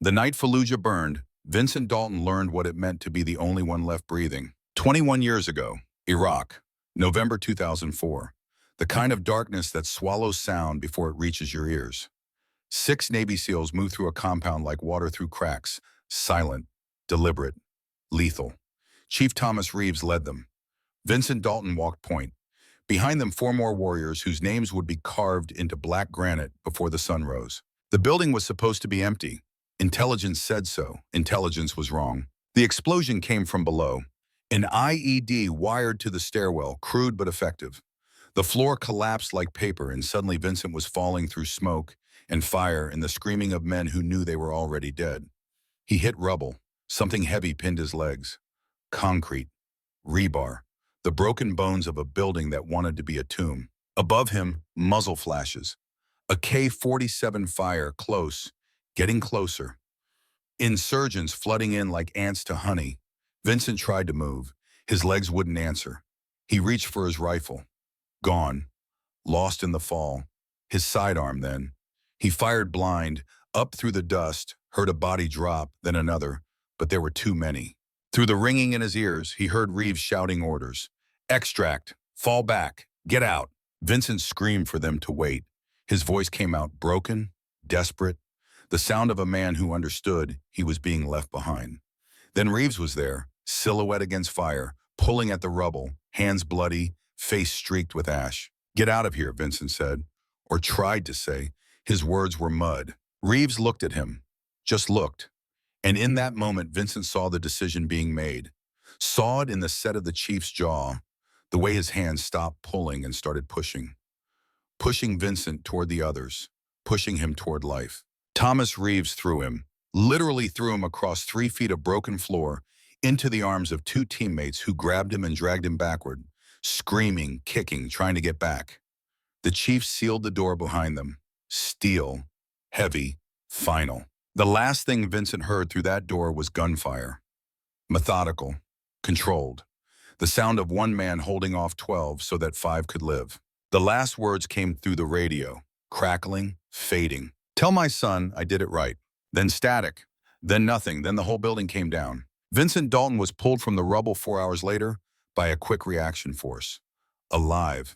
The night Fallujah burned, Vincent Dalton learned what it meant to be the only one left breathing. 21 years ago, Iraq, November 2004. The kind of darkness that swallows sound before it reaches your ears. 6 Navy SEALs moved through a compound like water through cracks, silent, deliberate, lethal. Chief Thomas Reeves led them. Vincent Dalton walked point. Behind them 4 more warriors whose names would be carved into black granite before the sun rose. The building was supposed to be empty. Intelligence said so. Intelligence was wrong. The explosion came from below. An IED wired to the stairwell, crude but effective. The floor collapsed like paper, and suddenly Vincent was falling through smoke and fire and the screaming of men who knew they were already dead. He hit rubble. Something heavy pinned his legs. Concrete. Rebar. The broken bones of a building that wanted to be a tomb. Above him, muzzle flashes. A K-47 fire, close, getting closer. Insurgents flooding in like ants to honey. Vincent tried to move. His legs wouldn't answer. He reached for his rifle. Gone. Lost in the fall. His sidearm then. He fired blind, up through the dust, heard a body drop, then another, but there were too many. Through the ringing in his ears, he heard Reeves shouting orders. Extract. Fall back. Get out. Vincent screamed for them to wait. His voice came out broken, desperate, the sound of a man who understood he was being left behind. Then Reeves was there, silhouette against fire, pulling at the rubble, hands bloody, face streaked with ash. Get out of here, Vincent said, or tried to say. His words were mud. Reeves looked at him, just looked. And in that moment, Vincent saw the decision being made. Saw it in the set of the chief's jaw, the way his hands stopped pulling and started pushing. Pushing Vincent toward the others, pushing him toward life. Thomas Reeves threw him, literally threw him across 3 feet of broken floor into the arms of 2 teammates who grabbed him and dragged him backward, screaming, kicking, trying to get back. The chief sealed the door behind them. Steel, heavy, final. The last thing Vincent heard through that door was gunfire. Methodical, controlled. The sound of 1 man holding off 12 so that 5 could live. The last words came through the radio, crackling, fading. Tell my son I did it right. Then static. Then nothing. Then the whole building came down. Vincent Dalton was pulled from the rubble 4 hours later by a quick reaction force. Alive.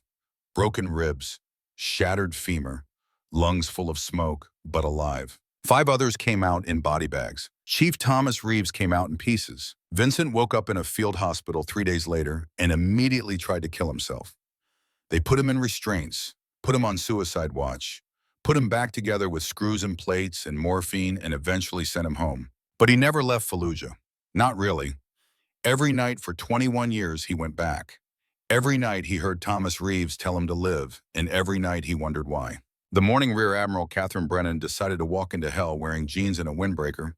Broken ribs. Shattered femur. Lungs full of smoke, but alive. 5 others came out in body bags. Chief Thomas Reeves came out in pieces. Vincent woke up in a field hospital 3 days later and immediately tried to kill himself. They put him in restraints, put him on suicide watch, put him back together with screws and plates and morphine, and eventually sent him home. But he never left Fallujah. Not really. Every night for 21 years he went back. Every night he heard Thomas Reeves tell him to live, and every night he wondered why. The morning Rear Admiral Catherine Brennan decided to walk into hell wearing jeans and a windbreaker,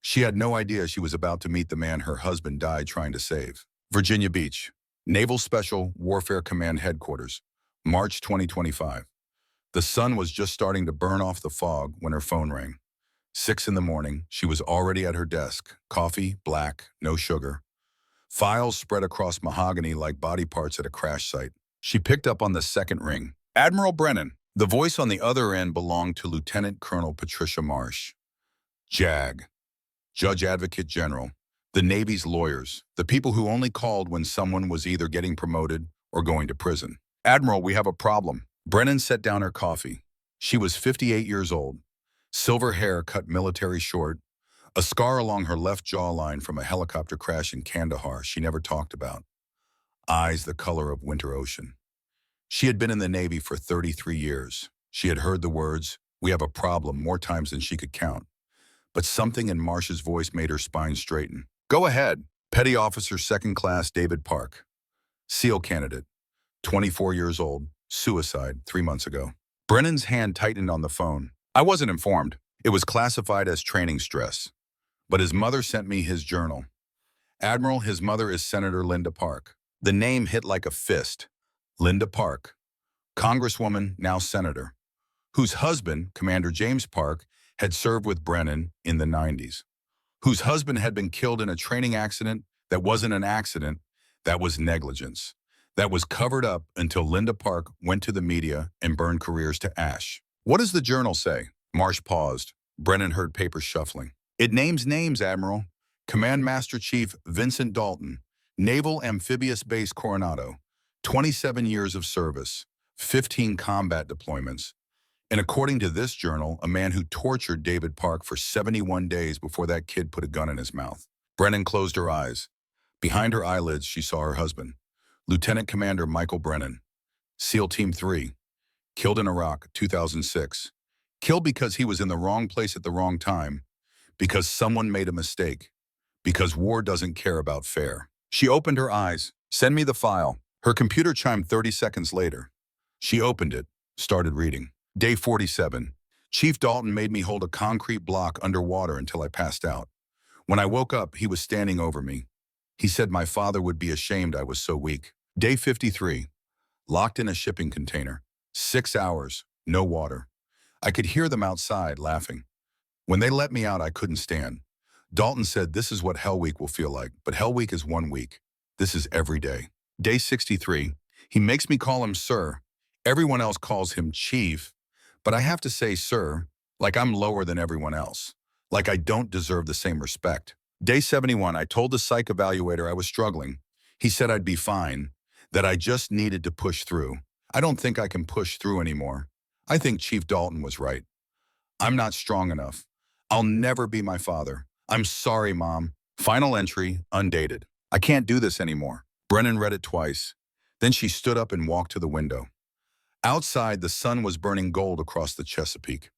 she had no idea she was about to meet the man her husband died trying to save. Virginia Beach, Naval Special Warfare Command Headquarters, March 2025. The sun was just starting to burn off the fog when her phone rang. 6 in the morning, she was already at her desk. Coffee, black, no sugar. Files spread across mahogany like body parts at a crash site. She picked up on the second ring. Admiral Brennan. The voice on the other end belonged to Lieutenant Colonel Patricia Marsh. JAG. Judge Advocate General. The Navy's lawyers. The people who only called when someone was either getting promoted or going to prison. Admiral, we have a problem. Brennan set down her coffee. She was 58 years old. Silver hair cut military short. A scar along her left jawline from a helicopter crash in Kandahar she never talked about. Eyes the color of winter ocean. She had been in the Navy for 33 years. She had heard the words, "We have a problem," more times than she could count. But something in Marsh's voice made her spine straighten. Go ahead. Petty Officer 2nd Class David Park. SEAL candidate. 24 years old. Suicide 3 months ago. Brennan's hand tightened on the phone. I wasn't informed. It was classified as training stress. But his mother sent me his journal. Admiral, his mother is Senator Linda Park. The name hit like a fist. Linda Park, Congresswoman, now Senator, whose husband, Commander James Park, had served with Brennan in the 90s, whose husband had been killed in a training accident that wasn't an accident, that was negligence, that was covered up until Linda Park went to the media and burned careers to ash. What does the journal say? Marsh paused. Brennan heard papers shuffling. It names names, Admiral. Command Master Chief Vincent Dalton, Naval Amphibious Base Coronado, 27 years of service, 15 combat deployments, and according to this journal, a man who tortured David Park for 71 days before that kid put a gun in his mouth. Brennan closed her eyes. Behind her eyelids, she saw her husband, Lieutenant Commander Michael Brennan, SEAL Team 3, killed in Iraq, 2006. Killed because he was in the wrong place at the wrong time, because someone made a mistake, because war doesn't care about fair. She opened her eyes. Send me the file. Her computer chimed 30 seconds later. She opened it, started reading. Day 47. Chief Dalton made me hold a concrete block underwater until I passed out. When I woke up, he was standing over me. He said my father would be ashamed I was so weak. Day 53. Locked in a shipping container. 6 hours, no water. I could hear them outside laughing. When they let me out, I couldn't stand. Dalton said this is what Hell Week will feel like, but Hell Week is 1 week. This is every day. Day 63. He makes me call him sir. Everyone else calls him chief, but I have to say sir, like I'm lower than everyone else, like I don't deserve the same respect. Day 71, I told the psych evaluator I was struggling. He said I'd be fine, that I just needed to push through. I don't think I can push through anymore. I think Chief Dalton was right. I'm not strong enough. I'll never be my father. I'm sorry, Mom. Final entry, undated. I can't do this anymore. Brennan read it twice. Then she stood up and walked to the window. Outside, the sun was burning gold across the Chesapeake.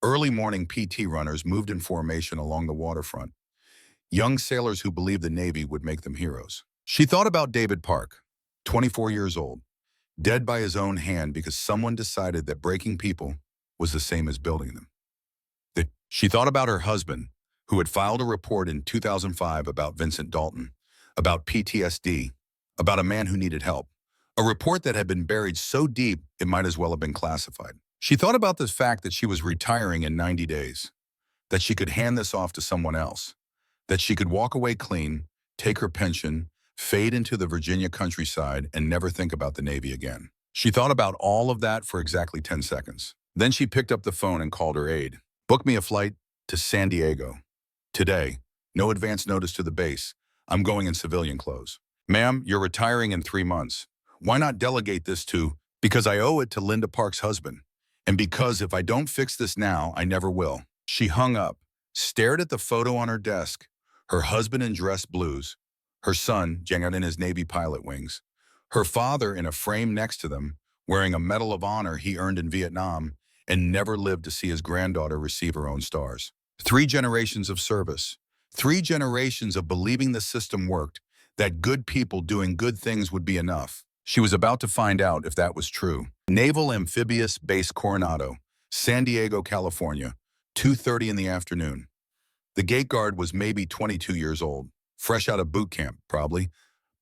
Early morning PT runners moved in formation along the waterfront. Young sailors who believed the Navy would make them heroes. She thought about David Park, 24 years old, dead by his own hand because someone decided that breaking people was the same as building them. She thought about her husband, who had filed a report in 2005 about Vincent Dalton, about PTSD, about a man who needed help. A report that had been buried so deep it might as well have been classified. She thought about the fact that she was retiring in 90 days, that she could hand this off to someone else, that she could walk away clean, take her pension, fade into the Virginia countryside, and never think about the Navy again. She thought about all of that for exactly 10 seconds. Then she picked up the phone and called her aide. Book me a flight to San Diego. Today. No advance notice to the base. I'm going in civilian clothes. Ma'am, you're retiring in 3 months. Why not delegate this to, because I owe it to Linda Park's husband, and because if I don't fix this now, I never will. She hung up, stared at the photo on her desk, her husband in dress blues, her son out in his Navy pilot wings, her father in a frame next to them, wearing a Medal of Honor he earned in Vietnam and never lived to see his granddaughter receive her own stars. 3 generations of service, 3 generations of believing the system worked, that good people doing good things would be enough. She was about to find out if that was true. Naval Amphibious Base Coronado, San Diego, California, 2:30 in the afternoon. The gate guard was maybe 22 years old, fresh out of boot camp, probably.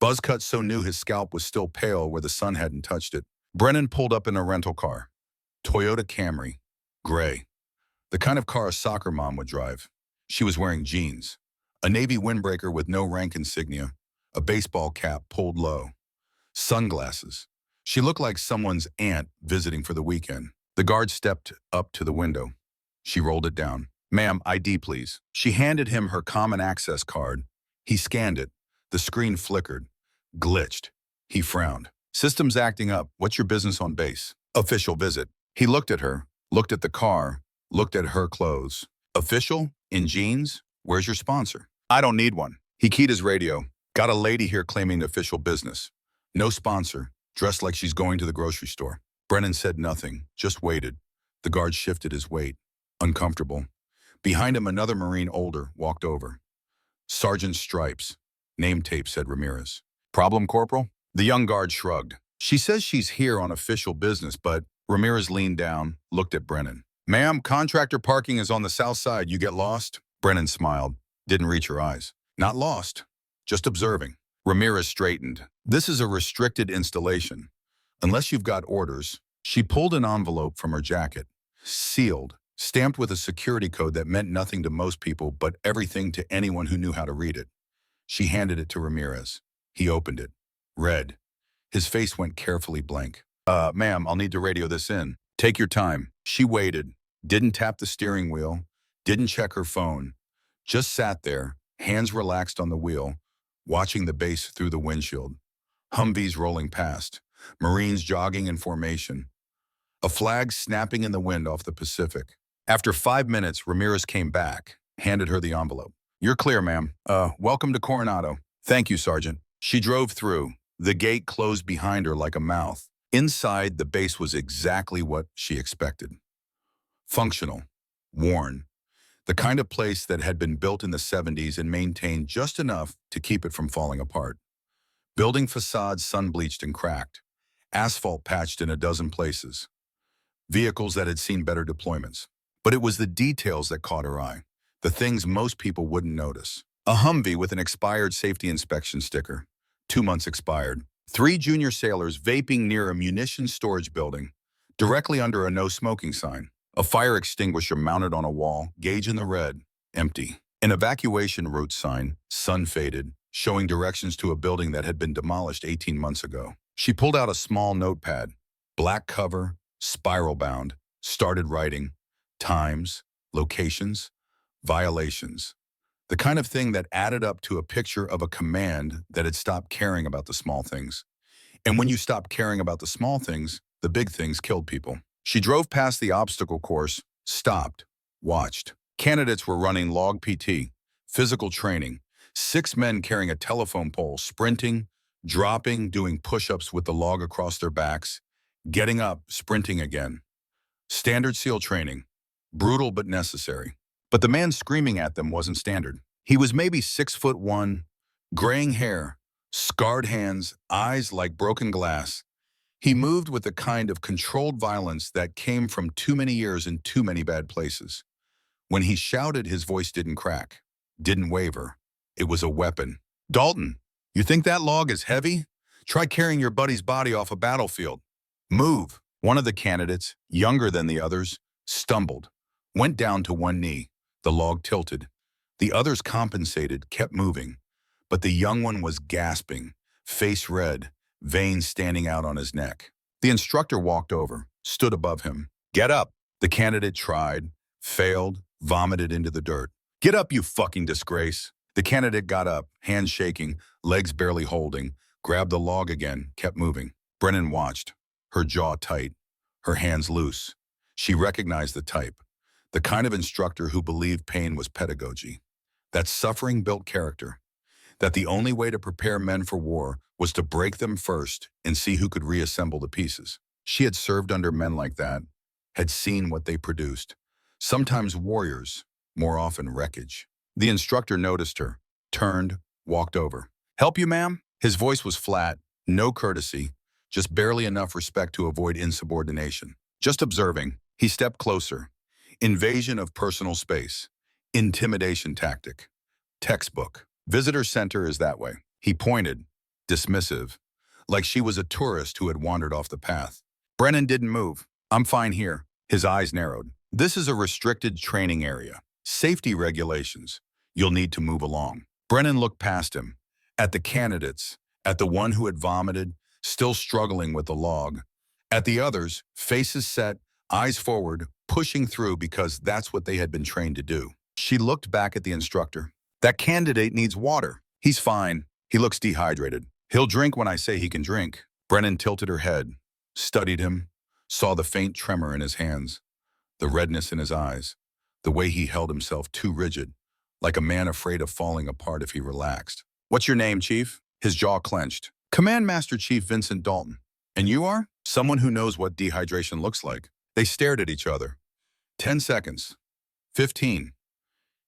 Buzz cut so new his scalp was still pale where the sun hadn't touched it. Brennan pulled up in a rental car. Toyota Camry, gray. The kind of car a soccer mom would drive. She was wearing jeans, a Navy windbreaker with no rank insignia, a baseball cap pulled low, sunglasses. She looked like someone's aunt visiting for the weekend. The guard stepped up to the window. She rolled it down. Ma'am, ID, please. She handed him her common access card. He scanned it. The screen flickered, glitched. He frowned. System's acting up. What's your business on base? Official visit. He looked at her, looked at the car, looked at her clothes. Official? In jeans? Where's your sponsor? I don't need one. He keyed his radio. Got a lady here claiming official business. No sponsor, dressed like she's going to the grocery store. Brennan said nothing, just waited. The guard shifted his weight, uncomfortable. Behind him, another Marine older walked over. Sergeant Stripes. Name tape said Ramirez. Problem, Corporal? The young guard shrugged. She says she's here on official business, but Ramirez leaned down, looked at Brennan. Ma'am, contractor parking is on the south side. You get lost? Brennan smiled, didn't reach her eyes. Not lost, just observing. Ramirez straightened. This is a restricted installation. Unless you've got orders. She pulled an envelope from her jacket. Sealed, stamped with a security code that meant nothing to most people, but everything to anyone who knew how to read it. She handed it to Ramirez. He opened it. Read. His face went carefully blank. Ma'am, I'll need to radio this in. Take your time. She waited. Didn't tap the steering wheel. Didn't check her phone. just sat there, hands relaxed on the wheel, watching the base through the windshield. Humvees rolling past, Marines jogging in formation, a flag snapping in the wind off the Pacific. After 5 minutes, Ramirez came back, handed her the envelope. "You're clear, ma'am. Welcome to Coronado." "Thank you, Sergeant." She drove through. The gate closed behind her like a mouth. Inside, the base was exactly what she expected. Functional, worn, the kind of place that had been built in the 70s and maintained just enough to keep it from falling apart. Building facades sun-bleached and cracked, asphalt patched in a dozen places, vehicles that had seen better deployments. But it was the details that caught her eye, the things most people wouldn't notice. A Humvee with an expired safety inspection sticker, 2 months expired. 3 junior sailors vaping near a munitions storage building, directly under a no smoking sign. A fire extinguisher mounted on a wall, gauge in the red, empty. An evacuation route sign, sun-faded, showing directions to a building that had been demolished 18 months ago. She pulled out a small notepad, black cover, spiral-bound, started writing times, locations, violations. The kind of thing that added up to a picture of a command that had stopped caring about the small things. And when you stop caring about the small things, the big things killed people. She drove past the obstacle course, stopped, watched. Candidates were running log PT, physical training, 6 men carrying a telephone pole, sprinting, dropping, doing push-ups with the log across their backs, getting up, sprinting again. Standard SEAL training, brutal but necessary. But the man screaming at them wasn't standard. He was maybe 6'1", graying hair, scarred hands, eyes like broken glass. He moved with the kind of controlled violence that came from too many years in too many bad places. When he shouted, his voice didn't crack, didn't waver. It was a weapon. "Dalton, you think that log is heavy? Try carrying your buddy's body off a battlefield. Move." One of the candidates, younger than the others, stumbled, went down to one knee. The log tilted. The others compensated, kept moving. But the young one was gasping, face red, veins standing out on his neck. The instructor walked over, stood above him. "Get up." The candidate tried, failed, vomited into the dirt. "Get up, you fucking disgrace." The candidate got up, hands shaking, legs barely holding, grabbed the log again, kept moving. Brennan watched, her jaw tight, her hands loose. She recognized the type, the kind of instructor who believed pain was pedagogy, that suffering built character, that the only way to prepare men for war was to break them first and see who could reassemble the pieces. She had served under men like that, had seen what they produced. Sometimes warriors, more often wreckage. The instructor noticed her, turned, walked over. "Help you, ma'am?" His voice was flat, no courtesy, just barely enough respect to avoid insubordination. Just observing, he stepped closer. Invasion of personal space. Intimidation tactic. Textbook. Visitor center is that way. He pointed, dismissive, like she was a tourist who had wandered off the path. Brennan didn't move. "I'm fine here." His eyes narrowed. "This is a restricted training area. Safety regulations. You'll need to move along." Brennan looked past him, at the candidates, at the one who had vomited, still struggling with the log, at the others, faces set, eyes forward, pushing through because that's what they had been trained to do. She looked back at the instructor. "That candidate needs water." "He's fine. He looks dehydrated. He'll drink when I say he can drink." Brennan tilted her head, studied him, saw the faint tremor in his hands, the redness in his eyes, the way he held himself too rigid, like a man afraid of falling apart if he relaxed. "What's your name, Chief?" His jaw clenched. "Command Master Chief Vincent Dalton." "And you are?" "Someone who knows what dehydration looks like." They stared at each other. 10 seconds. 15.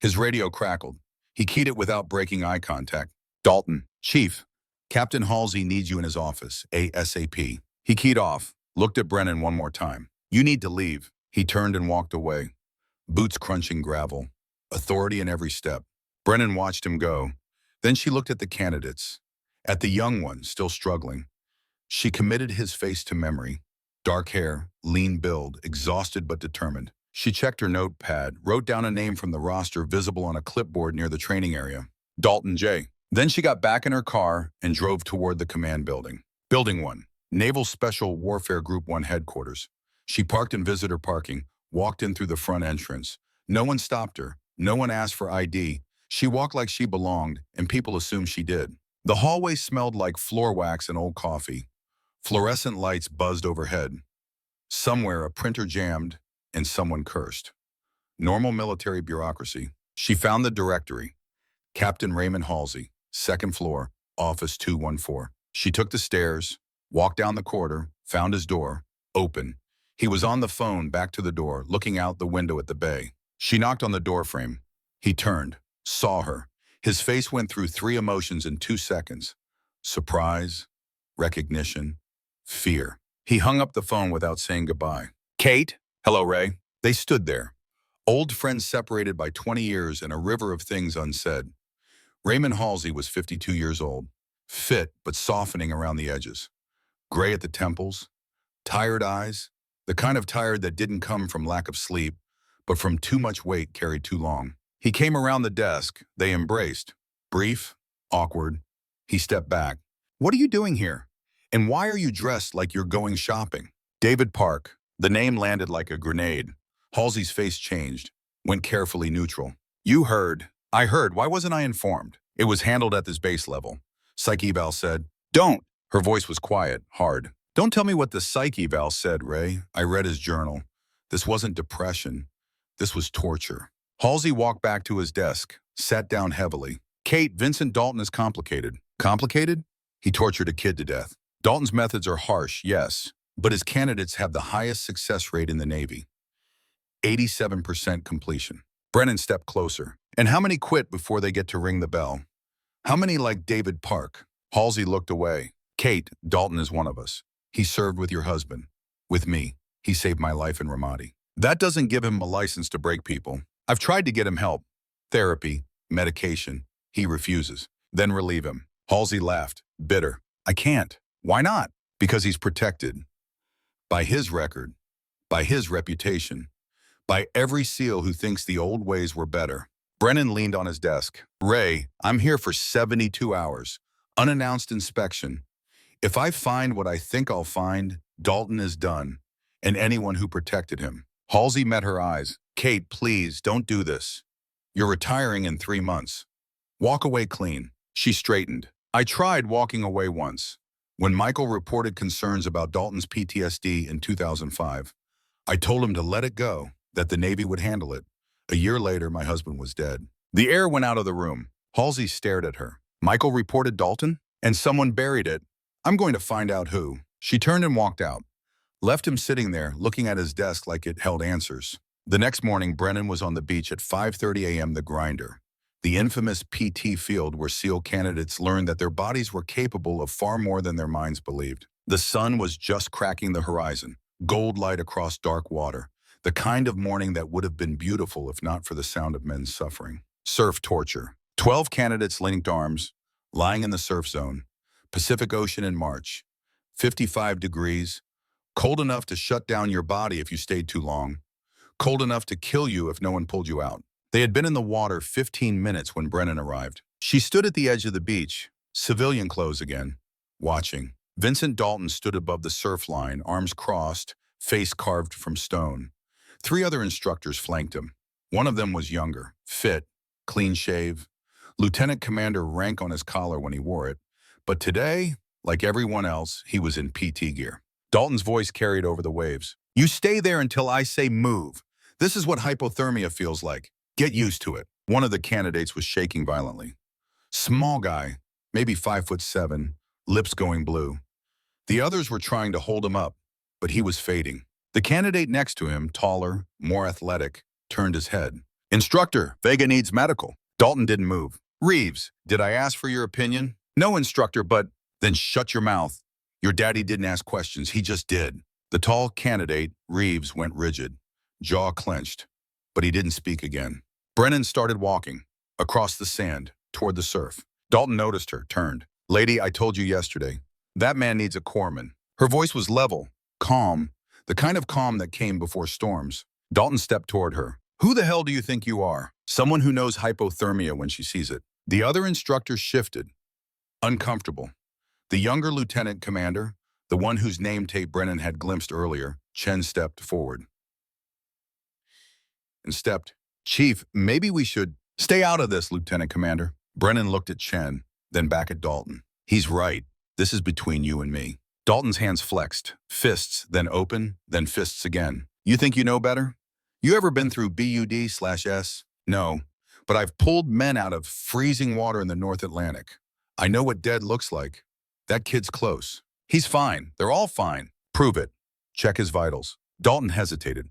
His radio crackled. He keyed it without breaking eye contact. "Dalton." "Chief, Captain Halsey needs you in his office, ASAP." He keyed off, looked at Brennan one more time. "You need to leave." He turned and walked away, boots crunching gravel, authority in every step. Brennan watched him go. Then she looked at the candidates, at the young one still struggling. She committed his face to memory. Dark hair, lean build, exhausted but determined. She checked her notepad, wrote down a name from the roster visible on a clipboard near the training area. Dalton J. Then she got back in her car and drove toward the command building. Building 1, Naval Special Warfare Group 1 headquarters. She parked in visitor parking, walked in through the front entrance. No one stopped her. No one asked for ID. She walked like she belonged, and people assumed she did. The hallway smelled like floor wax and old coffee. Fluorescent lights buzzed overhead. Somewhere a printer jammed, and someone cursed. Normal military bureaucracy. She found the directory. Captain Raymond Halsey, second floor, office 214. She took the stairs, walked down the corridor, found his door, open. He was on the phone back to the door, looking out the window at the bay. She knocked on the doorframe. He turned, saw her. His face went through 3 emotions in 2 seconds. Surprise, recognition, fear. He hung up the phone without saying goodbye. Kate? Hello, Ray. They stood there. Old friends separated by 20 years and a river of things unsaid. Raymond Halsey was 52 years old, fit but softening around the edges. Gray at the temples, tired eyes, the kind of tired that didn't come from lack of sleep, but from too much weight carried too long. He came around the desk. They embraced. Brief, awkward. He stepped back. What are you doing here? And why are you dressed like you're going shopping? David Park. The name landed like a grenade. Halsey's face changed, went carefully neutral. You heard. I heard. Why wasn't I informed? It was handled at this base level. Psych eval said, don't. Her voice was quiet, hard. Don't tell me what the psych eval said, Ray. I read his journal. This wasn't depression. This was torture. Halsey walked back to his desk, sat down heavily. Kate, Vincent Dalton is complicated. Complicated? He tortured a kid to death. Dalton's methods are harsh, yes, but his candidates have the highest success rate in the Navy. 87% completion. Brennan stepped closer. And how many quit before they get to ring the bell? How many like David Park? Halsey looked away. Kate, Dalton is one of us. He served with your husband. With me. He saved my life in Ramadi. That doesn't give him a license to break people. I've tried to get him help. Therapy, medication. He refuses. Then relieve him. Halsey laughed, bitter. I can't. Why not? Because he's protected. By his record. By his reputation. By every SEAL who thinks the old ways were better. Brennan leaned on his desk. Ray, I'm here for 72 hours. Unannounced inspection. If I find what I think I'll find, Dalton is done. And anyone who protected him. Halsey met her eyes. Kate, please, don't do this. You're retiring in 3 months. Walk away clean. She straightened. I tried walking away once. When Michael reported concerns about Dalton's PTSD in 2005, I told him to let it go, that the Navy would handle it. A year later, my husband was dead. The air went out of the room. Halsey stared at her. Michael reported Dalton? And someone buried it. I'm going to find out who. She turned and walked out. Left him sitting there, looking at his desk like it held answers. The next morning, Brennan was on the beach at 5:30 a.m. The Grinder, the infamous PT field where SEAL candidates learned that their bodies were capable of far more than their minds believed. The sun was just cracking the horizon, gold light across dark water, the kind of morning that would have been beautiful if not for the sound of men's suffering. Surf torture. 12 candidates linked arms, lying in the surf zone. Pacific Ocean in March. 55 degrees. Cold enough to shut down your body if you stayed too long. Cold enough to kill you if no one pulled you out. They had been in the water 15 minutes when Brennan arrived. She stood at the edge of the beach, civilian clothes again, watching. Vincent Dalton stood above the surf line, arms crossed, face carved from stone. 3 other instructors flanked him. One of them was younger, fit, clean shave, lieutenant commander rank on his collar when he wore it. But today, like everyone else, he was in PT gear. Dalton's voice carried over the waves. You stay there until I say move. This is what hypothermia feels like. Get used to it. One of the candidates was shaking violently. Small guy, maybe 5'7", lips going blue. The others were trying to hold him up, but he was fading. The candidate next to him, taller, more athletic, turned his head. Instructor, Vega needs medical. Dalton didn't move. Reeves, did I ask for your opinion? No, instructor, but then shut your mouth. Your daddy didn't ask questions, he just did. The tall candidate, Reeves, went rigid, jaw clenched, but he didn't speak again. Brennan started walking, across the sand, toward the surf. Dalton noticed her, turned. Lady, I told you yesterday, that man needs a corpsman. Her voice was level, calm, the kind of calm that came before storms. Dalton stepped toward her. Who the hell do you think you are? Someone who knows hypothermia when she sees it. The other instructor shifted, uncomfortable. The younger lieutenant commander, the one whose name tape Brennan had glimpsed earlier, Chen stepped forward. And stepped. Chief, maybe we should Stay out of this, Lieutenant Commander. Brennan looked at Chen, then back at Dalton. He's right. This is between you and me. Dalton's hands flexed, fists, then open, then fists again. You think you know better? You ever been through BUD/S? No, but I've pulled men out of freezing water in the North Atlantic. I know what dead looks like. That kid's close. He's fine. They're all fine. Prove it. Check his vitals. Dalton hesitated.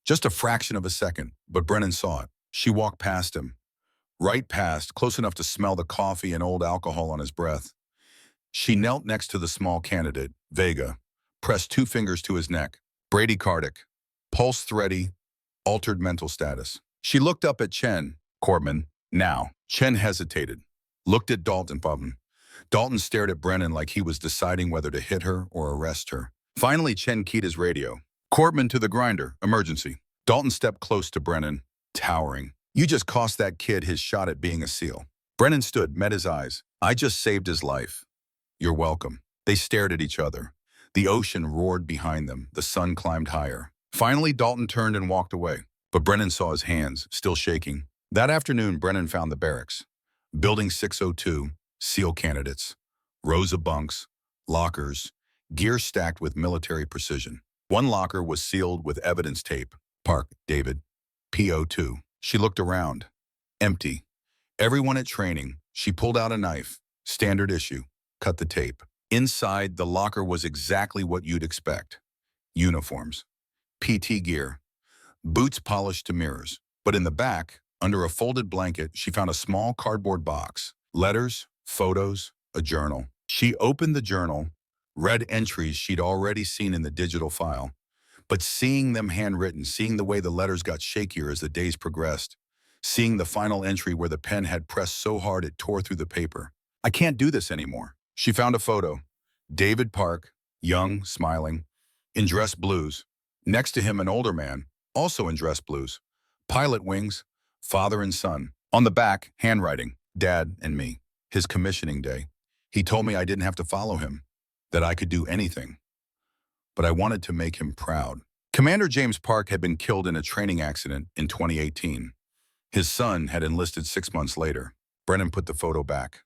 Just a fraction of a second, but Brennan saw it. She walked past him. Right past, close enough to smell the coffee and old alcohol on his breath. She knelt next to the small candidate, Vega, pressed 2 fingers to his neck. Bradycardic, pulse thready, altered mental status. She looked up at Chen, Corpman, now. Chen hesitated, looked at Dalton. Dalton stared at Brennan like he was deciding whether to hit her or arrest her. Finally, Chen keyed his radio. Corpman to the grinder, emergency. Dalton stepped close to Brennan, towering. You just cost that kid his shot at being a SEAL. Brennan stood, met his eyes. I just saved his life. You're welcome. They stared at each other. The ocean roared behind them. The sun climbed higher. Finally, Dalton turned and walked away. But Brennan saw his hands, still shaking. That afternoon, Brennan found the barracks. Building 602, SEAL candidates. Rows of bunks, lockers, gear stacked with military precision. One locker was sealed with evidence tape. Park, David. PO2. She looked around. Empty. Everyone at training. She pulled out a knife. Standard issue. Cut the tape. Inside, the locker was exactly what you'd expect. Uniforms. PT gear. Boots polished to mirrors. But in the back, under a folded blanket, she found a small cardboard box. Letters, photos, a journal. She opened the journal, read entries she'd already seen in the digital file. But seeing them handwritten, seeing the way the letters got shakier as the days progressed, seeing the final entry where the pen had pressed so hard it tore through the paper. I can't do this anymore. She found a photo. David Park, young, smiling, in dress blues. Next to him, an older man, also in dress blues. Pilot wings, father and son. On the back, handwriting, Dad and me. His commissioning day. He told me I didn't have to follow him, that I could do anything. But I wanted to make him proud. Commander James Park had been killed in a training accident in 2018. His son had enlisted 6 months later. Brennan put the photo back,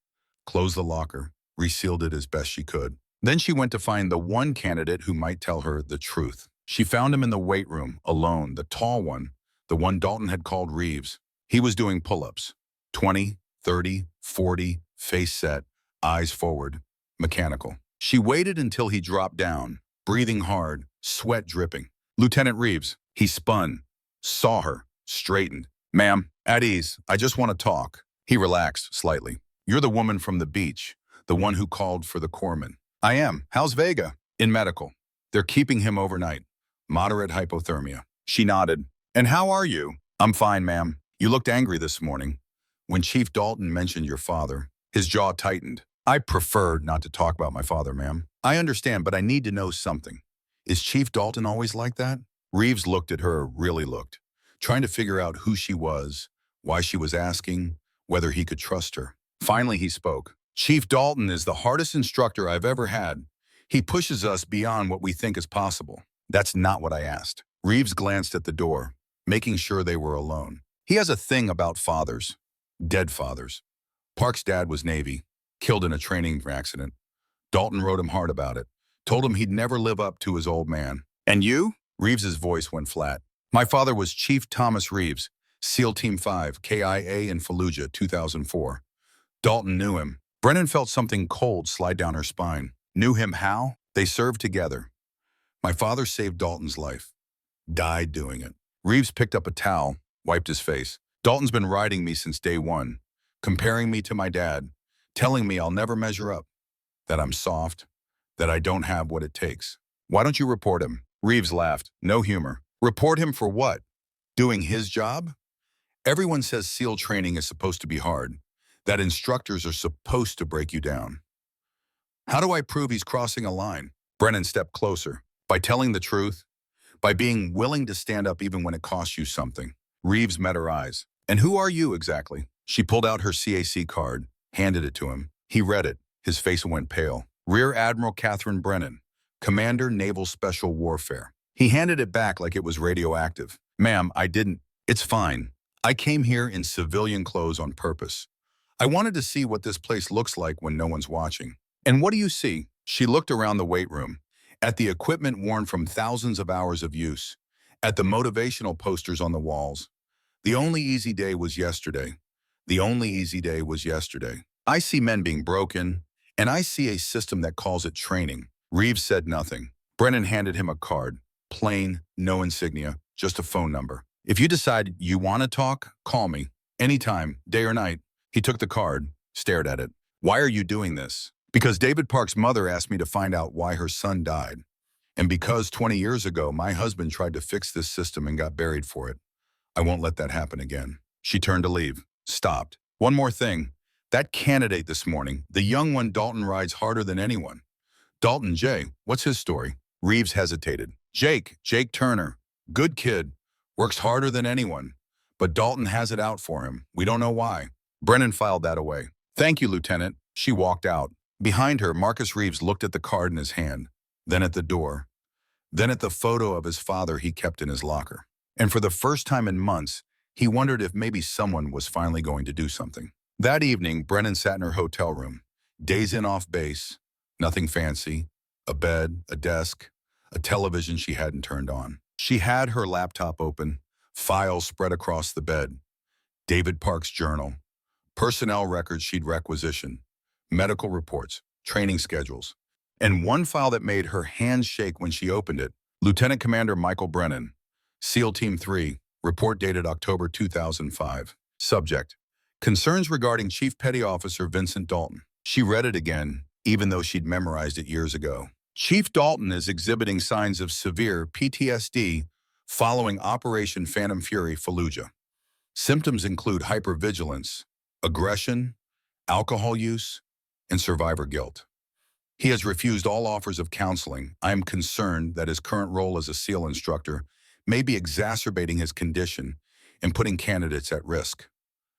closed the locker, resealed it as best she could. Then she went to find the one candidate who might tell her the truth. She found him in the weight room, alone, the tall one, the one Dalton had called Reeves. He was doing pull-ups, 20, 30, 40, face set, eyes forward, mechanical. She waited until he dropped down, breathing hard, sweat dripping. Lieutenant Reeves, he spun, saw her, straightened. Ma'am, at ease, I just want to talk. He relaxed slightly. You're the woman from the beach, the one who called for the corpsman. I am. How's Vega? In medical. They're keeping him overnight. Moderate hypothermia. She nodded. And how are you? I'm fine, ma'am. You looked angry this morning. When Chief Dalton mentioned your father, his jaw tightened. I prefer not to talk about my father, ma'am. I understand, but I need to know something. Is Chief Dalton always like that? Reeves looked at her, really looked, trying to figure out who she was, why she was asking, whether he could trust her. Finally, he spoke. Chief Dalton is the hardest instructor I've ever had. He pushes us beyond what we think is possible. That's not what I asked. Reeves glanced at the door, making sure they were alone. He has a thing about fathers. Dead fathers. Park's dad was Navy, killed in a training accident. Dalton wrote him hard about it, told him he'd never live up to his old man. And you? Reeves's voice went flat. My father was Chief Thomas Reeves, SEAL Team 5, KIA in Fallujah, 2004. Dalton knew him. Brennan felt something cold slide down her spine. Knew him how? They served together. My father saved Dalton's life. Died doing it. Reeves picked up a towel, wiped his face. Dalton's been riding me since day one, comparing me to my dad, telling me I'll never measure up, that I'm soft, that I don't have what it takes. Why don't you report him? Reeves laughed. No humor. Report him for what? Doing his job? Everyone says SEAL training is supposed to be hard, that instructors are supposed to break you down. How do I prove he's crossing a line? Brennan stepped closer. By telling the truth, by being willing to stand up even when it costs you something. Reeves met her eyes. And who are you exactly? She pulled out her CAC card, handed it to him. He read it. His face went pale. Rear Admiral Catherine Brennan, Commander, Naval Special Warfare. He handed it back like it was radioactive. Ma'am, I didn't. It's fine. I came here in civilian clothes on purpose. I wanted to see what this place looks like when no one's watching. And what do you see? She looked around the weight room, at the equipment worn from thousands of hours of use, at the motivational posters on the walls. The only easy day was yesterday. The only easy day was yesterday. I see men being broken, and I see a system that calls it training. Reeves said nothing. Brennan handed him a card. Plain, no insignia, just a phone number. If you decide you want to talk, call me. Anytime, day or night. He took the card, stared at it. Why are you doing this? Because David Park's mother asked me to find out why her son died. And because 20 years ago, my husband tried to fix this system and got buried for it. I won't let that happen again. She turned to leave, stopped. One more thing. That candidate this morning, the young one Dalton rides harder than anyone. Dalton J., what's his story? Reeves hesitated. Jake Turner, good kid, works harder than anyone. But Dalton has it out for him. We don't know why. Brennan filed that away. Thank you, Lieutenant. She walked out. Behind her, Marcus Reeves looked at the card in his hand, then at the door, then at the photo of his father he kept in his locker. And for the first time in months, he wondered if maybe someone was finally going to do something. That evening, Brennan sat in her hotel room. Days in off base, nothing fancy, a bed, a desk, a television she hadn't turned on. She had her laptop open, files spread across the bed. David Park's journal, personnel records she'd requisitioned, medical reports, training schedules, and one file that made her hands shake when she opened it. Lieutenant Commander Michael Brennan, SEAL Team 3, report dated October 2005. Subject: concerns regarding Chief Petty Officer Vincent Dalton. She read it again, even though she'd memorized it years ago. Chief Dalton is exhibiting signs of severe PTSD following Operation Phantom Fury Fallujah. Symptoms include hypervigilance, aggression, alcohol use, and survivor guilt. He has refused all offers of counseling. I am concerned that his current role as a SEAL instructor may be exacerbating his condition and putting candidates at risk.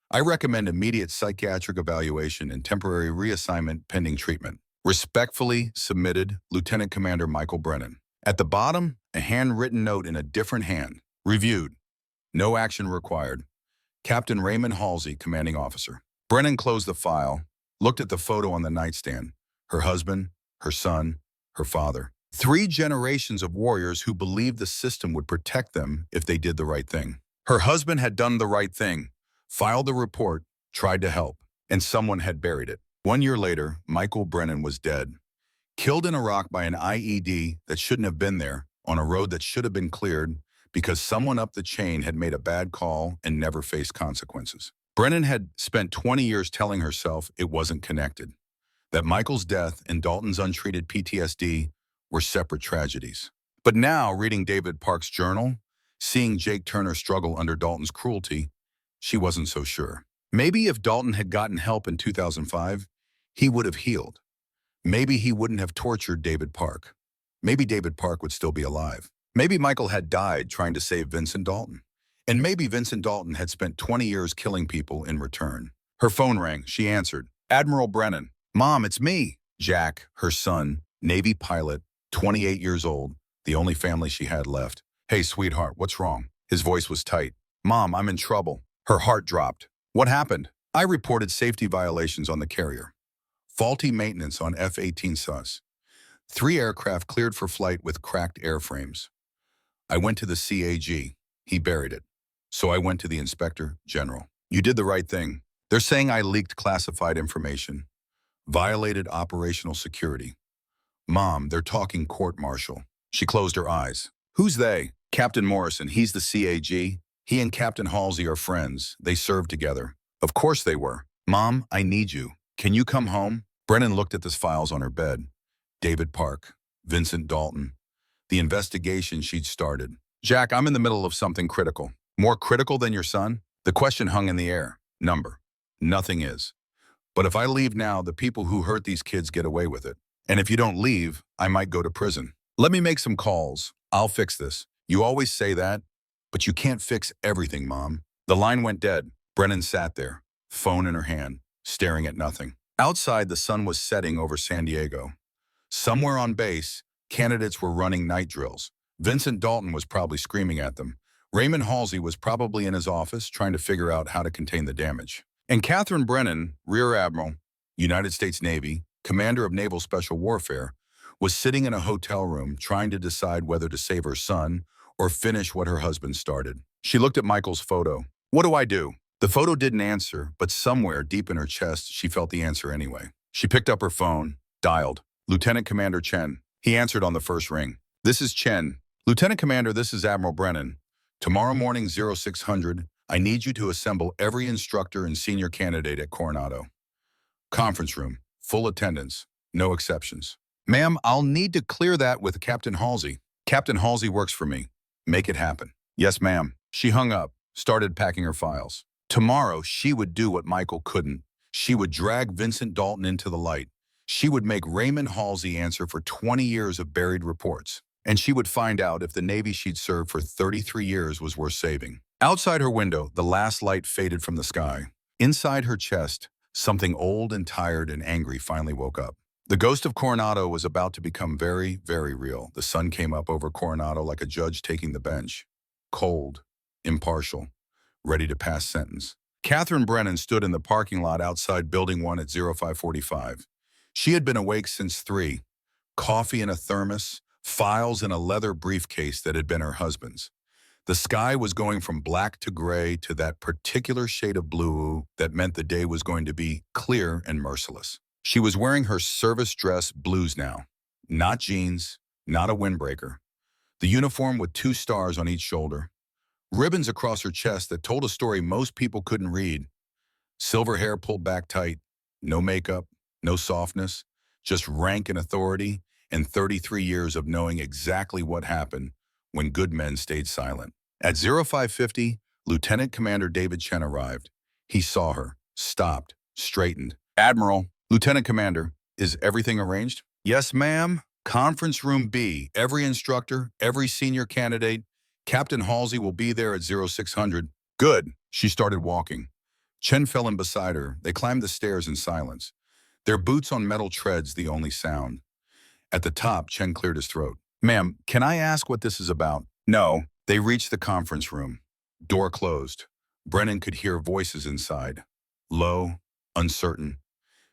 I recommend immediate psychiatric evaluation and temporary reassignment pending treatment. Respectfully submitted, Lieutenant Commander Michael Brennan. At the bottom, a handwritten note in a different hand. Reviewed. No action required. Captain Raymond Halsey, Commanding Officer. Brennan closed the file, looked at the photo on the nightstand. Her husband, her son, her father. 3 generations of warriors who believed the system would protect them if they did the right thing. Her husband had done the right thing, filed the report, tried to help, and someone had buried it. 1 year later, Michael Brennan was dead, killed in Iraq by an IED that shouldn't have been there, on a road that should have been cleared because someone up the chain had made a bad call and never faced consequences. Brennan had spent 20 years telling herself it wasn't connected, that Michael's death and Dalton's untreated PTSD were separate tragedies. But now, reading David Park's journal, seeing Jake Turner struggle under Dalton's cruelty, she wasn't so sure. Maybe if Dalton had gotten help in 2005, he would have healed. Maybe he wouldn't have tortured David Park. Maybe David Park would still be alive. Maybe Michael had died trying to save Vincent Dalton. And maybe Vincent Dalton had spent 20 years killing people in return. Her phone rang. She answered. Admiral Brennan. Mom, it's me. Jack, her son, Navy pilot, 28 years old, the only family she had left. Hey, sweetheart, what's wrong? His voice was tight. Mom, I'm in trouble. Her heart dropped. What happened? I reported safety violations on the carrier. Faulty maintenance on F-18 sus. 3 aircraft cleared for flight with cracked airframes. I went to the CAG. He buried it. So I went to the Inspector General. You did the right thing. They're saying I leaked classified information, violated operational security. Mom, they're talking court-martial. She closed her eyes. Who's they? Captain Morrison, he's the CAG. He and Captain Halsey are friends. They served together. Of course they were. Mom, I need you. Can you come home? Brennan looked at the files on her bed. David Park, Vincent Dalton, the investigation she'd started. Jack, I'm in the middle of something critical. More critical than your son? The question hung in the air. Number. Nothing is. But if I leave now, the people who hurt these kids get away with it. And if you don't leave, I might go to prison. Let me make some calls. I'll fix this. You always say that, but you can't fix everything, Mom. The line went dead. Brennan sat there, phone in her hand, staring at nothing. Outside, the sun was setting over San Diego. Somewhere on base, candidates were running night drills. Vincent Dalton was probably screaming at them. Raymond Halsey was probably in his office trying to figure out how to contain the damage. And Catherine Brennan, Rear Admiral, United States Navy, commander of Naval Special Warfare, was sitting in a hotel room trying to decide whether to save her son or finish what her husband started. She looked at Michael's photo. What do I do? The photo didn't answer, but somewhere deep in her chest, she felt the answer anyway. She picked up her phone, dialed. Lieutenant Commander Chen. He answered on the first ring. This is Chen. Lieutenant Commander, this is Admiral Brennan. Tomorrow morning, 0600, I need you to assemble every instructor and senior candidate at Coronado. Conference room, full attendance, no exceptions. Ma'am, I'll need to clear that with Captain Halsey. Captain Halsey works for me. Make it happen. Yes, ma'am. She hung up, started packing her files. Tomorrow, she would do what Michael couldn't. She would drag Vincent Dalton into the light. She would make Raymond Halsey answer for 20 years of buried reports. And she would find out if the Navy she'd served for 33 years was worth saving. Outside her window, the last light faded from the sky. Inside her chest, something old and tired and angry finally woke up. The ghost of Coronado was about to become very, very real. The sun came up over Coronado like a judge taking the bench. Cold, impartial, ready to pass sentence. Catherine Brennan stood in the parking lot outside Building 1 at 0545. She had been awake since 3. Coffee in a thermos, files in a leather briefcase that had been her husband's. The sky was going from black to gray to that particular shade of blue that meant the day was going to be clear and merciless. She was wearing her service dress blues now. Not jeans, not a windbreaker. The uniform with 2 stars on each shoulder. Ribbons across her chest that told a story most people couldn't read. Silver hair pulled back tight. No makeup, no softness. Just rank and authority and 33 years of knowing exactly what happened when good men stayed silent. At 0550, Lieutenant Commander David Chen arrived. He saw her, stopped, straightened. Admiral, Lieutenant Commander, is everything arranged? Yes, ma'am. Conference room B. Every instructor, every senior candidate. Captain Halsey will be there at 0600. Good. She started walking. Chen fell in beside her. They climbed the stairs in silence. Their boots on metal treads the only sound. At the top, Chen cleared his throat. Ma'am, can I ask what this is about? No. They reached the conference room. Door closed. Brennan could hear voices inside. Low, uncertain.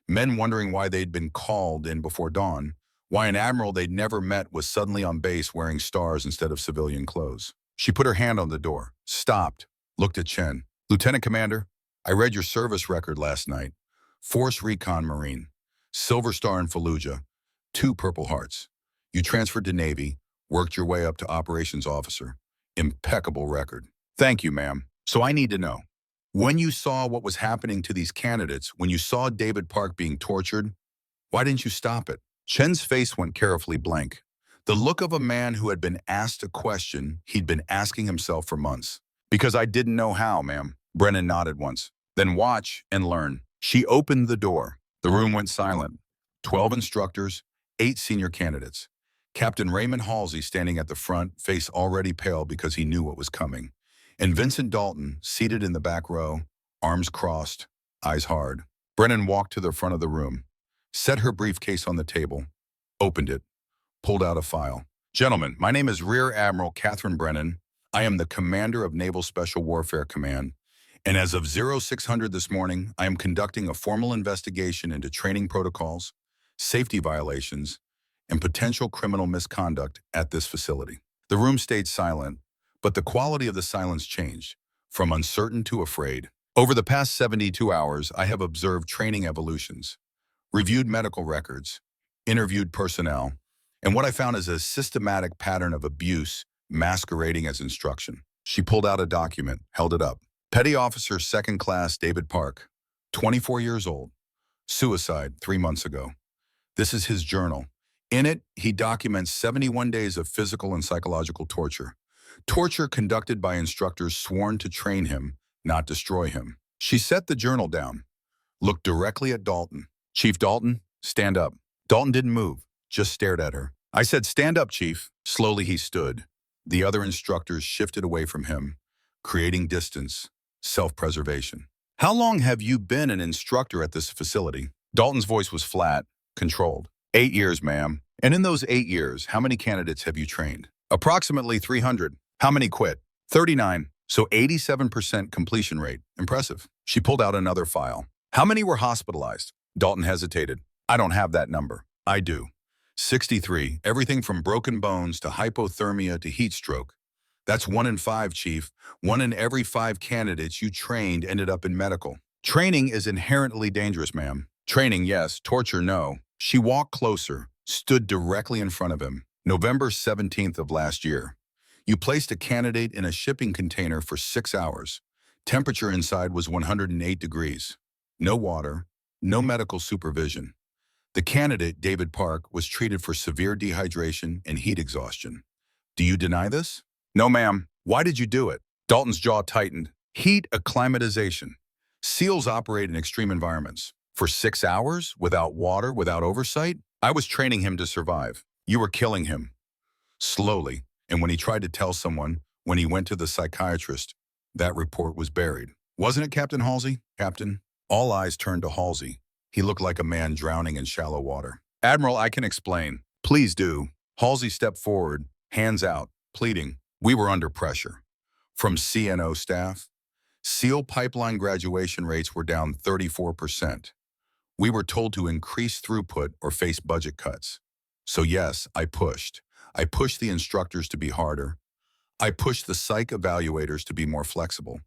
Men wondering why they'd been called in before dawn, why an admiral they'd never met was suddenly on base wearing stars instead of civilian clothes. She put her hand on the door, stopped, looked at Chen. Lieutenant Commander, I read your service record last night. Force Recon Marine, Silver Star in Fallujah, 2 Purple Hearts. You transferred to Navy, worked your way up to Operations Officer. Impeccable record. Thank you, ma'am. So I need to know. When you saw what was happening to these candidates, when you saw David Park being tortured, why didn't you stop it? Chen's face went carefully blank. The look of a man who had been asked a question he'd been asking himself for months. Because I didn't know how, ma'am. Brennan nodded once. Then watch and learn. She opened the door. The room went silent. 12 instructors, 8 senior candidates. Captain Raymond Halsey standing at the front, face already pale because he knew what was coming. And Vincent Dalton, seated in the back row, arms crossed, eyes hard. Brennan walked to the front of the room, set her briefcase on the table, opened it, pulled out a file. Gentlemen, my name is Rear Admiral Catherine Brennan. I am the commander of Naval Special Warfare Command. And as of 0600 this morning, I am conducting a formal investigation into training protocols, safety violations, and potential criminal misconduct at this facility. The room stayed silent, but the quality of the silence changed, from uncertain to afraid. Over the past 72 hours, I have observed training evolutions, reviewed medical records, interviewed personnel, and what I found is a systematic pattern of abuse masquerading as instruction. She pulled out a document, held it up. Petty Officer 2nd Class David Park, 24 years old, suicide 3 months ago. This is his journal. In it, he documents 71 days of physical and psychological torture. Torture conducted by instructors sworn to train him, not destroy him. She set the journal down, looked directly at Dalton. Chief Dalton, stand up. Dalton didn't move, just stared at her. I said, stand up, Chief. Slowly he stood. The other instructors shifted away from him, creating distance, self-preservation. How long have you been an instructor at this facility? Dalton's voice was flat, controlled. 8 years, ma'am. And in those 8 years, how many candidates have you trained? Approximately 300. How many quit? 39. So 87% completion rate. Impressive. She pulled out another file. How many were hospitalized? Dalton hesitated. I don't have that number. I do. 63. Everything from broken bones to hypothermia to heat stroke. That's 1 in 5, Chief. 1 in every 5 candidates you trained ended up in medical. Training is inherently dangerous, ma'am. Training, yes. Torture, no. She walked closer, stood directly in front of him. November 17th of last year. You placed a candidate in a shipping container for 6 hours. Temperature inside was 108 degrees. No water, no medical supervision. The candidate, David Park, was treated for severe dehydration and heat exhaustion. Do you deny this? No, ma'am. Why did you do it? Dalton's jaw tightened. Heat acclimatization. SEALs operate in extreme environments. For 6 hours, without water, without oversight? I was training him to survive. You were killing him. Slowly. And when he tried to tell someone, when he went to the psychiatrist, that report was buried. Wasn't it, Captain Halsey? Captain? All eyes turned to Halsey. He looked like a man drowning in shallow water. Admiral, I can explain. Please do. Halsey stepped forward, hands out, pleading. We were under pressure. From CNO staff, SEAL pipeline graduation rates were down 34%. We were told to increase throughput or face budget cuts. So yes, I pushed. I pushed the instructors to be harder. I pushed the psych evaluators to be more flexible.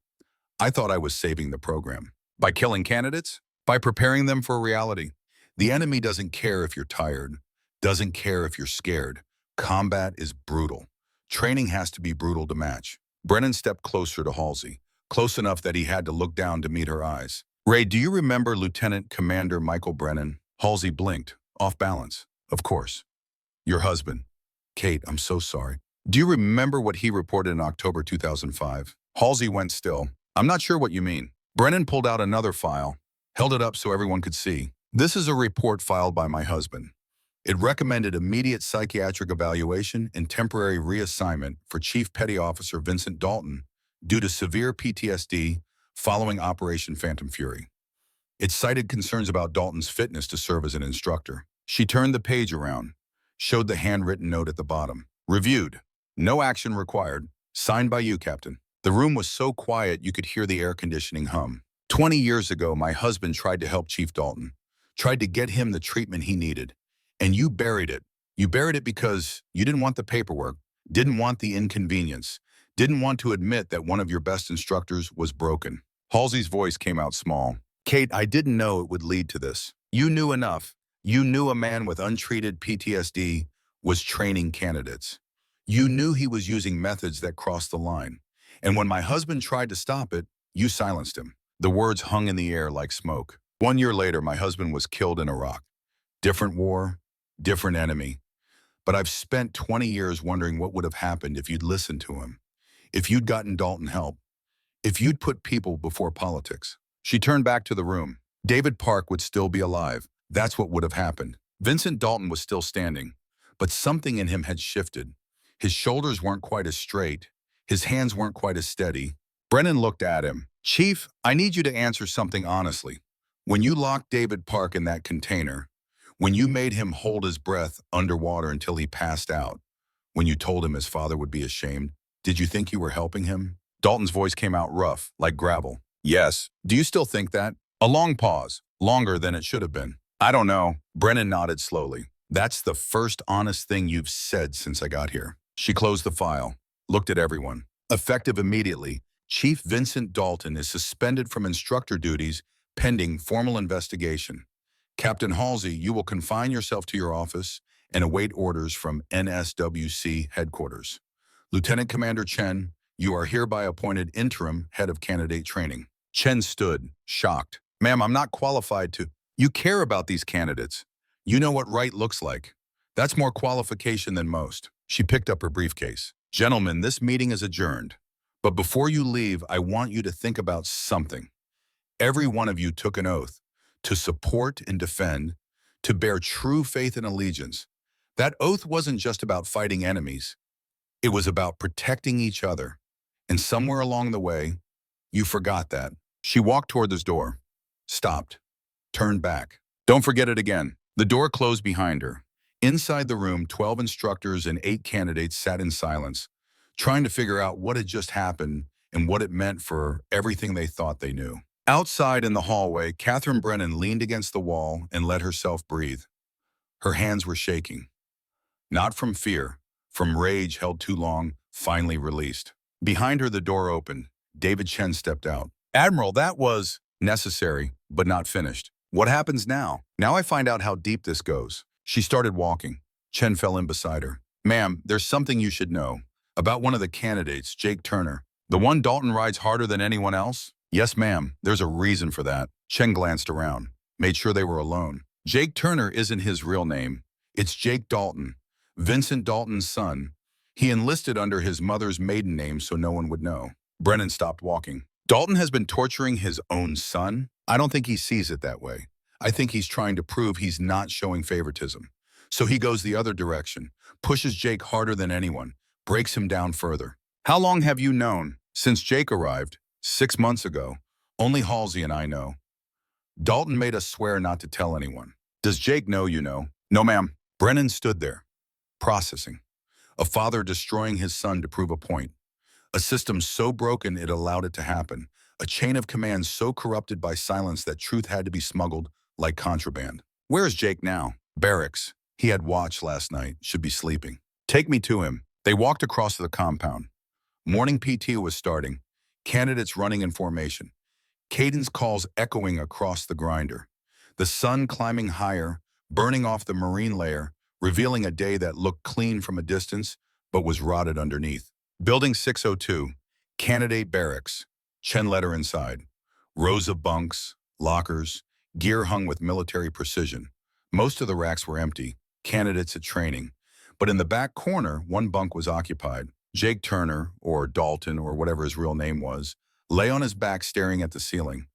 I thought I was saving the program. By killing candidates? By preparing them for reality. The enemy doesn't care if you're tired, doesn't care if you're scared. Combat is brutal. Training has to be brutal to match. Brennan stepped closer to Halsey, close enough that he had to look down to meet her eyes. Ray, do you remember Lieutenant Commander Michael Brennan? Halsey blinked, off balance. Of course. Your husband. Kate, I'm so sorry. Do you remember what he reported in October 2005? Halsey went still. I'm not sure what you mean. Brennan pulled out another file, held it up so everyone could see. This is a report filed by my husband. It recommended immediate psychiatric evaluation and temporary reassignment for Chief Petty Officer Vincent Dalton due to severe PTSD following Operation Phantom Fury. It cited concerns about Dalton's fitness to serve as an instructor. She turned the page around, showed the handwritten note at the bottom. Reviewed. No action required. Signed by you, Captain. The room was so quiet you could hear the air conditioning hum. 20 years ago, my husband tried to help Chief Dalton, tried to get him the treatment he needed, and you buried it. You buried it because you didn't want the paperwork, didn't want the inconvenience, didn't want to admit that one of your best instructors was broken. Halsey's voice came out small. Kate, I didn't know it would lead to this. You knew enough. You knew a man with untreated PTSD was training candidates. You knew he was using methods that crossed the line. And when my husband tried to stop it, you silenced him. The words hung in the air like smoke. 1 year later, my husband was killed in Iraq. Different war, different enemy. But I've spent 20 years wondering what would have happened if you'd listened to him, if you'd gotten Dalton help, if you'd put people before politics. She turned back to the room. David Park would still be alive. That's what would have happened. Vincent Dalton was still standing, but something in him had shifted. His shoulders weren't quite as straight. His hands weren't quite as steady. Brennan looked at him. Chief, I need you to answer something honestly. When you locked David Park in that container, when you made him hold his breath underwater until he passed out, when you told him his father would be ashamed, did you think you were helping him? Dalton's voice came out rough, like gravel. Yes. Do you still think that? A long pause, longer than it should have been. I don't know. Brennan nodded slowly. That's the first honest thing you've said since I got here. She closed the file, looked at everyone. Effective immediately, Chief Vincent Dalton is suspended from instructor duties pending formal investigation. Captain Halsey, you will confine yourself to your office and await orders from NSWC headquarters. Lieutenant Commander Chen, you are hereby appointed interim head of candidate training. Chen stood, shocked. Ma'am, I'm not qualified to. You care about these candidates. You know what right looks like. That's more qualification than most. She picked up her briefcase. Gentlemen, this meeting is adjourned. But before you leave, I want you to think about something. Every one of you took an oath to support and defend, to bear true faith and allegiance. That oath wasn't just about fighting enemies. It was about protecting each other. And somewhere along the way, you forgot that. She walked toward this door, stopped, turned back. Don't forget it again. The door closed behind her. Inside the room, 12 instructors and 8 candidates sat in silence. trying to figure out what had just happened and what it meant for everything they thought they knew. Outside in the hallway, Catherine Brennan leaned against the wall and let herself breathe. Her hands were shaking. Not from fear, from rage held too long, finally released. Behind her, the door opened. David Chen stepped out. Admiral, that was necessary, but not finished. What happens now? Now I find out how deep this goes. She started walking. Chen fell in beside her. Ma'am, there's something you should know. About one of the candidates, Jake Turner. The one Dalton rides harder than anyone else? Yes, ma'am. There's a reason for that. Chen glanced around, made sure they were alone. Jake Turner isn't his real name. It's Jake Dalton, Vincent Dalton's son. He enlisted under his mother's maiden name so no one would know. Brennan stopped walking. Dalton has been torturing his own son? I don't think he sees it that way. I think he's trying to prove he's not showing favoritism. So he goes the other direction, pushes Jake harder than anyone, breaks him down further. How long have you known? Since Jake arrived, 6 months ago. Only Halsey and I know. Dalton made us swear not to tell anyone. Does Jake know you know? No, ma'am. Brennan stood there, processing. A father destroying his son to prove a point. A system so broken it allowed it to happen. A chain of command so corrupted by silence that truth had to be smuggled like contraband. Where is Jake now? Barracks. He had watch last night, should be sleeping. Take me to him. They walked across the compound. Morning PT was starting. Candidates running in formation. Cadence calls echoing across the grinder. The sun climbing higher, burning off the marine layer, revealing a day that looked clean from a distance, but was rotted underneath. Building 602, candidate barracks. Chen led her inside. Rows of bunks, lockers, gear hung with military precision. Most of the racks were empty, candidates at training. But in the back corner, one bunk was occupied. Jake Turner, or Dalton, or whatever his real name was, lay on his back staring at the ceiling.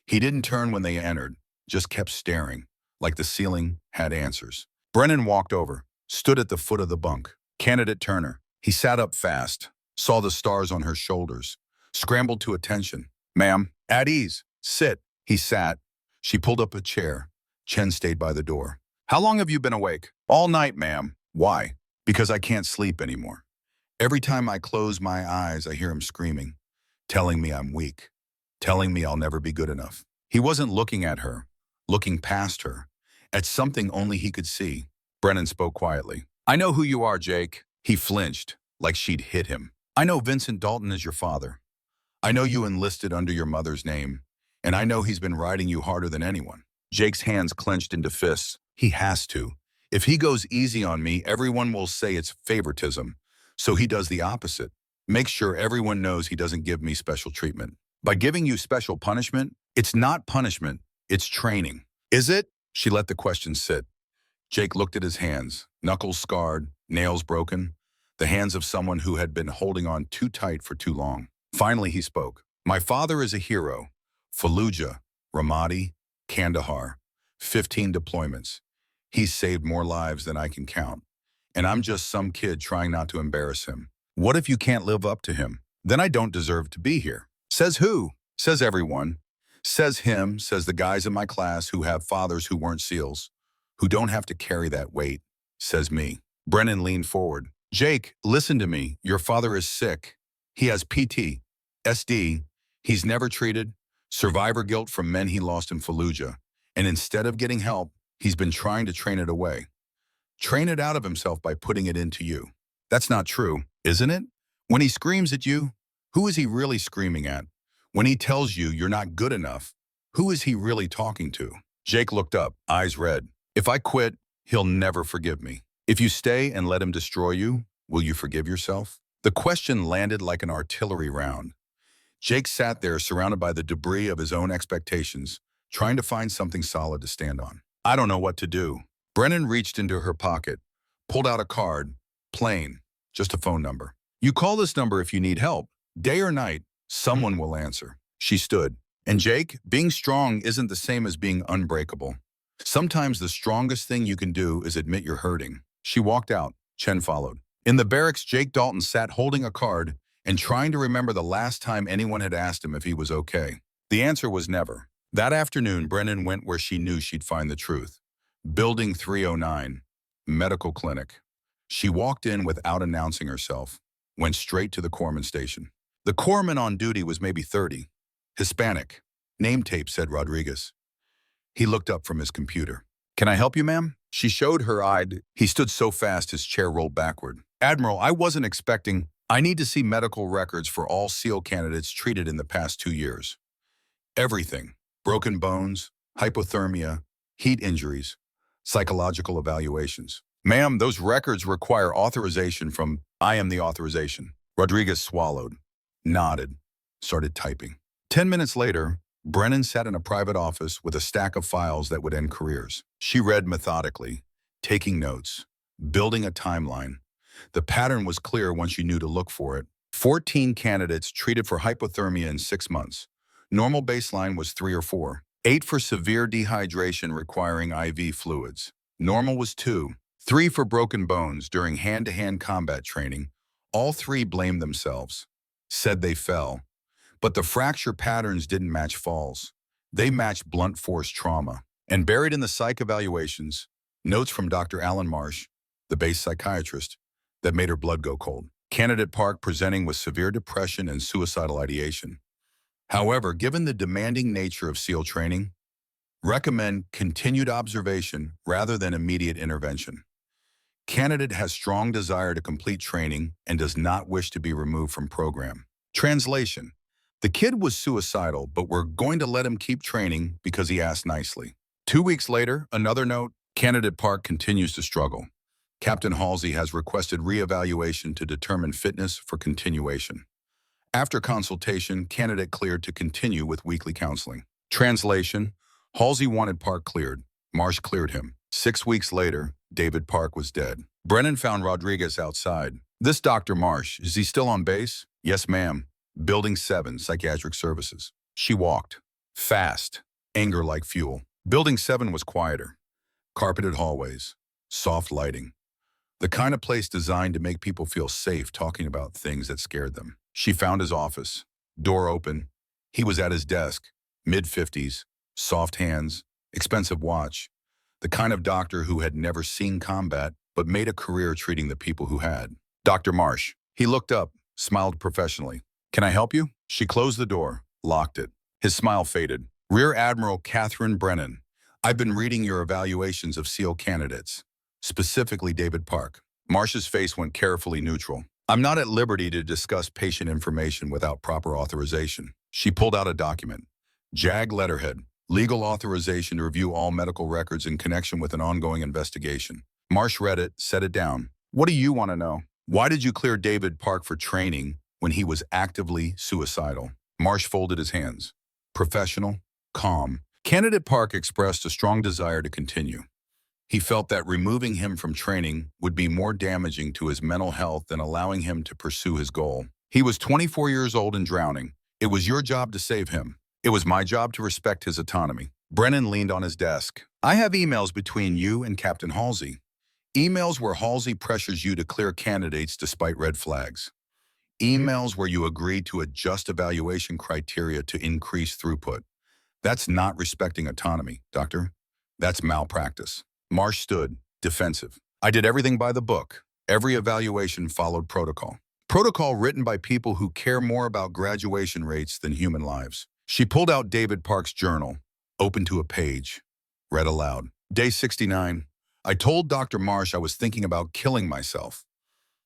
He didn't turn when they entered, just kept staring, like the ceiling had answers. Brennan walked over, stood at the foot of the bunk. Candidate Turner. He sat up fast, saw the stars on her shoulders, scrambled to attention. Ma'am, at ease, sit. He sat. She pulled up a chair. Chen stayed by the door. How long have you been awake? All night, ma'am. Why? Because I can't sleep anymore. Every time I close my eyes, I hear him screaming, telling me I'm weak, telling me I'll never be good enough. He wasn't looking at her, looking past her, at something only he could see. Brennan spoke quietly. I know who you are, Jake. He flinched, like she'd hit him. I know Vincent Dalton is your father. I know you enlisted under your mother's name, and I know he's been riding you harder than anyone. Jake's hands clenched into fists. He has to. If he goes easy on me, everyone will say it's favoritism. So he does the opposite. Make sure everyone knows he doesn't give me special treatment. By giving you special punishment, it's not punishment, it's training. Is it? She let the question sit. Jake looked at his hands, knuckles scarred, nails broken, the hands of someone who had been holding on too tight for too long. Finally, he spoke. My father is a hero. Fallujah, Ramadi, Kandahar, 15 deployments. He's saved more lives than I can count. And I'm just some kid trying not to embarrass him. What if you can't live up to him? Then I don't deserve to be here. Says who? Says everyone. Says him, says the guys in my class who have fathers who weren't SEALs, who don't have to carry that weight. Says me. Brennan leaned forward. Jake, listen to me. Your father is sick. He has PT, SD. He's never treated. Survivor guilt from men he lost in Fallujah. And instead of getting help, he's been trying to train it away. Train it out of himself by putting it into you. That's not true, isn't it? When he screams at you, who is he really screaming at? When he tells you you're not good enough, who is he really talking to? Jake looked up, eyes red. If I quit, he'll never forgive me. If you stay and let him destroy you, will you forgive yourself? The question landed like an artillery round. Jake sat there surrounded by the debris of his own expectations, trying to find something solid to stand on. I don't know what to do. Brennan reached into her pocket, pulled out a card, plain, just a phone number. You call this number if you need help. Day or night, someone will answer. She stood. And Jake, being strong isn't the same as being unbreakable. Sometimes the strongest thing you can do is admit you're hurting. She walked out. Chen followed. In the barracks, Jake Dalton sat holding a card and trying to remember the last time anyone had asked him if he was okay. The answer was never. That afternoon, Brennan went where she knew she'd find the truth. Building 309, medical clinic. She walked in without announcing herself. went straight to the corpsman station. The corpsman on duty was maybe 30. Hispanic. Name tape said Rodriguez. He looked up from his computer. "Can I help you, ma'am?" She showed her eyed. He stood so fast his chair rolled backward. "Admiral, I wasn't expecting. I need to see medical records for all SEAL candidates treated in the past 2 years. Everything. Broken bones, hypothermia, heat injuries, psychological evaluations. Ma'am, those records require authorization from I am the authorization." Rodriguez swallowed, nodded, started typing. 10 minutes later, Brennan sat in a private office with a stack of files that would end careers. She read methodically, taking notes, building a timeline. The pattern was clear once you knew to look for it. 14 candidates treated for hypothermia in 6 months. Normal baseline was 3 or 4. 8 for severe dehydration requiring IV fluids. Normal was 2. 3 for broken bones during hand-to-hand combat training. All 3 blamed themselves. Said they fell. But the fracture patterns didn't match falls. They matched blunt force trauma. And buried in the psych evaluations, notes from Dr. Alan Marsh, the base psychiatrist, that made her blood go cold. Candidate Park presenting with severe depression and suicidal ideation. However, given the demanding nature of SEAL training, recommend continued observation rather than immediate intervention. Candidate has strong desire to complete training and does not wish to be removed from program. Translation: the kid was suicidal, but we're going to let him keep training because he asked nicely. 2 weeks later, another note: Candidate Park continues to struggle. Captain Halsey has requested re-evaluation to determine fitness for continuation. After consultation, candidate cleared to continue with weekly counseling. Translation: Halsey wanted Park cleared. Marsh cleared him. 6 weeks later, David Park was dead. Brennan found Rodriguez outside. "This Dr. Marsh, is he still on base?" "Yes, ma'am. Building 7, Psychiatric Services." She walked. Fast. Anger like fuel. Building 7 was quieter. Carpeted hallways. Soft lighting. The kind of place designed to make people feel safe talking about things that scared them. She found his office. Door open. He was at his desk. Mid-50s. Soft hands. Expensive watch. The kind of doctor who had never seen combat, but made a career treating the people who had. "Dr. Marsh." He looked up, smiled professionally. "Can I help you?" She closed the door, locked it. His smile faded. "Rear Admiral Catherine Brennan. I've been reading your evaluations of SEAL candidates, specifically David Park." Marsh's face went carefully neutral. "I'm not at liberty to discuss patient information without proper authorization." She pulled out a document. JAG letterhead. Legal authorization to review all medical records in connection with an ongoing investigation. Marsh read it, set it down. "What do you want to know? Why did you clear David Park for training when he was actively suicidal?" Marsh folded his hands. Professional, calm. Candidate Park expressed a strong desire to continue. He felt that removing him from training would be more damaging to his mental health than allowing him to pursue his goal. "He was 24 years old and drowning. It was your job to save him. It was my job to respect his autonomy." Brennan leaned on his desk. "I have emails between you and Captain Halsey. Emails where Halsey pressures you to clear candidates despite red flags. Emails where you agree to adjust evaluation criteria to increase throughput. That's not respecting autonomy, Doctor. That's malpractice." Marsh stood, defensive. "I did everything by the book. Every evaluation followed protocol. Protocol written by people who care more about graduation rates than human lives." She pulled out David Park's journal, opened to a page, read aloud. "Day 69. I told Dr. Marsh I was thinking about killing myself.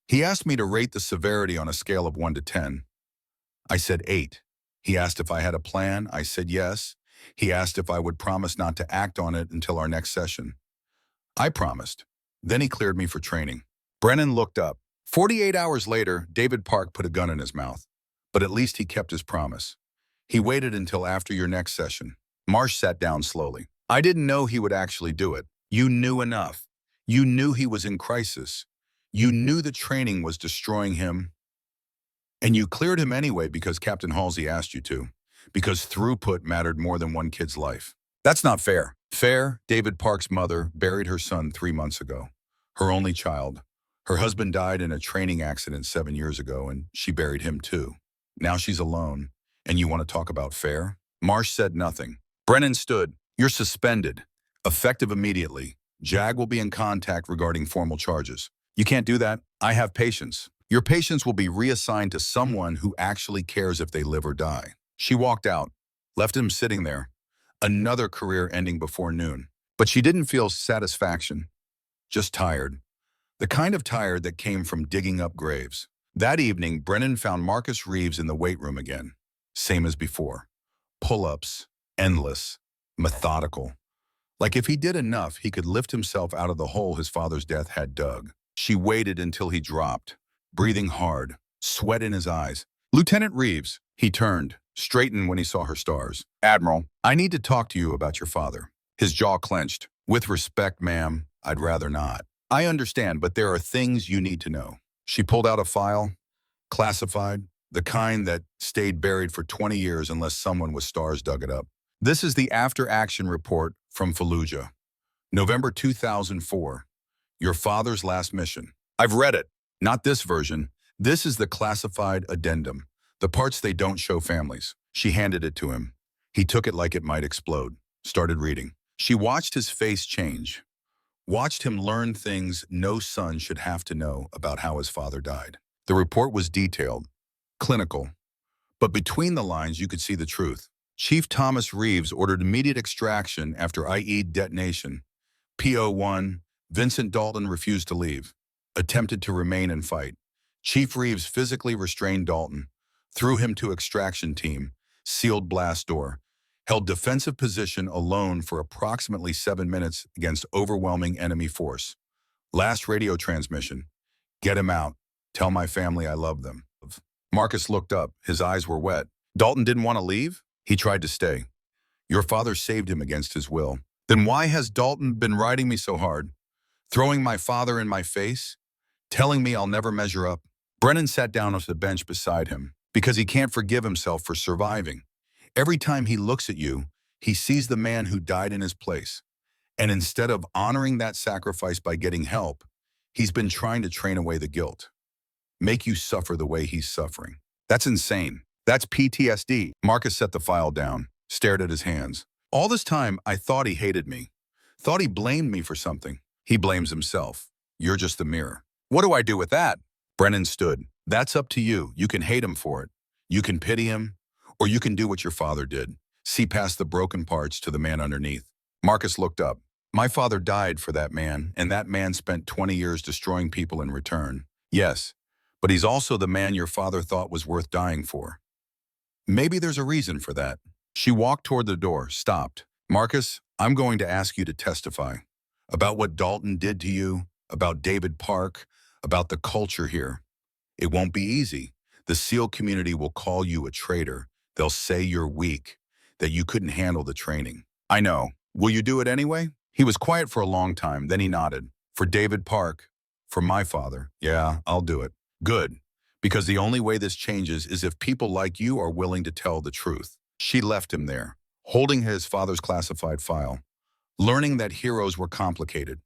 He asked me to rate the severity on a scale of 1 to 10. I said 8. He asked if I had a plan. I said yes. He asked if I would promise not to act on it until our next session. I promised. Then he cleared me for training." Brennan looked up. 48 hours later, David Park put a gun in his mouth. But at least he kept his promise. "He waited until after your next session." Marsh sat down slowly. "I didn't know he would actually do it. You knew enough. You knew he was in crisis. You knew the training was destroying him. And you cleared him anyway because Captain Halsey asked you to. Because throughput mattered more than one kid's life. That's not fair." Fair, David Park's mother buried her son 3 months ago. Her only child. Her husband died in a training accident 7 years ago, and she buried him too. Now she's alone. And you want to talk about fair? Marsh said nothing. Brennan stood. "You're suspended. Effective immediately. JAG will be in contact regarding formal charges." "You can't do that. I have patience." Your patients will be reassigned to someone who actually cares if they live or die. She walked out, left him sitting there, another career ending before noon. But she didn't feel satisfaction, just tired. The kind of tired that came from digging up graves. That evening, Brennan found Marcus Reeves in the weight room again. Same as before. Pull-ups, endless, methodical. Like if he did enough, he could lift himself out of the hole his father's death had dug. She waited until he dropped, breathing hard, sweat in his eyes. Lieutenant Reeves, he turned, straightened when he saw her stars. Admiral, I need to talk to you about your father. His jaw clenched. With respect, ma'am, I'd rather not. I understand, but there are things you need to know. She pulled out a file, classified, the kind that stayed buried for 20 years unless someone with stars dug it up. This is the after-action report from Fallujah, November 2004, your father's last mission. I've read it, not this version. This is the classified addendum, the parts they don't show families. She handed it to him. He took it like it might explode, started reading. She watched his face change, watched him learn things no son should have to know about how his father died. The report was detailed, clinical, but between the lines you could see the truth. Chief Thomas Reeves ordered immediate extraction after IE detonation. PO1, Vincent Dalton refused to leave, attempted to remain and fight. Chief Reeves physically restrained Dalton, threw him to extraction team, sealed blast door, held defensive position alone for approximately 7 minutes against overwhelming enemy force. Last radio transmission, get him out, tell my family I love them. Marcus looked up, his eyes were wet. Dalton didn't want to leave? He tried to stay. Your father saved him against his will. Then why has Dalton been riding me so hard? Throwing my father in my face? Telling me I'll never measure up? Brennan sat down on the bench beside him because he can't forgive himself for surviving. Every time he looks at you, he sees the man who died in his place. And instead of honoring that sacrifice by getting help, he's been trying to train away the guilt. Make you suffer the way he's suffering. That's insane. That's PTSD. Marcus set the file down, stared at his hands. All this time, I thought he hated me. Thought he blamed me for something. He blames himself. You're just the mirror. What do I do with that? Brennan stood. That's up to you. You can hate him for it. You can pity him, or you can do what your father did. See past the broken parts to the man underneath. Marcus looked up. My father died for that man, and that man spent 20 years destroying people in return. Yes, but he's also the man your father thought was worth dying for. Maybe there's a reason for that. She walked toward the door, stopped. Marcus, I'm going to ask you to testify about what Dalton did to you, about David Park, about the culture here. It won't be easy. The SEAL community will call you a traitor. They'll say you're weak, that you couldn't handle the training. I know. Will you do it anyway? He was quiet for a long time, then he nodded. For David Park, for my father, yeah, I'll do it. Good. Because the only way this changes is if people like you are willing to tell the truth. She left him there, holding his father's classified file, learning that heroes were complicated,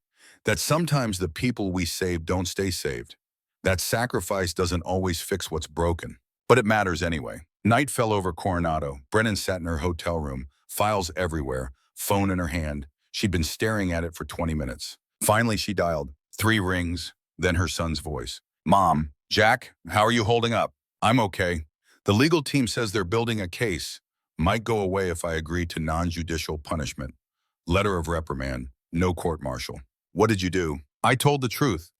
that sometimes the people we save don't stay saved, that sacrifice doesn't always fix what's broken. But it matters anyway. Night fell over Coronado. Brennan sat in her hotel room, files everywhere, phone in her hand. She'd been staring at it for 20 minutes. Finally, she dialed. 3 rings, then her son's voice. Mom. Jack, how are you holding up? I'm okay. The legal team says they're building a case. Might go away if I agree to non-judicial punishment. Letter of reprimand, no court-martial. What did you do? I told the truth.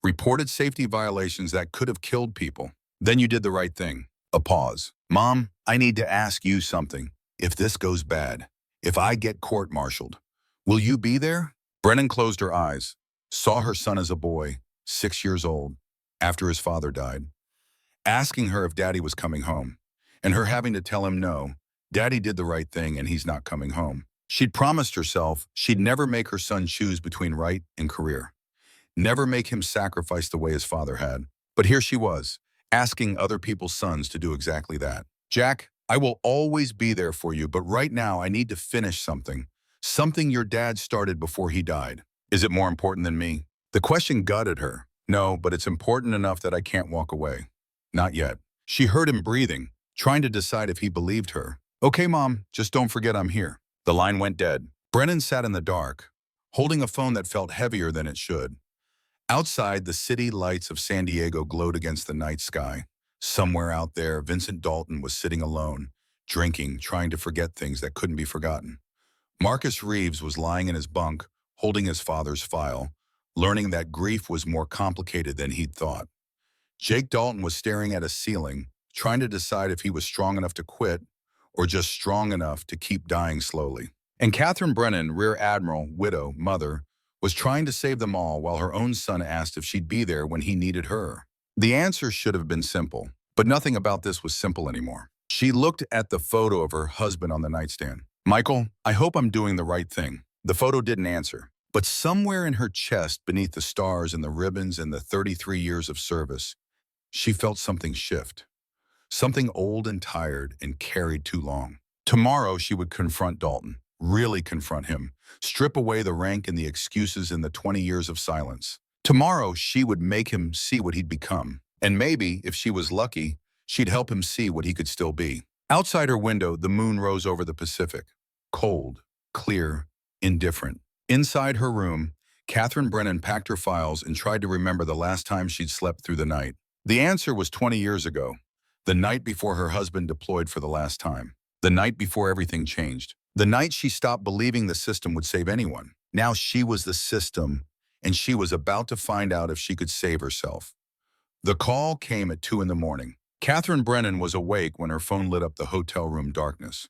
Reported safety violations that could have killed people. Then you did the right thing. A pause. Mom, I need to ask you something. If this goes bad, if I get court-martialed, will you be there? Brennan closed her eyes, saw her son as a boy, 6 years old, after his father died, asking her if Daddy was coming home, and her having to tell him no, Daddy did the right thing and he's not coming home. She'd promised herself she'd never make her son choose between right and career, never make him sacrifice the way his father had. But here she was, asking other people's sons to do exactly that. Jack, I will always be there for you, but right now I need to finish something your dad started before he died. Is it more important than me? The question gutted her. No, but it's important enough that I can't walk away. Not yet. She heard him breathing, trying to decide if he believed her. Okay, Mom, just don't forget I'm here. The line went dead. Brennan sat in the dark, holding a phone that felt heavier than it should. Outside, the city lights of San Diego glowed against the night sky. Somewhere out there, Vincent Dalton was sitting alone, drinking, trying to forget things that couldn't be forgotten. Marcus Reeves was lying in his bunk, holding his father's file, learning that grief was more complicated than he'd thought. Jake Dalton was staring at a ceiling, trying to decide if he was strong enough to quit or just strong enough to keep dying slowly. And Catherine Brennan, Rear Admiral, widow, mother, was trying to save them all while her own son asked if she'd be there when he needed her. The answer should have been simple, but nothing about this was simple anymore. She looked at the photo of her husband on the nightstand. "Michael, I hope I'm doing the right thing." The photo didn't answer, but somewhere in her chest, beneath the stars and the ribbons and the 33 years of service, she felt something shift. Something old and tired and carried too long. Tomorrow she would confront Dalton, really confront him, strip away the rank and the excuses and the 20 years of silence. Tomorrow she would make him see what he'd become. And maybe, if she was lucky, she'd help him see what he could still be. Outside her window, the moon rose over the Pacific. Cold, clear, indifferent. Inside her room, Catherine Brennan packed her files and tried to remember the last time she'd slept through the night. The answer was 20 years ago, the night before her husband deployed for the last time. The night before everything changed. The night she stopped believing the system would save anyone. Now she was the system, and she was about to find out if she could save herself. The call came at 2 in the morning. Catherine Brennan was awake when her phone lit up the hotel room darkness.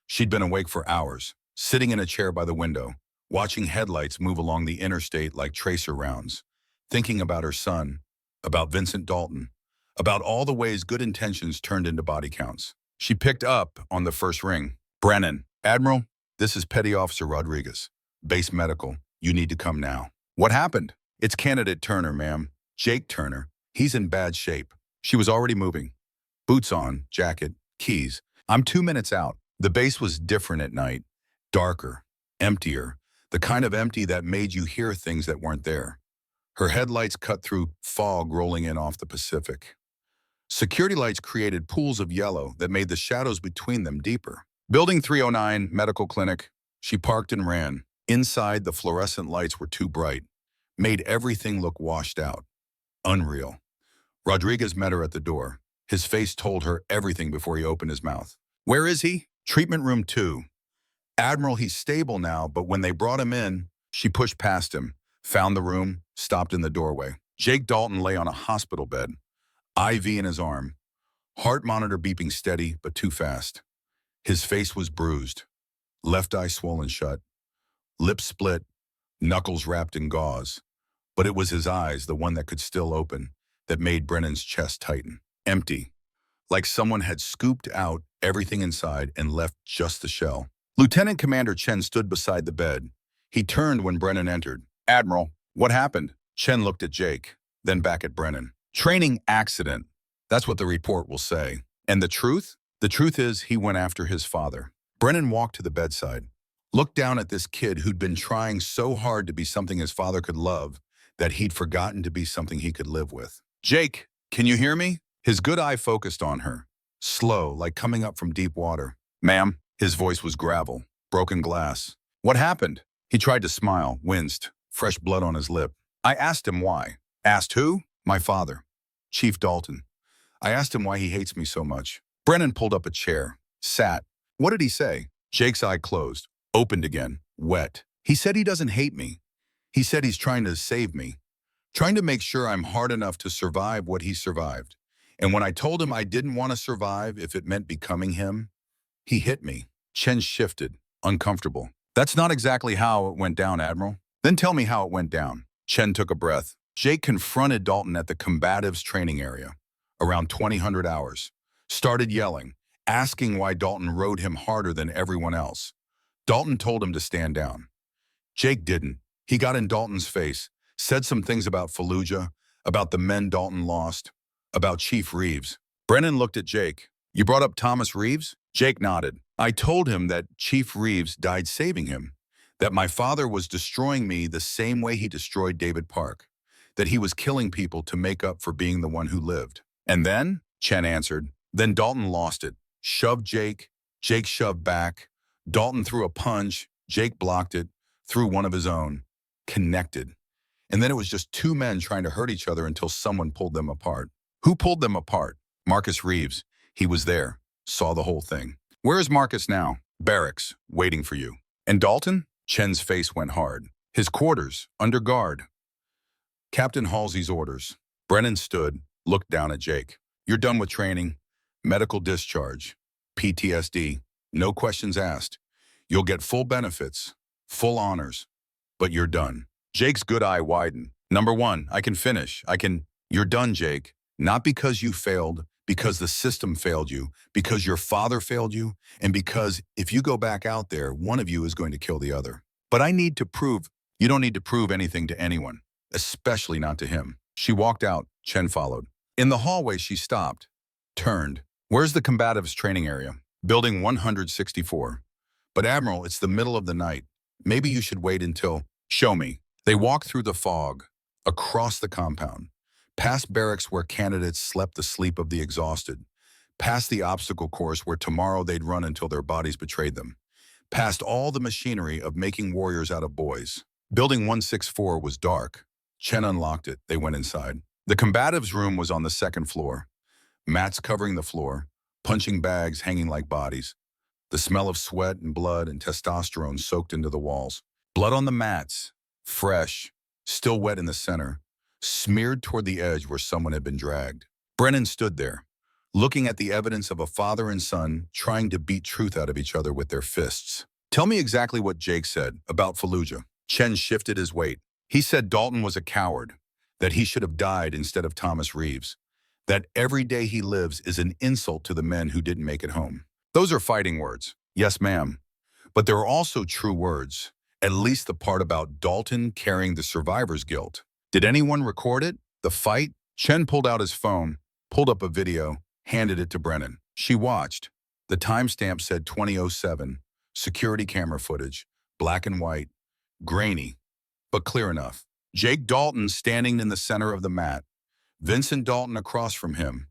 She'd been awake for hours, sitting in a chair by the window, watching headlights move along the interstate like tracer rounds, thinking about her son, about Vincent Dalton, about all the ways good intentions turned into body counts. She picked up on the first ring. "Brennan, Admiral, this is Petty Officer Rodriguez. Base Medical, you need to come now." "What happened?" "It's Candidate Turner, ma'am. Jake Turner. He's in bad shape." She was already moving. Boots on, jacket, keys. "I'm 2 minutes out." The base was different at night. Darker, emptier. The kind of empty that made you hear things that weren't there. Her headlights cut through fog rolling in off the Pacific. Security lights created pools of yellow that made the shadows between them deeper. "Building 309, Medical Clinic." She parked and ran. Inside, the fluorescent lights were too bright, made everything look washed out. Unreal. Rodriguez met her at the door. His face told her everything before he opened his mouth. "Where is he?" "Treatment room 2. Admiral, he's stable now, but when they brought him in," she pushed past him, found the room, stopped in the doorway. Jake Dalton lay on a hospital bed, IV in his arm, heart monitor beeping steady but too fast. His face was bruised, left eye swollen shut, lips split, knuckles wrapped in gauze. But it was his eyes, the one that could still open, that made Brennan's chest tighten. Empty, like someone had scooped out everything inside and left just the shell. Lieutenant Commander Chen stood beside the bed. He turned when Brennan entered. "Admiral, what happened?" Chen looked at Jake, then back at Brennan. "Training accident. That's what the report will say. And the truth? The truth is he went after his father." Brennan walked to the bedside, looked down at this kid who'd been trying so hard to be something his father could love that he'd forgotten to be something he could live with. "Jake, can you hear me?" His good eye focused on her, slow, like coming up from deep water. "Ma'am." His voice was gravel, broken glass. "What happened?" He tried to smile, winced, fresh blood on his lip. "I asked him why." "Asked who?" "My father, Chief Dalton. I asked him why he hates me so much." Brennan pulled up a chair, sat. "What did he say?" Jake's eye closed, opened again, wet. "He said he doesn't hate me. He said he's trying to save me, trying to make sure I'm hard enough to survive what he survived. And when I told him I didn't want to survive if it meant becoming him, he hit me." Chen shifted, uncomfortable. "That's not exactly how it went down, Admiral." "Then tell me how it went down." Chen took a breath. Jake confronted Dalton at the combatives training area, around 2000 hours. Started yelling, asking why Dalton rode him harder than everyone else. Dalton told him to stand down. Jake didn't. He got in Dalton's face, said some things about Fallujah, about the men Dalton lost, about Chief Reeves. Brennan looked at Jake. "You brought up Thomas Reeves?" Jake nodded. "I told him that Chief Reeves died saving him, that my father was destroying me the same way he destroyed David Park, that he was killing people to make up for being the one who lived." "And then?" Chen answered. "Then Dalton lost it. Shoved Jake. Jake shoved back. Dalton threw a punch. Jake blocked it, threw one of his own. Connected. And then it was just two men trying to hurt each other until someone pulled them apart. Who pulled them apart? Marcus Reeves. He was there, saw the whole thing. Where is Marcus now? Barracks, waiting for you. And Dalton? Chen's face went hard. His quarters, under guard. Captain Halsey's orders. Brennan stood, looked down at Jake. You're done with training. Medical discharge. PTSD. No questions asked. You'll get full benefits, full honors, but you're done. Jake's good eye widened. Number one, I can finish. You're done, Jake. Not because you failed, because the system failed you, because your father failed you, and because if you go back out there, one of you is going to kill the other. But you don't need to prove anything to anyone, especially not to him. She walked out. Chen followed. In the hallway, she stopped, turned. Where's the combatives training area? Building 164. But Admiral, it's the middle of the night. Maybe you should wait until... Show me. They walked through the fog, across the compound, past barracks where candidates slept the sleep of the exhausted, past the obstacle course where tomorrow they'd run until their bodies betrayed them, past all the machinery of making warriors out of boys. Building 164 was dark. Chen unlocked it. They went inside. The combatives' room was on the second floor. Mats covering the floor, punching bags hanging like bodies. The smell of sweat and blood and testosterone soaked into the walls. Blood on the mats, fresh, still wet in the center, smeared toward the edge where someone had been dragged. Brennan stood there, looking at the evidence of a father and son trying to beat truth out of each other with their fists. Tell me exactly what Jake said about Fallujah. Chen shifted his weight. He said Dalton was a coward, that he should have died instead of Thomas Reeves, that every day he lives is an insult to the men who didn't make it home. Those are fighting words. Yes, ma'am. But there are also true words. At least the part about Dalton carrying the survivor's guilt. Did anyone record it? The fight? Chen pulled out his phone, pulled up a video, handed it to Brennan. She watched. The timestamp said 2007, security camera footage, black and white, grainy, but clear enough. Jake Dalton standing in the center of the mat, Vincent Dalton across from him,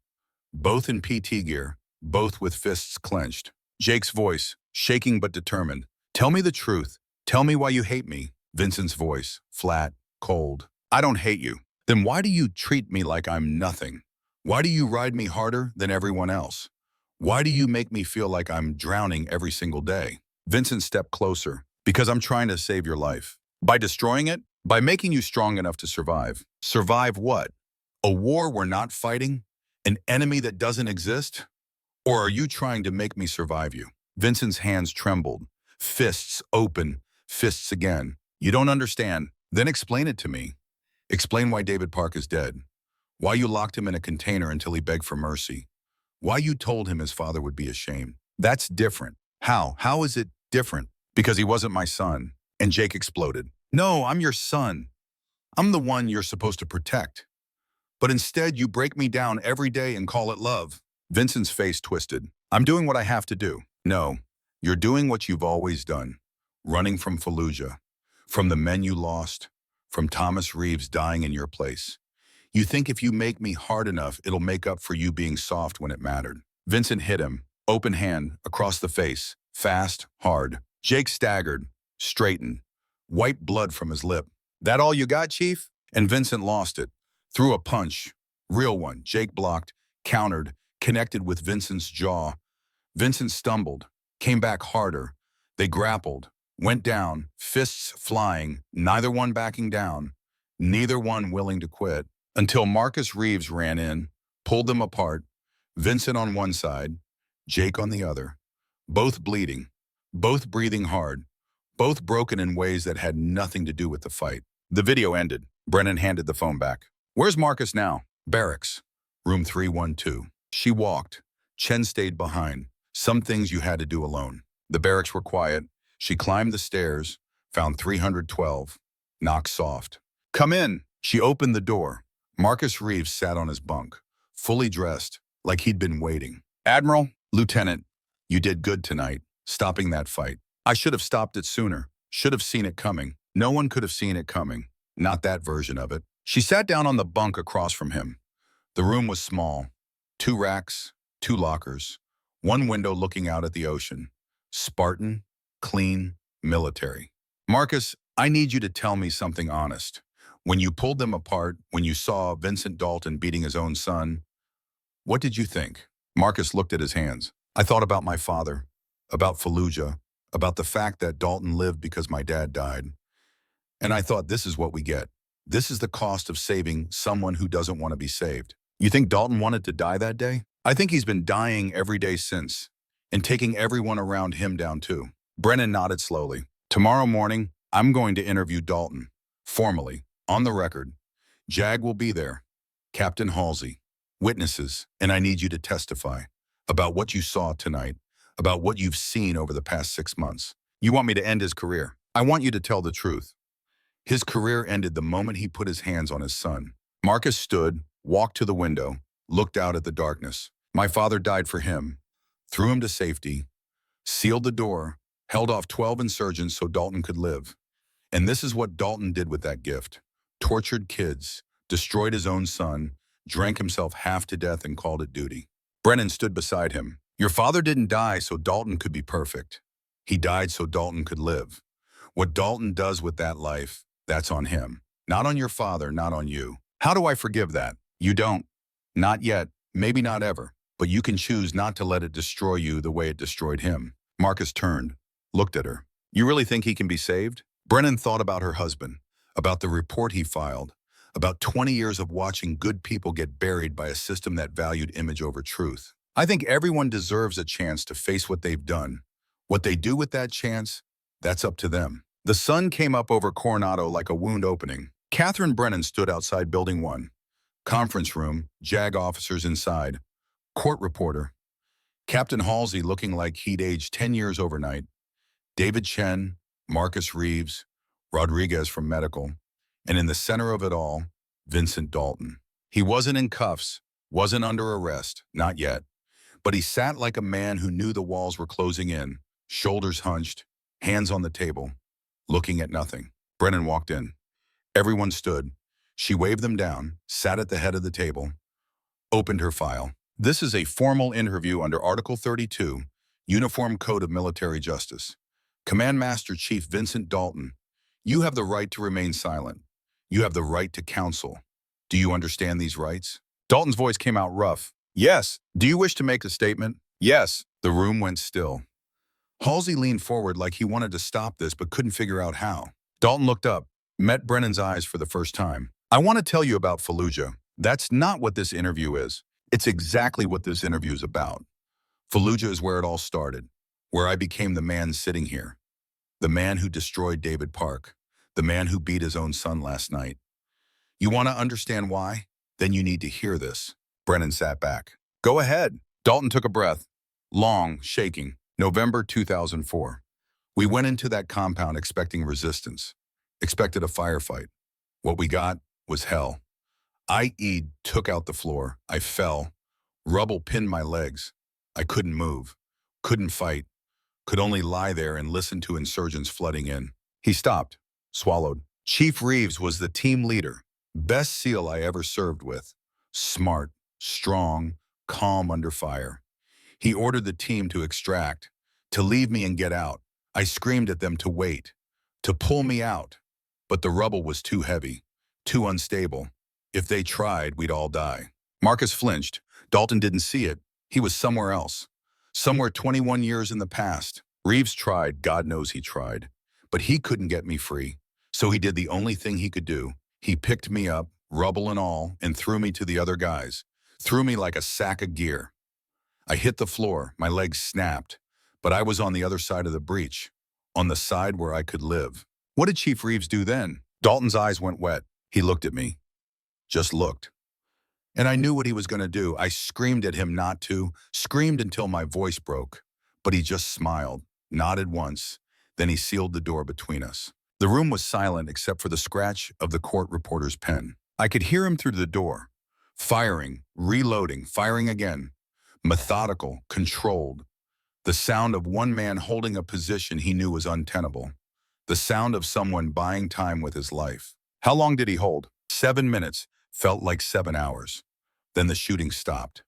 both in PT gear, both with fists clenched. Jake's voice, shaking but determined. Tell me the truth. Tell me why you hate me. Vincent's voice, flat, cold. I don't hate you. Then why do you treat me like I'm nothing? Why do you ride me harder than everyone else? Why do you make me feel like I'm drowning every single day? Vincent stepped closer. Because I'm trying to save your life. By destroying it? By making you strong enough to survive. Survive what? A war we're not fighting? An enemy that doesn't exist? Or are you trying to make me survive you? Vincent's hands trembled. Fists open. Fists again. You don't understand. Then explain it to me. Explain why David Park is dead. Why you locked him in a container until he begged for mercy. Why you told him his father would be ashamed. That's different. How? How is it different? Because he wasn't my son. And Jake exploded. No, I'm your son. I'm the one you're supposed to protect. But instead, you break me down every day and call it love. Vincent's face twisted. I'm doing what I have to do. No, you're doing what you've always done. Running from Fallujah, from the men you lost, from Thomas Reeves dying in your place. You think if you make me hard enough, it'll make up for you being soft when it mattered. Vincent hit him, open hand, across the face, fast, hard. Jake staggered, straightened, wiped blood from his lip. That all you got, Chief? And Vincent lost it. Threw a punch, real one. Jake blocked, countered, connected with Vincent's jaw. Vincent stumbled, came back harder. They grappled. Went down, fists flying, neither one backing down, neither one willing to quit, until Marcus Reeves ran in, pulled them apart, Vincent on one side, Jake on the other, both bleeding, both breathing hard, both broken in ways that had nothing to do with the fight. The video ended. Brennan handed the phone back. Where's Marcus now? Barracks, room 312. She walked. Chen stayed behind. Some things you had to do alone. The barracks were quiet. She climbed the stairs, found 312, knocked soft. Come in. She opened the door. Marcus Reeves sat on his bunk, fully dressed, like he'd been waiting. Admiral, Lieutenant, you did good tonight, stopping that fight. I should have stopped it sooner, should have seen it coming. No one could have seen it coming, not that version of it. She sat down on the bunk across from him. The room was small, 2 racks, 2 lockers, 1 window looking out at the ocean. Spartan, clean, military. Marcus, I need you to tell me something honest. When you pulled them apart, when you saw Vincent Dalton beating his own son, what did you think? Marcus looked at his hands. I thought about my father, about Fallujah, about the fact that Dalton lived because my dad died. And I thought, this is what we get. This is the cost of saving someone who doesn't want to be saved. You think Dalton wanted to die that day? I think he's been dying every day since, and taking everyone around him down too. Brennan nodded slowly. Tomorrow morning, I'm going to interview Dalton. Formally, on the record. Jag will be there. Captain Halsey. Witnesses, and I need you to testify about what you saw tonight, about what you've seen over the past 6 months. You want me to end his career. I want you to tell the truth. His career ended the moment he put his hands on his son. Marcus stood, walked to the window, looked out at the darkness. My father died for him, threw him to safety, sealed the door, held off 12 insurgents so Dalton could live. And this is what Dalton did with that gift. Tortured kids, destroyed his own son, drank himself half to death and called it duty. Brennan stood beside him. Your father didn't die so Dalton could be perfect. He died so Dalton could live. What Dalton does with that life, that's on him. Not on your father, not on you. How do I forgive that? You don't. Not yet, maybe not ever. But you can choose not to let it destroy you the way it destroyed him. Marcus turned, looked at her. You really think he can be saved? Brennan thought about her husband, about the report he filed, about 20 years of watching good people get buried by a system that valued image over truth. I think everyone deserves a chance to face what they've done. What they do with that chance, that's up to them. The sun came up over Coronado like a wound opening. Catherine Brennan stood outside Building 1. Conference room, JAG officers inside. Court reporter. Captain Halsey looking like he'd aged 10 years overnight. David Chen, Marcus Reeves, Rodriguez from medical. And in the center of it all, Vincent Dalton. He wasn't in cuffs, wasn't under arrest, not yet. But he sat like a man who knew the walls were closing in, shoulders hunched, hands on the table, looking at nothing. Brennan walked in. Everyone stood. She waved them down, sat at the head of the table, opened her file. This is a formal interview under Article 32, Uniform Code of Military Justice. Command Master Chief Vincent Dalton, you have the right to remain silent. You have the right to counsel. Do you understand these rights? Dalton's voice came out rough. Yes. Do you wish to make a statement? Yes. The room went still. Halsey leaned forward like he wanted to stop this but couldn't figure out how. Dalton looked up, met Brennan's eyes for the first time. I want to tell you about Fallujah. That's not what this interview is. It's exactly what this interview is about. Fallujah is where it all started, where I became the man sitting here. The man who destroyed David Park. The man who beat his own son last night. You want to understand why? Then you need to hear this. Brennan sat back. Go ahead. Dalton took a breath. Long, shaking. November 2004. We went into that compound expecting resistance. Expected a firefight. What we got was hell. I.E. took out the floor. I fell. Rubble pinned my legs. I couldn't move. Couldn't fight. Could only lie there and listen to insurgents flooding in. He stopped. Swallowed. Chief Reeves was the team leader. Best SEAL I ever served with. Smart, strong, calm under fire. He ordered the team to extract, to leave me and get out. I screamed at them to wait, to pull me out. But the rubble was too heavy, too unstable. If they tried, we'd all die. Marcus flinched. Dalton didn't see it. He was somewhere else. Somewhere 21 years in the past. Reeves tried, God knows he tried. But he couldn't get me free. So he did the only thing he could do. He picked me up, rubble and all, and threw me to the other guys. Threw me like a sack of gear. I hit the floor, my legs snapped. But I was on the other side of the breach. On the side where I could live. What did Chief Reeves do then? Dalton's eyes went wet. He looked at me. Just looked. And I knew what he was going to do. I screamed at him not to, screamed until my voice broke. But he just smiled, nodded once, then he sealed the door between us. The room was silent except for the scratch of the court reporter's pen. I could hear him through the door. Firing, reloading, firing again. Methodical, controlled. The sound of one man holding a position he knew was untenable. The sound of someone buying time with his life. How long did he hold? 7 minutes. Felt like 7 hours. Then the shooting stopped.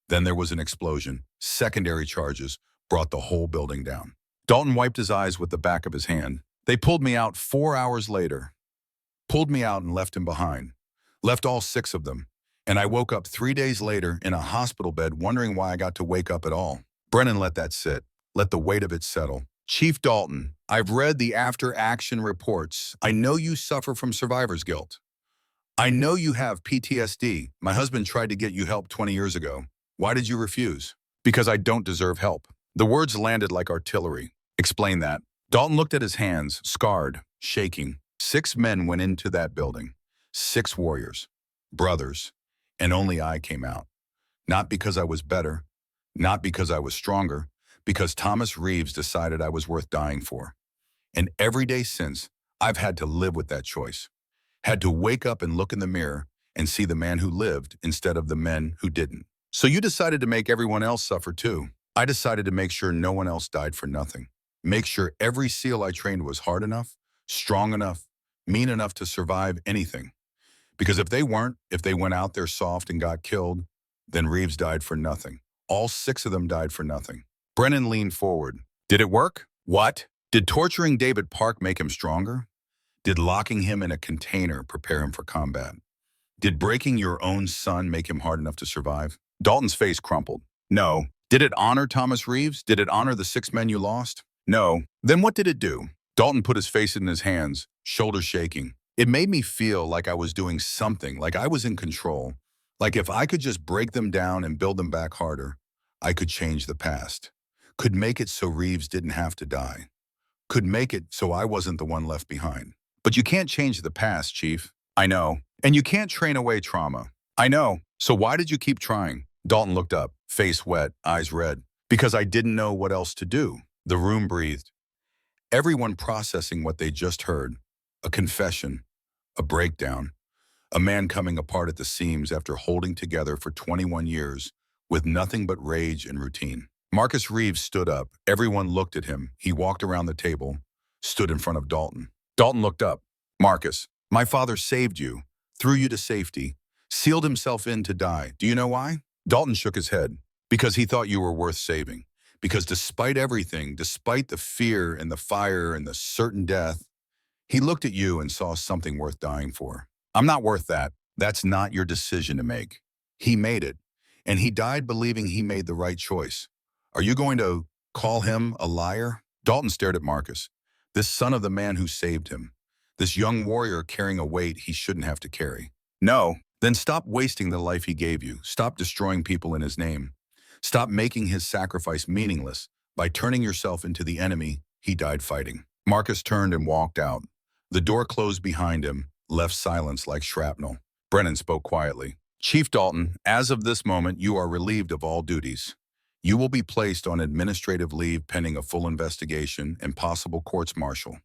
Then there was an explosion. Secondary charges brought the whole building down. Dalton wiped his eyes with the back of his hand. They pulled me out 4 hours later. pulled me out and left him behind. Left all 6 of them. And I woke up 3 days later in a hospital bed wondering why I got to wake up at all. Brennan let that sit. Let the weight of it settle. Chief Dalton, I've read the after-action reports. I know you suffer from survivor's guilt. I know you have PTSD. My husband tried to get you help 20 years ago. Why did you refuse? Because I don't deserve help. The words landed like artillery. Explain that. Dalton looked at his hands, scarred, shaking. 6 men went into that building. 6 warriors, brothers, and only I came out. Not because I was better, not because I was stronger, because Thomas Reeves decided I was worth dying for. And every day since, I've had to live with that choice. Had to wake up and look in the mirror and see the man who lived instead of the men who didn't. So you decided to make everyone else suffer too. I decided to make sure no one else died for nothing. Make sure every SEAL I trained was hard enough, strong enough, mean enough to survive anything. Because if they weren't, if they went out there soft and got killed, then Reeves died for nothing. All 6 of them died for nothing. Brennan leaned forward. Did it work? What? Did torturing David Park make him stronger? Did locking him in a container prepare him for combat? Did breaking your own son make him hard enough to survive? Dalton's face crumpled. No. Did it honor Thomas Reeves? Did it honor the 6 men you lost? No. Then what did it do? Dalton put his face in his hands, shoulders shaking. It made me feel like I was doing something, like I was in control. Like if I could just break them down and build them back harder, I could change the past. Could make it so Reeves didn't have to die. Could make it so I wasn't the one left behind. But you can't change the past, Chief. I know. And you can't train away trauma. I know. So why did you keep trying? Dalton looked up, face wet, eyes red. Because I didn't know what else to do. The room breathed. Everyone processing what they just heard. A confession. A breakdown. A man coming apart at the seams after holding together for 21 years with nothing but rage and routine. Marcus Reeves stood up. Everyone looked at him. He walked around the table, stood in front of Dalton. Dalton looked up. Marcus, my father saved you, threw you to safety, sealed himself in to die. Do you know why? Dalton shook his head. Because he thought you were worth saving. Because despite everything, despite the fear and the fire and the certain death, he looked at you and saw something worth dying for. I'm not worth that. That's not your decision to make. He made it, and he died believing he made the right choice. Are you going to call him a liar? Dalton stared at Marcus, this son of the man who saved him, this young warrior carrying a weight he shouldn't have to carry. No, then stop wasting the life he gave you. Stop destroying people in his name. Stop making his sacrifice meaningless by turning yourself into the enemy he died fighting. Marcus turned and walked out. The door closed behind him, left silence like shrapnel. Brennan spoke quietly. Chief Dalton, as of this moment, you are relieved of all duties. You will be placed on administrative leave pending a full investigation and possible courts-martial.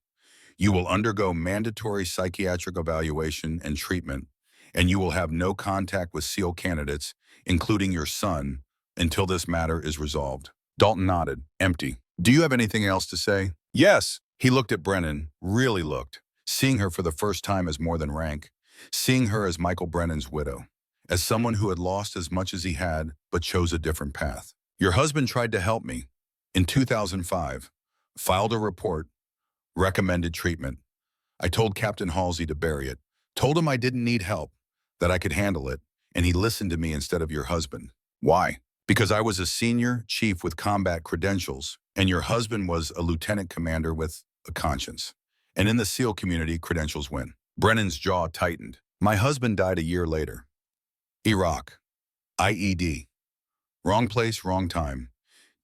You will undergo mandatory psychiatric evaluation and treatment, and you will have no contact with SEAL candidates, including your son, until this matter is resolved. Dalton nodded, empty. Do you have anything else to say? Yes. He looked at Brennan, really looked, seeing her for the first time as more than rank, seeing her as Michael Brennan's widow, as someone who had lost as much as he had, but chose a different path. Your husband tried to help me. In 2005, filed a report, recommended treatment. I told Captain Halsey to bury it, told him I didn't need help, that I could handle it, and he listened to me instead of your husband. Why? Because I was a senior chief with combat credentials, and your husband was a lieutenant commander with a conscience. And in the SEAL community, credentials win. Brennan's jaw tightened. My husband died a year later. Iraq. IED. Wrong place, wrong time.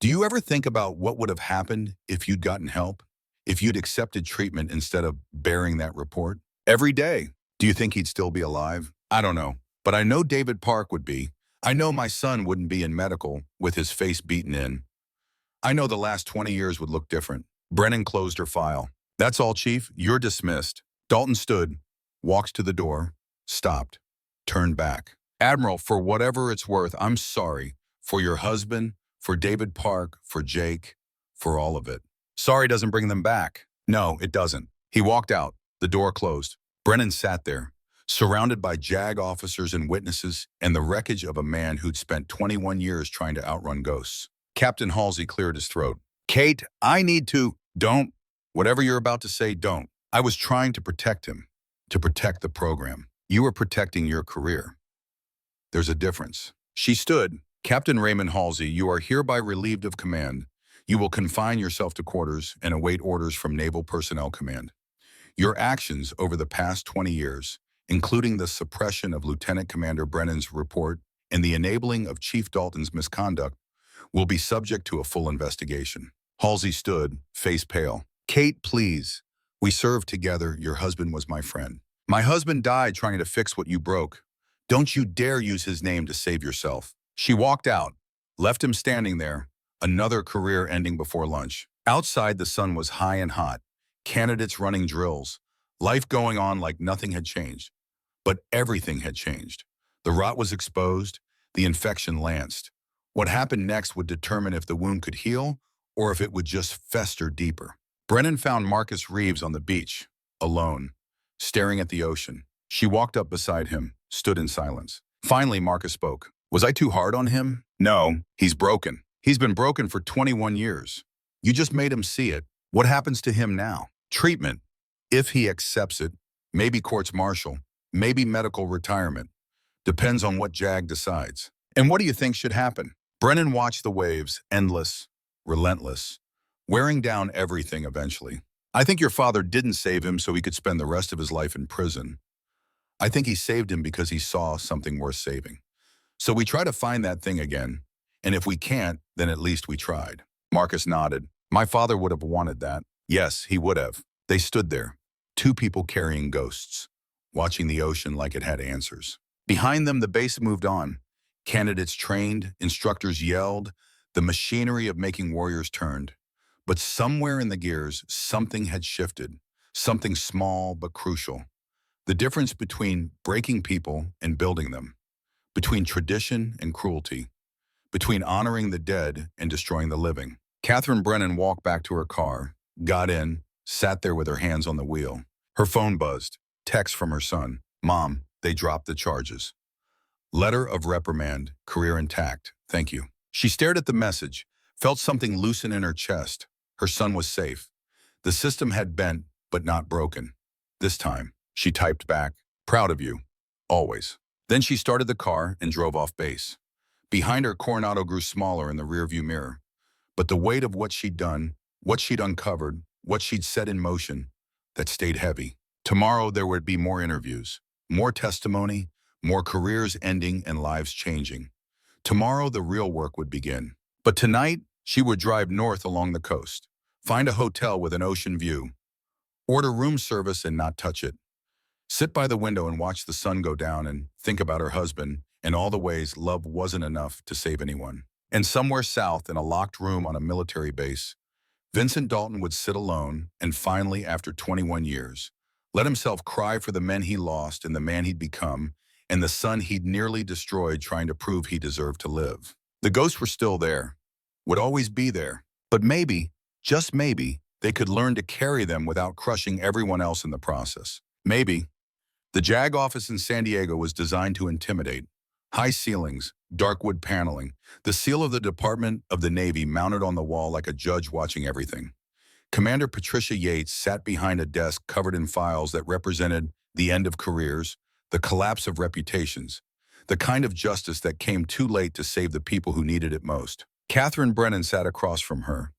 Do you ever think about what would have happened if you'd gotten help? If you'd accepted treatment instead of bearing that report? Every day. Do you think he'd still be alive? I don't know. But I know David Park would be. I know my son wouldn't be in medical with his face beaten in. I know the last 20 years would look different. Brennan closed her file. That's all, Chief. You're dismissed. Dalton stood, walked to the door, stopped, turned back. Admiral, for whatever it's worth, I'm sorry. For your husband, for David Park, for Jake, for all of it. Sorry doesn't bring them back. No, it doesn't. He walked out. The door closed. Brennan sat there, surrounded by JAG officers and witnesses and the wreckage of a man who'd spent 21 years trying to outrun ghosts. Captain Halsey cleared his throat. Kate, I need to... Don't. Whatever you're about to say, don't. I was trying to protect him. to protect the program. You were protecting your career. There's a difference. She stood. Captain Raymond Halsey, you are hereby relieved of command. You will confine yourself to quarters and await orders from Naval Personnel Command. Your actions over the past 20 years, including the suppression of Lieutenant Commander Brennan's report and the enabling of Chief Dalton's misconduct, will be subject to a full investigation. Halsey stood, face pale. Kate, please. We served together. Your husband was my friend. My husband died trying to fix what you broke. Don't you dare use his name to save yourself. She walked out, left him standing there, another career ending before lunch. Outside, the sun was high and hot, candidates running drills, life going on like nothing had changed. But everything had changed. The rot was exposed, the infection lanced. What happened next would determine if the wound could heal or if it would just fester deeper. Brennan found Marcus Reeves on the beach, alone, staring at the ocean. She walked up beside him, stood in silence. Finally, Marcus spoke. Was I too hard on him? No, he's broken. He's been broken for 21 years. You just made him see it. What happens to him now? Treatment. If he accepts it, maybe courts-martial, maybe medical retirement. Depends on what JAG decides. And what do you think should happen? Brennan watched the waves, endless, relentless, wearing down everything eventually. I think your father didn't save him so he could spend the rest of his life in prison. I think he saved him because he saw something worth saving. So we try to find that thing again, and if we can't, then at least we tried. Marcus nodded. My father would have wanted that. Yes, he would have. They stood there, two people carrying ghosts, watching the ocean like it had answers. Behind them, the base moved on. Candidates trained, instructors yelled, the machinery of making warriors turned. But somewhere in the gears, something had shifted, something small but crucial. The difference between breaking people and building them, between tradition and cruelty, between honoring the dead and destroying the living. Catherine Brennan walked back to her car, got in, sat there with her hands on the wheel. Her phone buzzed, text from her son. Mom, they dropped the charges. Letter of reprimand, career intact, thank you. She stared at the message, felt something loosen in her chest. Her son was safe. The system had bent, but not broken. This time, she typed back, proud of you, always. Then she started the car and drove off base. Behind her, Coronado grew smaller in the rearview mirror. But the weight of what she'd done, what she'd uncovered, what she'd set in motion, that stayed heavy. Tomorrow there would be more interviews, more testimony, more careers ending and lives changing. Tomorrow the real work would begin. But tonight, she would drive north along the coast, find a hotel with an ocean view, order room service and not touch it. Sit by the window and watch the sun go down and think about her husband and all the ways love wasn't enough to save anyone. And somewhere south in a locked room on a military base, Vincent Dalton would sit alone and finally, after 21 years, let himself cry for the men he lost and the man he'd become and the son he'd nearly destroyed trying to prove he deserved to live. The ghosts were still there, would always be there, but maybe, just maybe, they could learn to carry them without crushing everyone else in the process. Maybe. The JAG office in San Diego was designed to intimidate. High ceilings, dark wood paneling, the seal of the Department of the Navy mounted on the wall like a judge watching everything. Commander Patricia Yates sat behind a desk covered in files that represented the end of careers, the collapse of reputations, the kind of justice that came too late to save the people who needed it most. Catherine Brennan sat across from her.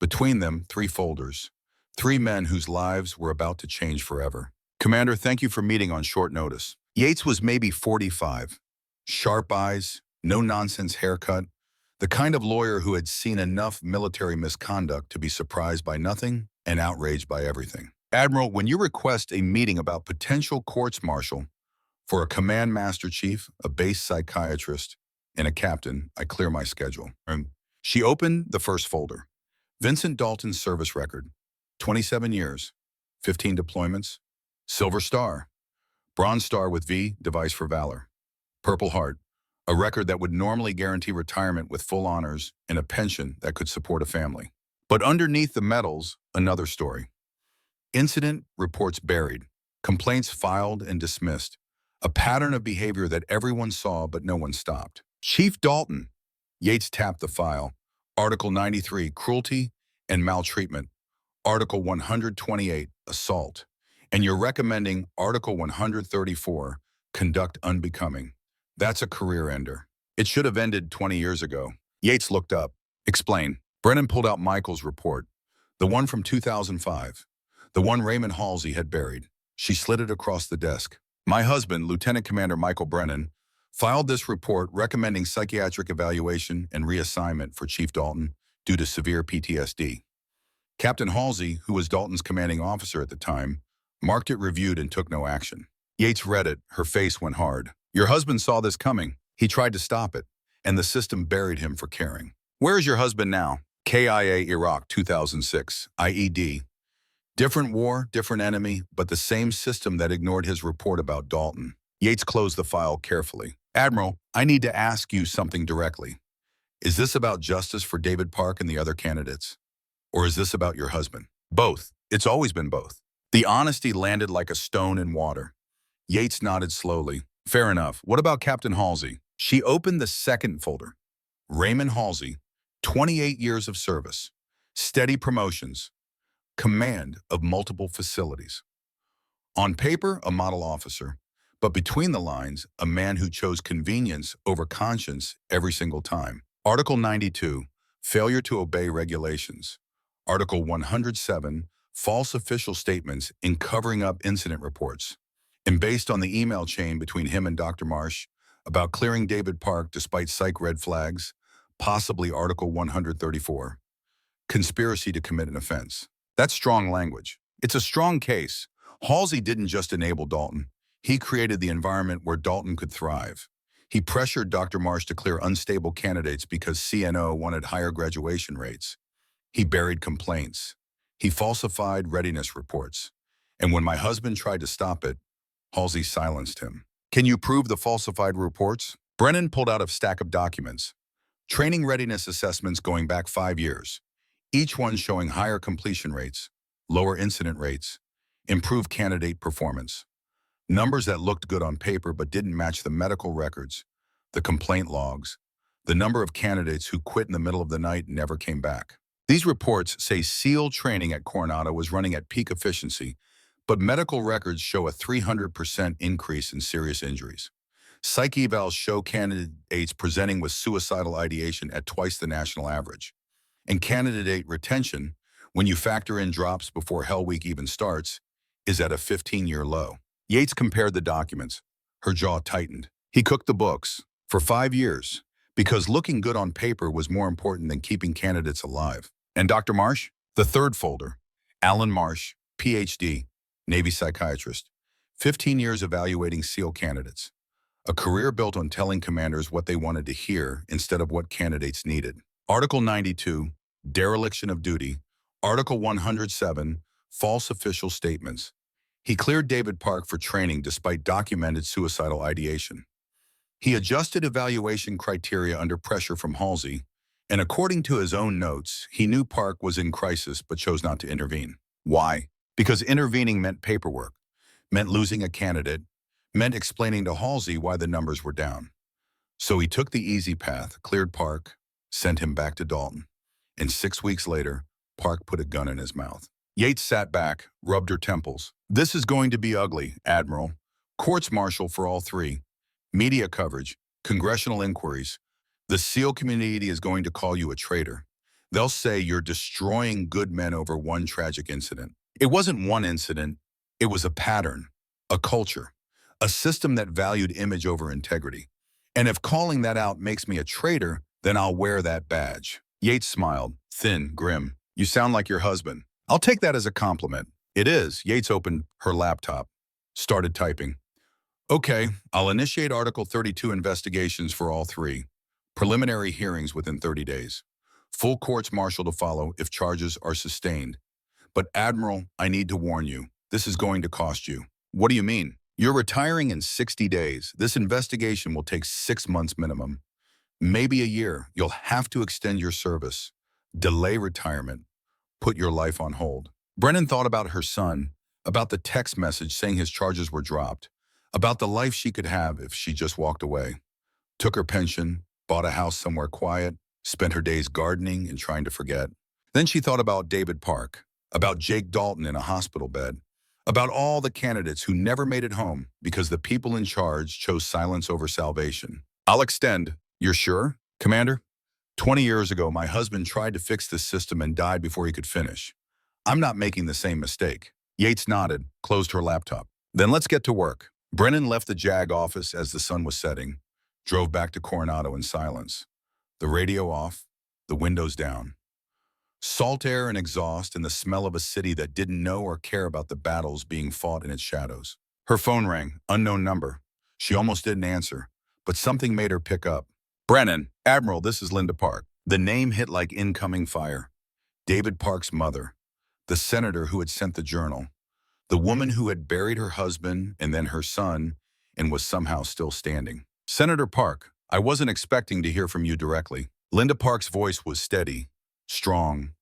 Between them, 3 folders, 3 men whose lives were about to change forever. Commander, thank you for meeting on short notice. Yates was maybe 45. Sharp eyes, no-nonsense haircut, the kind of lawyer who had seen enough military misconduct to be surprised by nothing and outraged by everything. Admiral, when you request a meeting about potential courts-martial for a command master chief, a base psychiatrist, and a captain, I clear my schedule. She opened the first folder. Vincent Dalton's service record, 27 years, 15 deployments, Silver Star, Bronze Star with V, device for valor, Purple Heart, a record that would normally guarantee retirement with full honors and a pension that could support a family. But underneath the medals, another story. Incident reports buried, complaints filed and dismissed, a pattern of behavior that everyone saw but no one stopped. Chief Dalton, Yates tapped the file. Article 93, cruelty and maltreatment. Article 128, assault. And you're recommending Article 134, conduct unbecoming. That's a career ender. It should have ended 20 years ago. Yates looked up. Explain. Brennan pulled out Michael's report, the one from 2005, the one Raymond Halsey had buried. She slid it across the desk. My husband, Lieutenant Commander Michael Brennan, filed this report recommending psychiatric evaluation and reassignment for Chief Dalton due to severe PTSD. Captain Halsey, who was Dalton's commanding officer at the time, marked it reviewed and took no action. Yates read it. Her face went hard. Your husband saw this coming. He tried to stop it, and the system buried him for caring. Where is your husband now? KIA Iraq 2006, IED. Different war, different enemy, but the same system that ignored his report about Dalton. Yates closed the file carefully. Admiral, I need to ask you something directly. Is this about justice for David Park and the other candidates? Or is this about your husband? Both. It's always been both. The honesty landed like a stone in water. Yates nodded slowly. Fair enough. What about Captain Halsey? She opened the second folder. Raymond Halsey, 28 years of service, steady promotions, command of multiple facilities. On paper, a model officer, but between the lines, a man who chose convenience over conscience every single time. Article 92, failure to obey regulations. Article 107, false official statements in covering up incident reports. And based on the email chain between him and Dr. Marsh about clearing David Park despite psych red flags, possibly Article 134, conspiracy to commit an offense. That's strong language. It's a strong case. Halsey didn't just enable Dalton. He created the environment where Dalton could thrive. He pressured Dr. Marsh to clear unstable candidates because CNO wanted higher graduation rates. He buried complaints. He falsified readiness reports. And when my husband tried to stop it, Halsey silenced him. Can you prove the falsified reports? Brennan pulled out a stack of documents. Training readiness assessments going back 5 years. Each one showing higher completion rates, lower incident rates, improved candidate performance. Numbers that looked good on paper but didn't match the medical records, the complaint logs, the number of candidates who quit in the middle of the night and never came back. These reports say SEAL training at Coronado was running at peak efficiency, but medical records show a 300% increase in serious injuries. Psych evals show candidates presenting with suicidal ideation at twice the national average. And candidate retention, when you factor in drops before Hell Week even starts, is at a 15-year low. Yates compared the documents. Her jaw tightened. He cooked the books for 5 years because looking good on paper was more important than keeping candidates alive. And Dr. Marsh? The third folder. Alan Marsh, PhD, Navy psychiatrist. 15 years evaluating SEAL candidates. A career built on telling commanders what they wanted to hear instead of what candidates needed. Article 92, dereliction of duty. Article 107, false official statements. He cleared David Park for training despite documented suicidal ideation. He adjusted evaluation criteria under pressure from Halsey, and according to his own notes, he knew Park was in crisis but chose not to intervene. Why? Because intervening meant paperwork, meant losing a candidate, meant explaining to Halsey why the numbers were down. So he took the easy path, cleared Park, sent him back to Dalton. And 6 weeks later, Park put a gun in his mouth. Yates sat back, rubbed her temples. This is going to be ugly, Admiral. Courts-martial for all three. Media coverage, congressional inquiries. The SEAL community is going to call you a traitor. They'll say you're destroying good men over one tragic incident. It wasn't one incident. It was a pattern, a culture, a system that valued image over integrity. And if calling that out makes me a traitor, then I'll wear that badge. Yates smiled, thin, grim. You sound like your husband. I'll take that as a compliment. It is. Yates opened her laptop, started typing. Okay, I'll initiate Article 32 investigations for all three. Preliminary hearings within 30 days. Full courts-martial to follow if charges are sustained. But Admiral, I need to warn you, this is going to cost you. What do you mean? You're retiring in 60 days. This investigation will take 6 months minimum. Maybe a year. You'll have to extend your service, delay retirement, put your life on hold. Brennan thought about her son, about the text message saying his charges were dropped, about the life she could have if she just walked away. Took her pension, bought a house somewhere quiet, spent her days gardening and trying to forget. Then she thought about David Park, about Jake Dalton in a hospital bed, About all the candidates who never made it home because the people in charge chose silence over salvation. I'll extend. You're sure, Commander? 20 years ago, my husband tried to fix this system and died before he could finish. I'm not making the same mistake. Yates nodded, closed her laptop. Then let's get to work. Brennan left the JAG office as the sun was setting, drove back to Coronado in silence. The radio off, the windows down. Salt air and exhaust and the smell of a city that didn't know or care about the battles being fought in its shadows. Her phone rang, unknown number. She almost didn't answer, but something made her pick up. Brennan, Admiral, this is Linda Park. The name hit like incoming fire. David Park's mother, the senator who had sent the journal, the woman who had buried her husband and then her son and was somehow still standing. Senator Park, I wasn't expecting to hear from you directly. Linda Park's voice was steady, strong,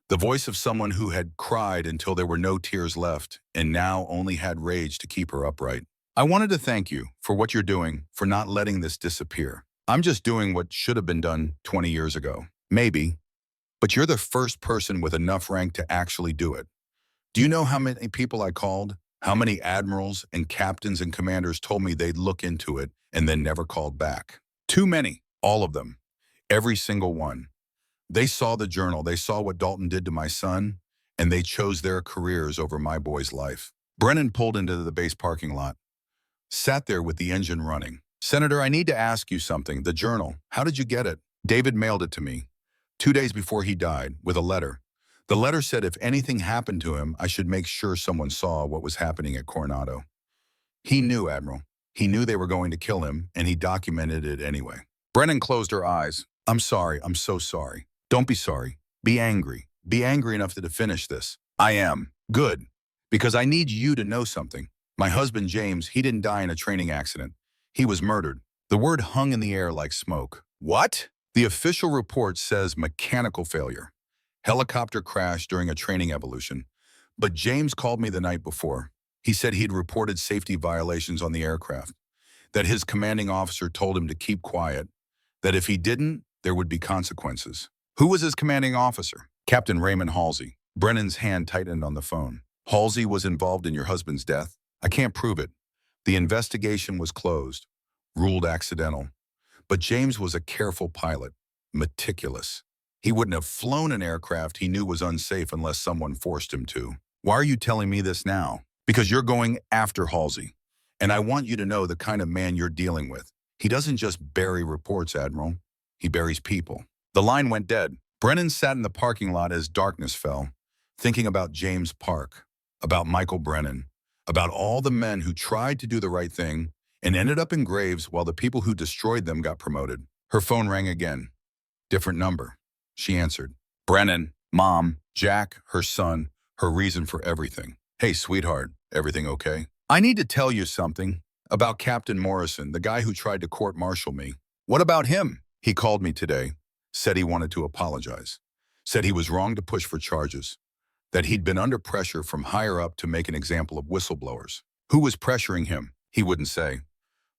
the voice of someone who had cried until there were no tears left and now only had rage to keep her upright. I wanted to thank you for what you're doing, for not letting this disappear. I'm just doing what should have been done 20 years ago. Maybe, but you're the first person with enough rank to actually do it. Do you know how many people I called? How many admirals and captains and commanders told me they'd look into it and then never called back? Too many, all of them, every single one. They saw the journal, they saw what Dalton did to my son, and they chose their careers over my boy's life. Brennan pulled into the base parking lot, sat there with the engine running. Senator, I need to ask you something. The journal, how did you get it? David mailed it to me 2 days before he died with a letter. The letter said if anything happened to him, I should make sure someone saw what was happening at Coronado. He knew, Admiral. He knew they were going to kill him, and he documented it anyway. Brennan closed her eyes. I'm sorry. I'm so sorry. Don't be sorry. Be angry. Be angry enough to finish this. I am. Good. Because I need you to know something. My husband, James, he didn't die in a training accident. He was murdered. The word hung in the air like smoke. What? The official report says mechanical failure. Helicopter crash during a training evolution. But James called me the night before. He said he'd reported safety violations on the aircraft, that his commanding officer told him to keep quiet, that if he didn't, there would be consequences. Who was his commanding officer? Captain Raymond Halsey. Brennan's hand tightened on the phone. Halsey was involved in your husband's death? I can't prove it. The investigation was closed, ruled accidental. But James was a careful pilot, meticulous. He wouldn't have flown an aircraft he knew was unsafe unless someone forced him to. Why are you telling me this now? Because you're going after Halsey. And I want you to know the kind of man you're dealing with. He doesn't just bury reports, Admiral. He buries people. The line went dead. Brennan sat in the parking lot as darkness fell, thinking about James Park, about Michael Brennan, about all the men who tried to do the right thing and ended up in graves while the people who destroyed them got promoted. Her phone rang again. Different number. She answered. Brennan, Mom, Jack, her son, her reason for everything. Hey, sweetheart, everything okay? I need to tell you something about Captain Morrison, the guy who tried to court-martial me. What about him? He called me today, said he wanted to apologize, said he was wrong to push for charges, that he'd been under pressure from higher up to make an example of whistleblowers. Who was pressuring him? He wouldn't say.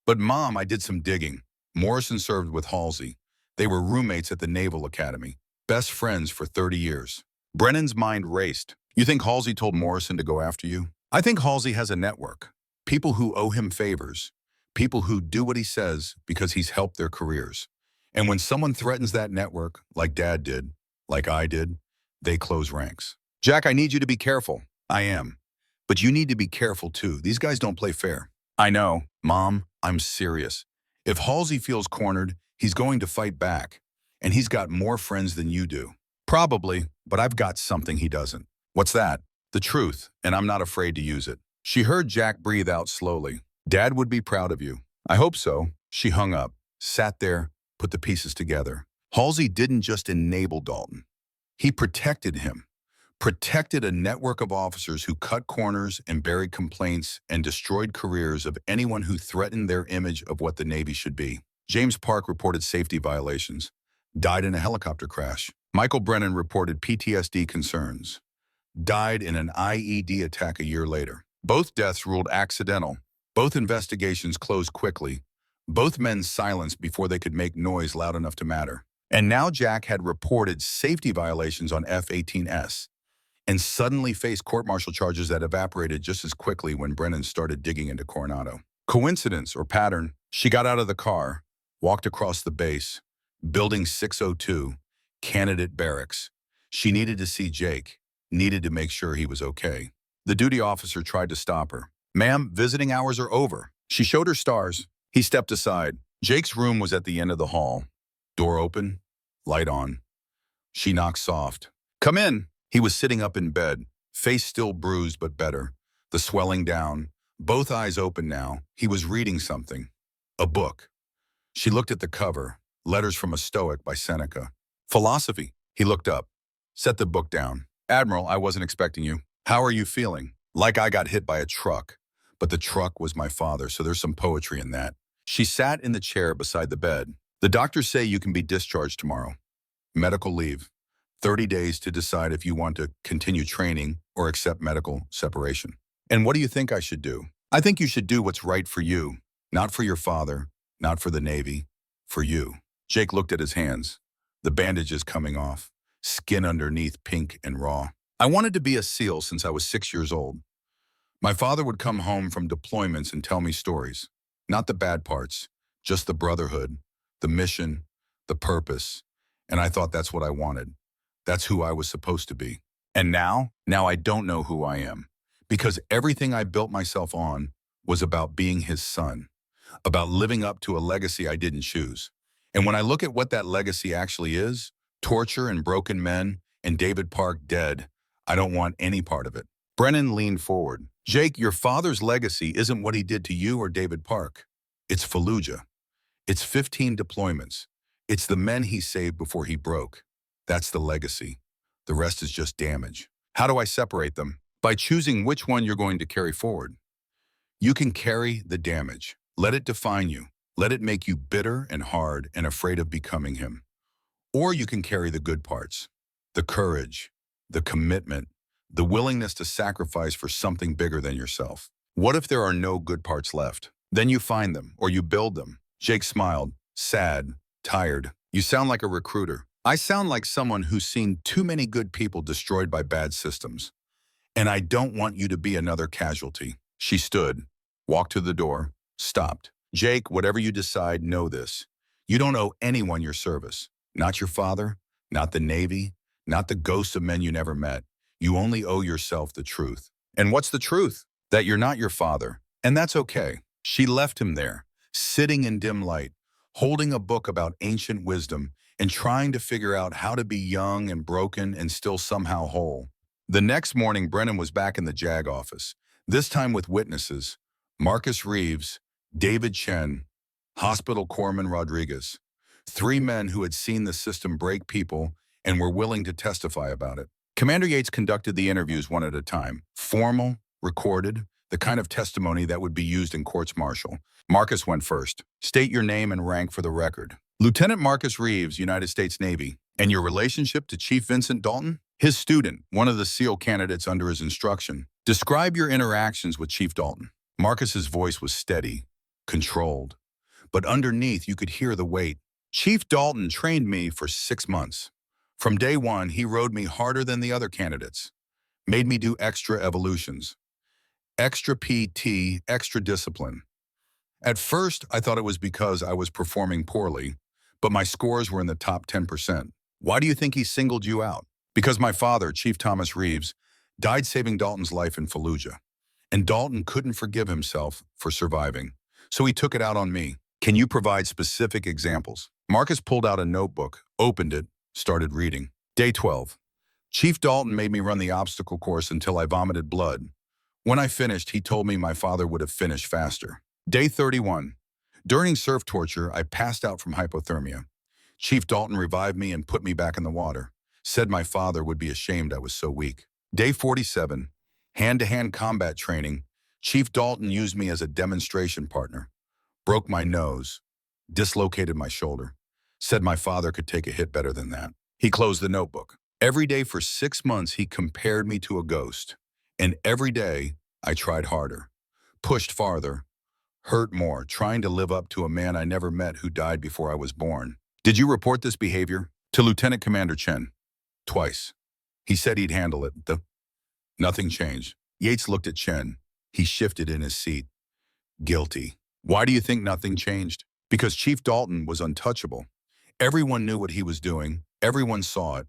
But Mom, I did some digging. Morrison served with Halsey. They were roommates at the Naval Academy, best friends for 30 years. Brennan's mind raced. You think Halsey told Morrison to go after you? I think Halsey has a network. People who owe him favors. People who do what he says because he's helped their careers. And when someone threatens that network, like Dad did, like I did, they close ranks. Jack, I need you to be careful. I am. But you need to be careful too. These guys don't play fair. I know. Mom, I'm serious. If Halsey feels cornered, he's going to fight back. And he's got more friends than you do. Probably, but I've got something he doesn't. What's that? The truth, and I'm not afraid to use it. She heard Jack breathe out slowly. Dad would be proud of you. I hope so. She hung up, sat there, put the pieces together. Halsey didn't just enable Dalton. He protected him. Protected a network of officers who cut corners and buried complaints and destroyed careers of anyone who threatened their image of what the Navy should be. James Park reported safety violations, died in a helicopter crash. Michael Brennan reported PTSD concerns, died in an IED attack a year later. Both deaths ruled accidental. Both investigations closed quickly. Both men silenced before they could make noise loud enough to matter. And now Jack had reported safety violations on F-18S. and suddenly faced court-martial charges that evaporated just as quickly when Brennan started digging into Coronado. Coincidence or pattern? She got out of the car, walked across the base, Building 602, candidate barracks. She needed to see Jake, needed to make sure he was okay. The duty officer tried to stop her. "Ma'am, visiting hours are over." She showed her stars. He stepped aside. Jake's room was at the end of the hall. Door open, light on. She knocked soft. "Come in." He was sitting up in bed, face still bruised but better, the swelling down, both eyes open now. He was reading something. A book. She looked at the cover, Letters from a Stoic by Seneca. Philosophy. He looked up. Set the book down. "Admiral, I wasn't expecting you. How are you feeling?" "Like I got hit by a truck. But the truck was my father, so there's some poetry in that." She sat in the chair beside the bed. "The doctors say you can be discharged tomorrow. Medical leave. 30 days to decide if you want to continue training or accept medical separation. And what do you think I should do?" "I think you should do what's right for you. Not for your father, not for the Navy, for you." Jake looked at his hands. The bandages coming off, skin underneath pink and raw. "I wanted to be a SEAL since I was 6 years old. My father would come home from deployments and tell me stories. Not the bad parts, just the brotherhood, the mission, the purpose. And I thought that's what I wanted. That's who I was supposed to be. And now I don't know who I am. Because everything I built myself on was about being his son, about living up to a legacy I didn't choose. And when I look at what that legacy actually is, torture and broken men and David Park dead, I don't want any part of it." Brennan leaned forward. "Jake, your father's legacy isn't what he did to you or David Park. It's Fallujah. It's 15 deployments. It's the men he saved before he broke. That's the legacy. The rest is just damage. How do I separate them? By choosing which one you're going to carry forward. You can carry the damage. Let it define you. Let it make you bitter and hard and afraid of becoming him. Or you can carry the good parts, the courage, the commitment, the willingness to sacrifice for something bigger than yourself. What if there are no good parts left? Then you find them, or you build them." Jake smiled, sad, tired. "You sound like a recruiter. I sound like someone who's seen too many good people destroyed by bad systems. And I don't want you to be another casualty." She stood, walked to the door, stopped. "Jake, whatever you decide, know this. You don't owe anyone your service. Not your father, not the Navy, not the ghosts of men you never met. You only owe yourself the truth." "And what's the truth?" "That you're not your father. And that's okay." She left him there, sitting in dim light, holding a book about ancient wisdom and trying to figure out how to be young and broken and still somehow whole. The next morning, Brennan was back in the JAG office, this time with witnesses: Marcus Reeves, David Chen, Hospital Corpsman Rodriguez. 3 men who had seen the system break people and were willing to testify about it. Commander Yates conducted the interviews one at a time, formal, recorded, the kind of testimony that would be used in courts-martial. Marcus went first. "State your name and rank for the record." "Lieutenant Marcus Reeves, United States Navy." "And your relationship to Chief Vincent Dalton?" "His student, one of the SEAL candidates under his instruction." "Describe your interactions with Chief Dalton." Marcus's voice was steady, controlled, but underneath you could hear the weight. "Chief Dalton trained me for 6 months. From day one, he rode me harder than the other candidates, made me do extra evolutions, extra PT, extra discipline. At first, I thought it was because I was performing poorly, but my scores were in the top 10%. Why do you think he singled you out?" "Because my father, Chief Thomas Reeves, died saving Dalton's life in Fallujah, and Dalton couldn't forgive himself for surviving, so he took it out on me." "Can you provide specific examples?" Marcus pulled out a notebook, opened it, started reading. Day 12. "Chief Dalton made me run the obstacle course until I vomited blood. When I finished, he told me my father would have finished faster." Day 31. "During surf torture, I passed out from hypothermia. Chief Dalton revived me and put me back in the water. Said my father would be ashamed I was so weak." Day 47. "Hand-to-hand combat training. Chief Dalton used me as a demonstration partner. Broke my nose, dislocated my shoulder. Said my father could take a hit better than that." He closed the notebook. "Every day for 6 months, he compared me to a ghost. And every day, I tried harder, pushed farther, hurt more, trying to live up to a man I never met who died before I was born." "Did you report this behavior?" "To Lieutenant Commander Chen. Twice. He said he'd handle it. Nothing changed. Yates looked at Chen. He shifted in his seat. Guilty. Why do you think nothing changed? Because Chief Dalton was untouchable. Everyone knew what he was doing. Everyone saw it.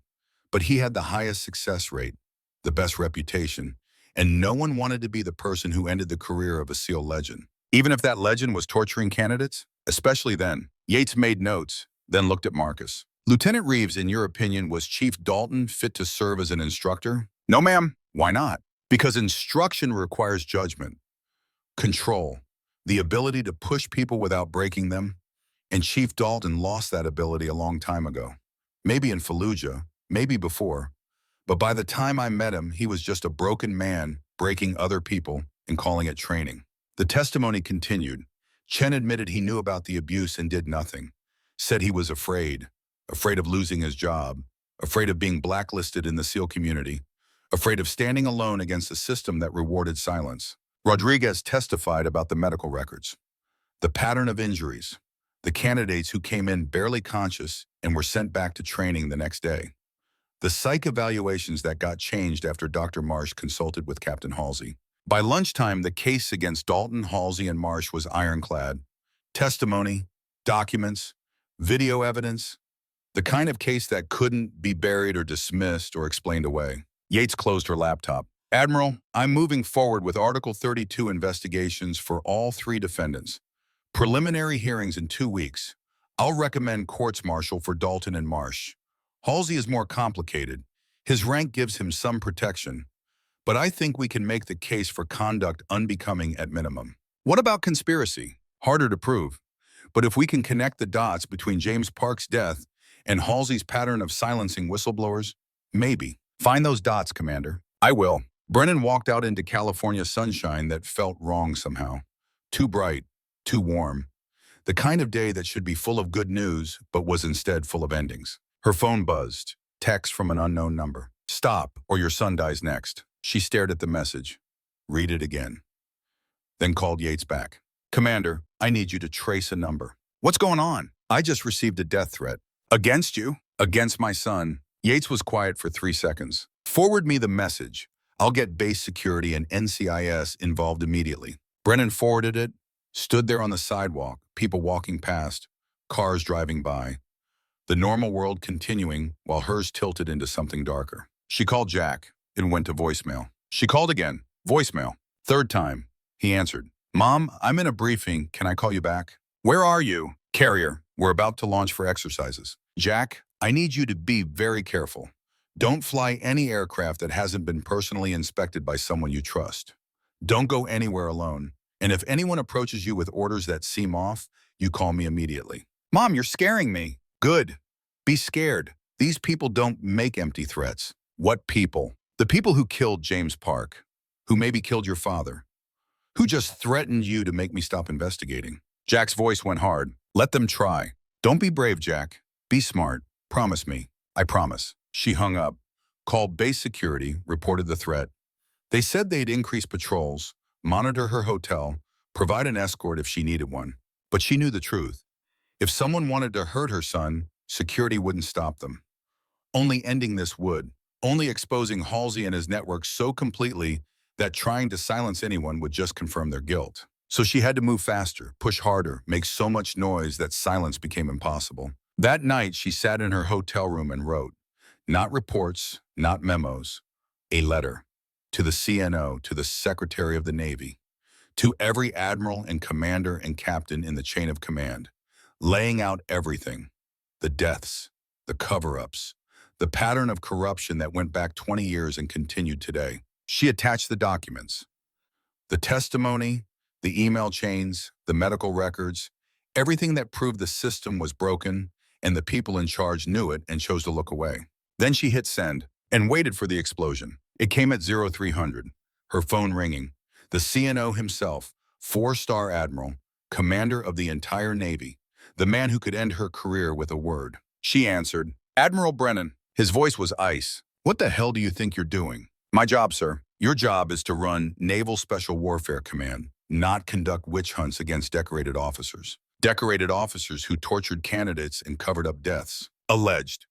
But he had the highest success rate, the best reputation, and no one wanted to be the person who ended the career of a SEAL legend. Even if that legend was torturing candidates, especially then. Yates made notes, then looked at Marcus. Lieutenant Reeves, in your opinion, was Chief Dalton fit to serve as an instructor? No, ma'am. Why not? Because instruction requires judgment, control, the ability to push people without breaking them, and Chief Dalton lost that ability a long time ago. Maybe in Fallujah, maybe before, but by the time I met him, he was just a broken man breaking other people and calling it training. The testimony continued. Chen admitted he knew about the abuse and did nothing, said he was afraid of losing his job, afraid of being blacklisted in the SEAL community, afraid of standing alone against a system that rewarded silence. Rodriguez testified about the medical records, the pattern of injuries, the candidates who came in barely conscious and were sent back to training the next day, the psych evaluations that got changed after Dr. Marsh consulted with Captain Halsey. By lunchtime, the case against Dalton, Halsey, and Marsh was ironclad. Testimony, documents, video evidence, the kind of case that couldn't be buried or dismissed or explained away. Yates closed her laptop. Admiral, I'm moving forward with Article 32 investigations for all 3 defendants. Preliminary hearings in 2 weeks. I'll recommend courts-martial for Dalton and Marsh. Halsey is more complicated. His rank gives him some protection. But I think we can make the case for conduct unbecoming at minimum. What about conspiracy? Harder to prove. But if we can connect the dots between James Park's death and Halsey's pattern of silencing whistleblowers, maybe. Find those dots, Commander. I will. Brennan walked out into California sunshine that felt wrong somehow. Too bright, too warm. The kind of day that should be full of good news, but was instead full of endings. Her phone buzzed. Text from an unknown number. Stop, or your son dies next. She stared at the message. Read it again. Then called Yates back. Commander, I need you to trace a number. What's going on? I just received a death threat. Against you? Against my son. Yates was quiet for 3 seconds. Forward me the message. I'll get base security and NCIS involved immediately. Brennan forwarded it, stood there on the sidewalk, people walking past, cars driving by. The normal world continuing while hers tilted into something darker. She called Jack. It went to voicemail. She called again. Voicemail. 3rd time. He answered. Mom, I'm in a briefing. Can I call you back? Where are you? Carrier. We're about to launch for exercises. Jack, I need you to be very careful. Don't fly any aircraft that hasn't been personally inspected by someone you trust. Don't go anywhere alone. And if anyone approaches you with orders that seem off, you call me immediately. Mom, you're scaring me. Good. Be scared. These people don't make empty threats. What people? The people who killed James Park, who maybe killed your father, who just threatened you to make me stop investigating. Jack's voice went hard. Let them try. Don't be brave, Jack. Be smart. Promise me. I promise. She hung up, called base security, reported the threat. They said they'd increase patrols, monitor her hotel, provide an escort if she needed one. But she knew the truth. If someone wanted to hurt her son, security wouldn't stop them. Only ending this would. Only exposing Halsey and his network so completely that trying to silence anyone would just confirm their guilt. So she had to move faster, push harder, make so much noise that silence became impossible. That night, she sat in her hotel room and wrote, not reports, not memos, a letter to the CNO, to the Secretary of the Navy, to every admiral and commander and captain in the chain of command, laying out everything, the deaths, the cover-ups, the pattern of corruption that went back 20 years and continued today. She attached the documents, the testimony, the email chains, the medical records, everything that proved the system was broken and the people in charge knew it and chose to look away. Then she hit send and waited for the explosion. It came at 0300, her phone ringing. The CNO himself, 4-star admiral, commander of the entire Navy, the man who could end her career with a word. She answered, Admiral Brennan. His voice was ice. What the hell do you think you're doing? My job, sir. Your job is to run Naval Special Warfare Command, not conduct witch hunts against decorated officers. Decorated officers who tortured candidates and covered up deaths. Alleged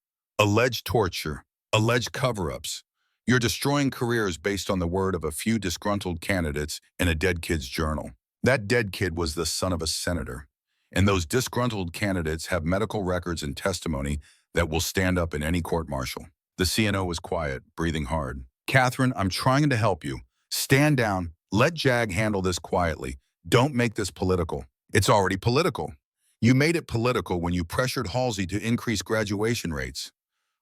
torture, alleged cover-ups. You're destroying careers based on the word of a few disgruntled candidates in a dead kid's journal. That dead kid was the son of a senator. And those disgruntled candidates have medical records and testimony that will stand up in any court-martial. The CNO was quiet, breathing hard. Catherine, I'm trying to help you. Stand down. Let JAG handle this quietly. Don't make this political. It's already political. You made it political when you pressured Halsey to increase graduation rates,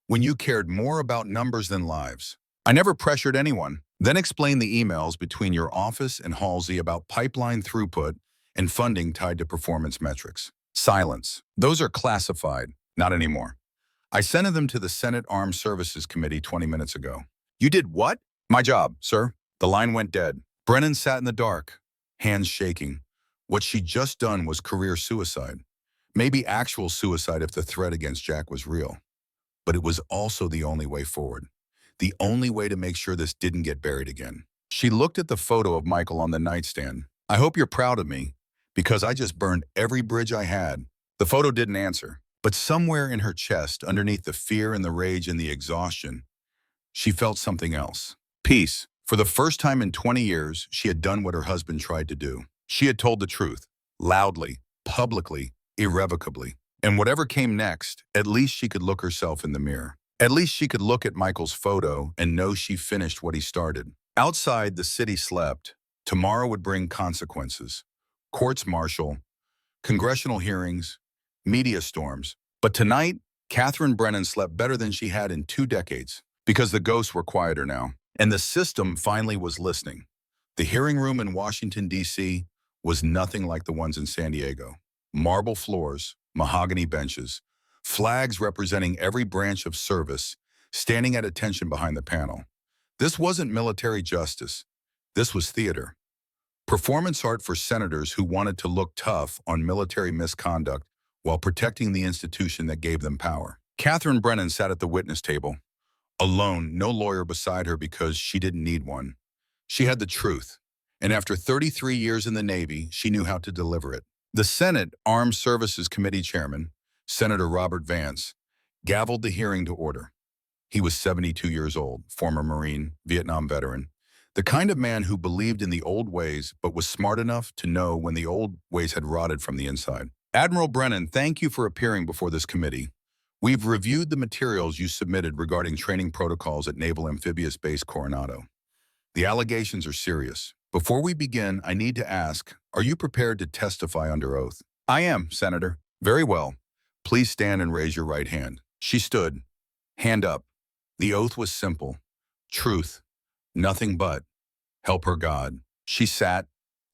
when you cared more about numbers than lives. I never pressured anyone. Then explain the emails between your office and Halsey about pipeline throughput and funding tied to performance metrics. Silence. Those are classified. Not anymore. I sent them to the Senate Armed Services Committee 20 minutes ago. You did what? My job, sir. The line went dead. Brennan sat in the dark, hands shaking. What she'd just done was career suicide. Maybe actual suicide if the threat against Jack was real. But it was also the only way forward. The only way to make sure this didn't get buried again. She looked at the photo of Michael on the nightstand. I hope you're proud of me, because I just burned every bridge I had. The photo didn't answer, but somewhere in her chest, underneath the fear and the rage and the exhaustion, she felt something else. Peace. For the first time in 20 years, she had done what her husband tried to do. She had told the truth, loudly, publicly, irrevocably. And whatever came next, at least she could look herself in the mirror. At least she could look at Michael's photo and know she finished what he started. Outside, the city slept. Tomorrow would bring consequences. Courts-martial, congressional hearings, media storms. But tonight, Catherine Brennan slept better than she had in 2 decades, because the ghosts were quieter now. And the system finally was listening. The hearing room in Washington, D.C. was nothing like the ones in San Diego. Marble floors, mahogany benches, flags representing every branch of service, standing at attention behind the panel. This wasn't military justice. This was theater. Performance art for senators who wanted to look tough on military misconduct while protecting the institution that gave them power. Catherine Brennan sat at the witness table, alone, no lawyer beside her because she didn't need one. She had the truth, and after 33 years in the Navy, she knew how to deliver it. The Senate Armed Services Committee Chairman, Senator Robert Vance, gavelled the hearing to order. He was 72 years old, former Marine, Vietnam veteran, the kind of man who believed in the old ways but was smart enough to know when the old ways had rotted from the inside. Admiral Brennan, thank you for appearing before this committee. We've reviewed the materials you submitted regarding training protocols at Naval Amphibious Base Coronado. The allegations are serious. Before we begin, I need to ask, are you prepared to testify under oath? I am, Senator. Very well. Please stand and raise your right hand. She stood, hand up. The oath was simple. Truth, nothing but. Help her God. She sat,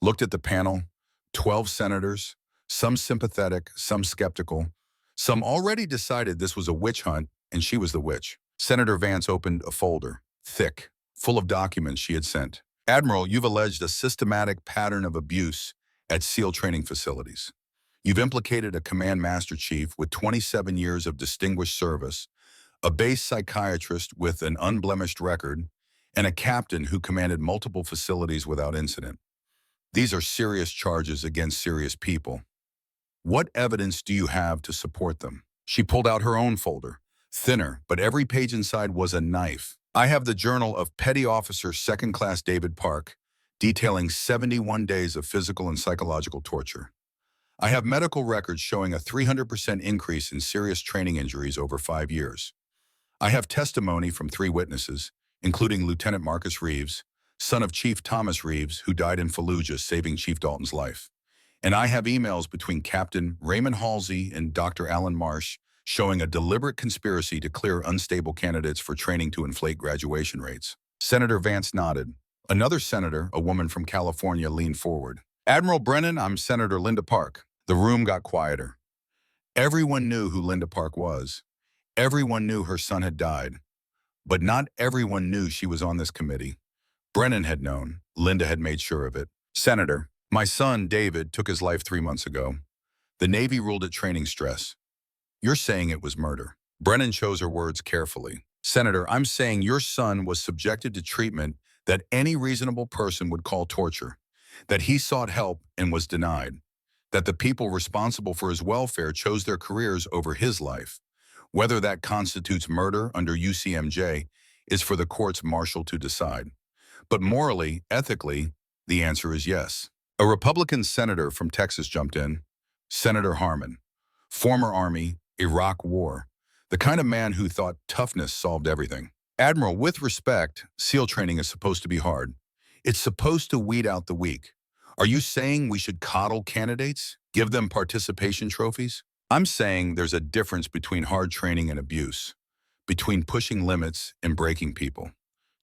looked at the panel, 12 senators, some sympathetic, some skeptical. Some already decided this was a witch hunt, and she was the witch. Senator Vance opened a folder, thick, full of documents she had sent. Admiral, you've alleged a systematic pattern of abuse at SEAL training facilities. You've implicated a command master chief with 27 years of distinguished service, a base psychiatrist with an unblemished record, and a captain who commanded multiple facilities without incident. These are serious charges against serious people. What evidence do you have to support them? She pulled out her own folder, thinner, but every page inside was a knife. I have the journal of Petty Officer Second Class David Park, detailing 71 days of physical and psychological torture. I have medical records showing a 300% increase in serious training injuries over 5 years. I have testimony from 3 witnesses, including Lieutenant Marcus Reeves, son of Chief Thomas Reeves, who died in Fallujah saving Chief Dalton's life. And I have emails between Captain Raymond Halsey and Dr. Alan Marsh showing a deliberate conspiracy to clear unstable candidates for training to inflate graduation rates. Senator Vance nodded. Another senator, a woman from California, leaned forward. Admiral Brennan, I'm Senator Linda Park. The room got quieter. Everyone knew who Linda Park was. Everyone knew her son had died. But not everyone knew she was on this committee. Brennan had known. Linda had made sure of it. Senator, my son, David, took his life 3 months ago. The Navy ruled it training stress. You're saying it was murder. Brennan chose her words carefully. Senator, I'm saying your son was subjected to treatment that any reasonable person would call torture, that he sought help and was denied, that the people responsible for his welfare chose their careers over his life. Whether that constitutes murder under UCMJ is for the courts-martial to decide. But morally, ethically, the answer is yes. A Republican senator from Texas jumped in, Senator Harmon, former Army, Iraq War, the kind of man who thought toughness solved everything. Admiral, with respect, SEAL training is supposed to be hard. It's supposed to weed out the weak. Are you saying we should coddle candidates? Give them participation trophies? I'm saying there's a difference between hard training and abuse, between pushing limits and breaking people.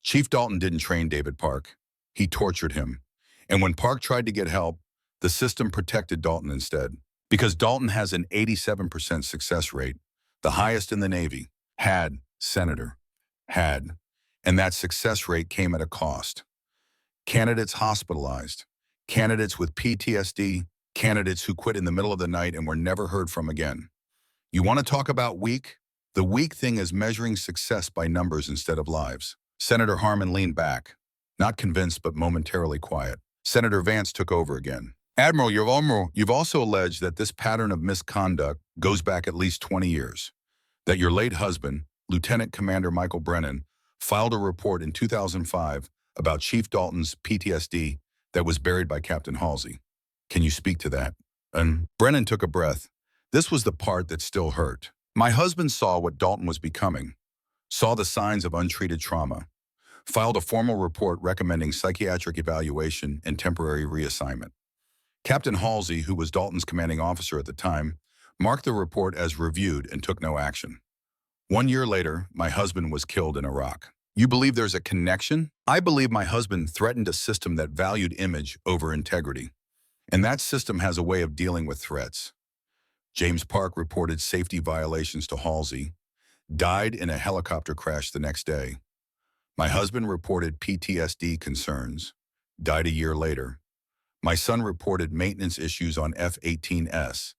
Chief Dalton didn't train David Park. He tortured him. And when Park tried to get help, the system protected Dalton instead. Because Dalton has an 87% success rate, the highest in the Navy. Senator. And that success rate came at a cost. Candidates hospitalized, candidates with PTSD, candidates who quit in the middle of the night and were never heard from again. You want to talk about weak? The weak thing is measuring success by numbers instead of lives. Senator Harmon leaned back, not convinced but momentarily quiet. Senator Vance took over again. Admiral, you've also alleged that this pattern of misconduct goes back at least 20 years, that your late husband, Lieutenant Commander Michael Brennan, filed a report in 2005 about Chief Dalton's PTSD that was buried by Captain Halsey. Can you speak to that? And Brennan took a breath. This was the part that still hurt. My husband saw what Dalton was becoming, saw the signs of untreated trauma, filed a formal report recommending psychiatric evaluation and temporary reassignment. Captain Halsey, who was Dalton's commanding officer at the time, marked the report as reviewed and took no action. 1 year later, my husband was killed in Iraq. You believe there's a connection? I believe my husband threatened a system that valued image over integrity. And that system has a way of dealing with threats. James Park reported safety violations to Halsey, died in a helicopter crash the next day. My husband reported PTSD concerns, died a year later. My son reported maintenance issues on F-18S,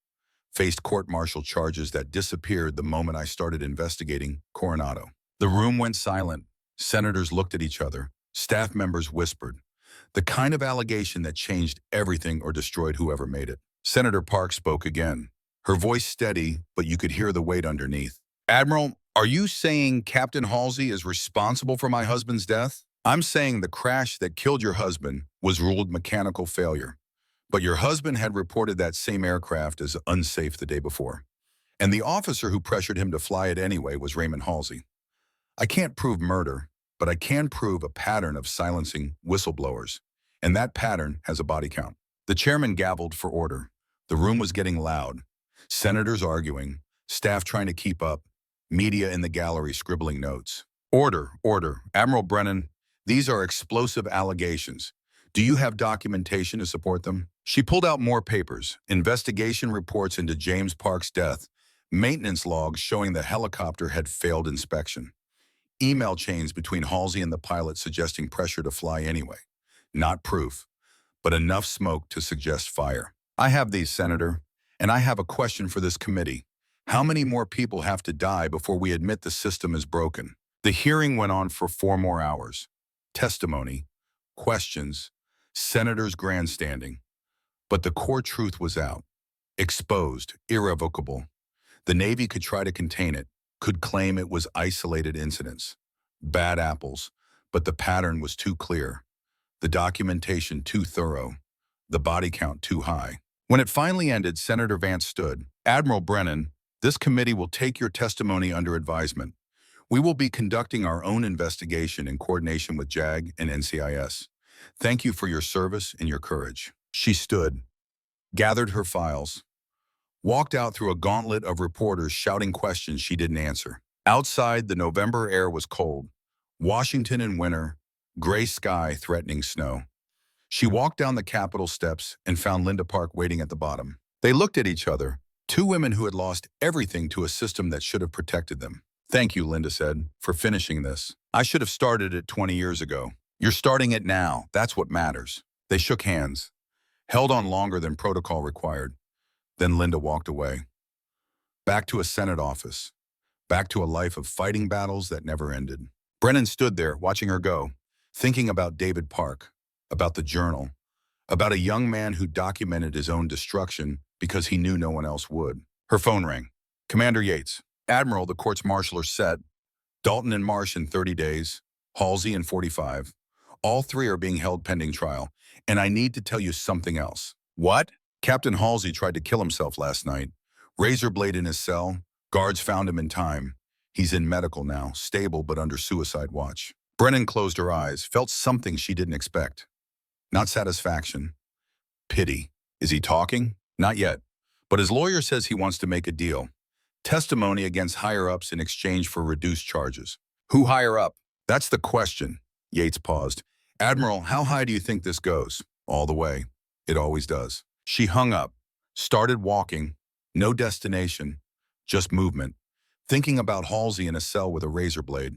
faced court-martial charges that disappeared the moment I started investigating Coronado. The room went silent. Senators looked at each other. Staff members whispered. The kind of allegation that changed everything or destroyed whoever made it. Senator Park spoke again. Her voice steady, but you could hear the weight underneath. Admiral, are you saying Captain Halsey is responsible for my husband's death? I'm saying the crash that killed your husband was ruled mechanical failure. But your husband had reported that same aircraft as unsafe the day before. And the officer who pressured him to fly it anyway was Raymond Halsey. I can't prove murder, but I can prove a pattern of silencing whistleblowers. And that pattern has a body count. The chairman gavelled for order. The room was getting loud. Senators arguing, staff trying to keep up, media in the gallery scribbling notes. Order. Admiral Brennan, these are explosive allegations. Do you have documentation to support them? She pulled out more papers, investigation reports into James Park's death, maintenance logs showing the helicopter had failed inspection, email chains between Halsey and the pilot suggesting pressure to fly anyway. Not proof, but enough smoke to suggest fire. I have these, Senator, and I have a question for this committee. How many more people have to die before we admit the system is broken? The hearing went on for 4 more hours. Testimony, questions, senators grandstanding. But the core truth was out. Exposed, irrevocable. The Navy could try to contain it, could claim it was isolated incidents. Bad apples, but the pattern was too clear. The documentation too thorough. The body count too high. When it finally ended, Senator Vance stood. Admiral Brennan, this committee will take your testimony under advisement. We will be conducting our own investigation in coordination with JAG and NCIS. Thank you for your service and your courage. She stood, gathered her files, walked out through a gauntlet of reporters shouting questions she didn't answer. Outside, the November air was cold. Washington in winter, gray sky threatening snow. She walked down the Capitol steps and found Linda Park waiting at the bottom. They looked at each other, 2 women who had lost everything to a system that should have protected them. Thank you, Linda said, for finishing this. I should have started it 20 years ago. You're starting it now. That's what matters. They shook hands, held on longer than protocol required. Then Linda walked away. Back to a Senate office. Back to a life of fighting battles that never ended. Brennan stood there, watching her go, thinking about David Park, about the journal, about a young man who documented his own destruction because he knew no one else would. Her phone rang. Commander Yates. Admiral, the courts-martial are set. Dalton and Marsh in 30 days, Halsey in 45. All three are being held pending trial. And I need to tell you something else. What? Captain Halsey tried to kill himself last night. Razor blade in his cell. Guards found him in time. He's in medical now, stable but under suicide watch. Brennan closed her eyes, felt something she didn't expect. Not satisfaction. Pity. Is he talking? Not yet. But his lawyer says he wants to make a deal. Testimony against higher-ups in exchange for reduced charges. Who higher up? That's the question. Yates paused. Admiral, how high do you think this goes? All the way. It always does. She hung up, started walking. No destination, just movement. Thinking about Halsey in a cell with a razor blade.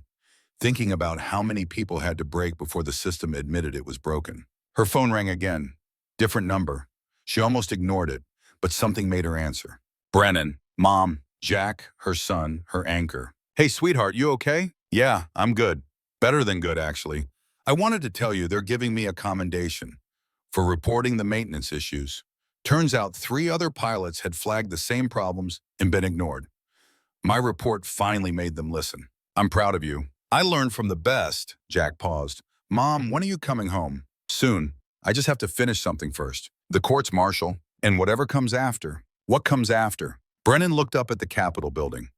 Thinking about how many people had to break before the system admitted it was broken. Her phone rang again. Different number. She almost ignored it, but something made her answer. Brennan. Mom. Jack, her son, her anchor. Hey, sweetheart, you okay? Yeah, I'm good. Better than good, actually. I wanted to tell you they're giving me a commendation for reporting the maintenance issues. Turns out 3 other pilots had flagged the same problems and been ignored. My report finally made them listen. I'm proud of you. I learned from the best. Jack paused. Mom, when are you coming home? Soon. I just have to finish something first. The court's martial, and whatever comes after. What comes after? Brennan looked up at the Capitol building.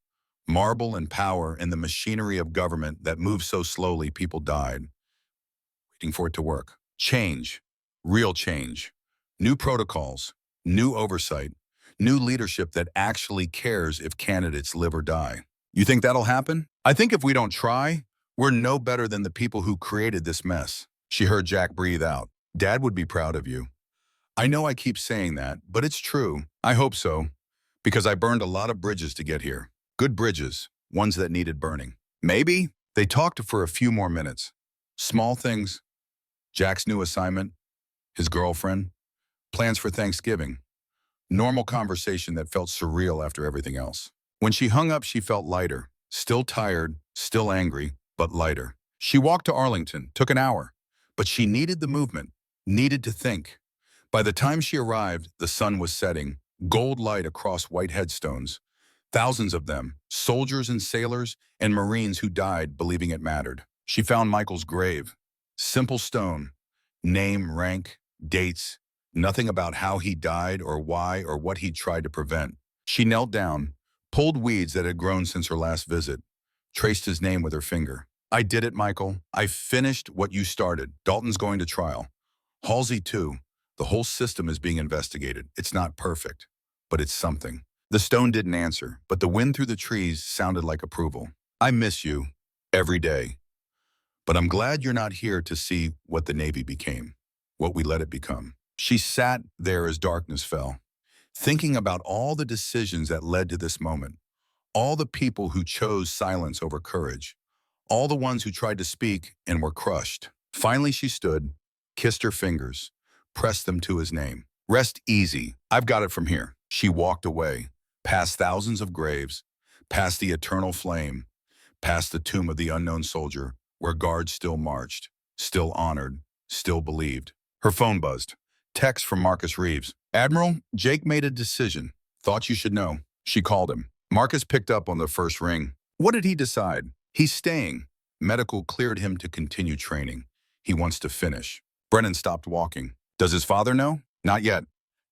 Marble and power and the machinery of government that moved so slowly people died, waiting for it to work. Change. Real change. New protocols. New oversight. New leadership that actually cares if candidates live or die. You think that'll happen? I think if we don't try, we're no better than the people who created this mess. She heard Jack breathe out. Dad would be proud of you. I know I keep saying that, but it's true. I hope so. Because I burned a lot of bridges to get here. Good bridges, ones that needed burning. Maybe. They talked for a few more minutes. Small things. Jack's new assignment, his girlfriend, plans for Thanksgiving. Normal conversation that felt surreal after everything else. When she hung up, she felt lighter. Still tired, still angry, but lighter. She walked to Arlington, took an hour. But she needed the movement, needed to think. By the time she arrived, the sun was setting. Gold light across white headstones. Thousands of them, soldiers and sailors and Marines who died believing it mattered. She found Michael's grave. Simple stone. Name, rank, dates. Nothing about how he died or why or what he tried to prevent. She knelt down, pulled weeds that had grown since her last visit, traced his name with her finger. I did it, Michael. I finished what you started. Dalton's going to trial. Halsey, too. The whole system is being investigated. It's not perfect, but it's something. The stone didn't answer, but the wind through the trees sounded like approval. I miss you every day. But I'm glad you're not here to see what the Navy became, what we let it become. She sat there as darkness fell, thinking about all the decisions that led to this moment, all the people who chose silence over courage, all the ones who tried to speak and were crushed. Finally, she stood, kissed her fingers, pressed them to his name. Rest easy. I've got it from here. She walked away, past thousands of graves, past the eternal flame, past the tomb of the unknown soldier, where guards still marched, still honored, still believed. Her phone buzzed. Text from Marcus Reeves. Admiral, Jake made a decision. Thought you should know. She called him. Marcus picked up on the first ring. What did he decide? He's staying. Medical cleared him to continue training. He wants to finish. Brennan stopped walking. Does his father know? Not yet.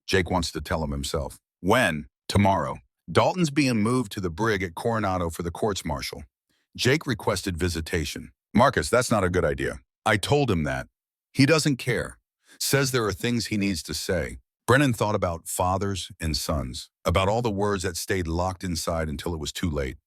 Jake wants to tell him himself. When? Tomorrow. Dalton's being moved to the brig at Coronado for the courts martial. Jake requested visitation. Marcus, that's not a good idea. I told him that. He doesn't care. Says there are things he needs to say. Brennan thought about fathers and sons, about all the words that stayed locked inside until it was too late,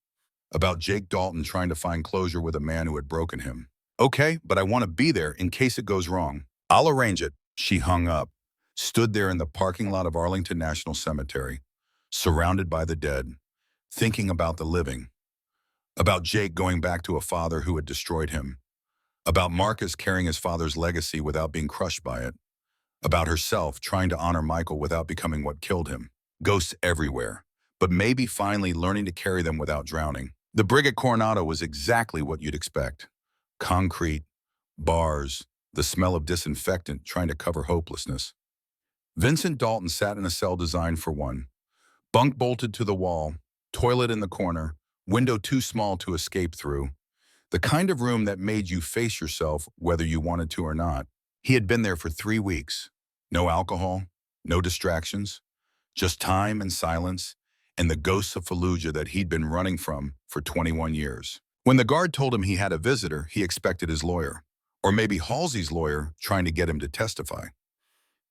about Jake Dalton trying to find closure with a man who had broken him. Okay, but I want to be there in case it goes wrong. I'll arrange it. She hung up, stood there in the parking lot of Arlington National Cemetery, surrounded by the dead, thinking about the living, about Jake going back to a father who had destroyed him, about Marcus carrying his father's legacy without being crushed by it, about herself trying to honor Michael without becoming what killed him. Ghosts everywhere, but maybe finally learning to carry them without drowning. The brig at Coronado was exactly what you'd expect. Concrete, bars, the smell of disinfectant trying to cover hopelessness. Vincent Dalton sat in a cell designed for one. Bunk bolted to the wall, toilet in the corner, window too small to escape through. The kind of room that made you face yourself whether you wanted to or not. He had been there for 3 weeks. No alcohol, no distractions, just time and silence, and the ghosts of Fallujah that he'd been running from for 21 years. When the guard told him he had a visitor, he expected his lawyer, or maybe Halsey's lawyer trying to get him to testify.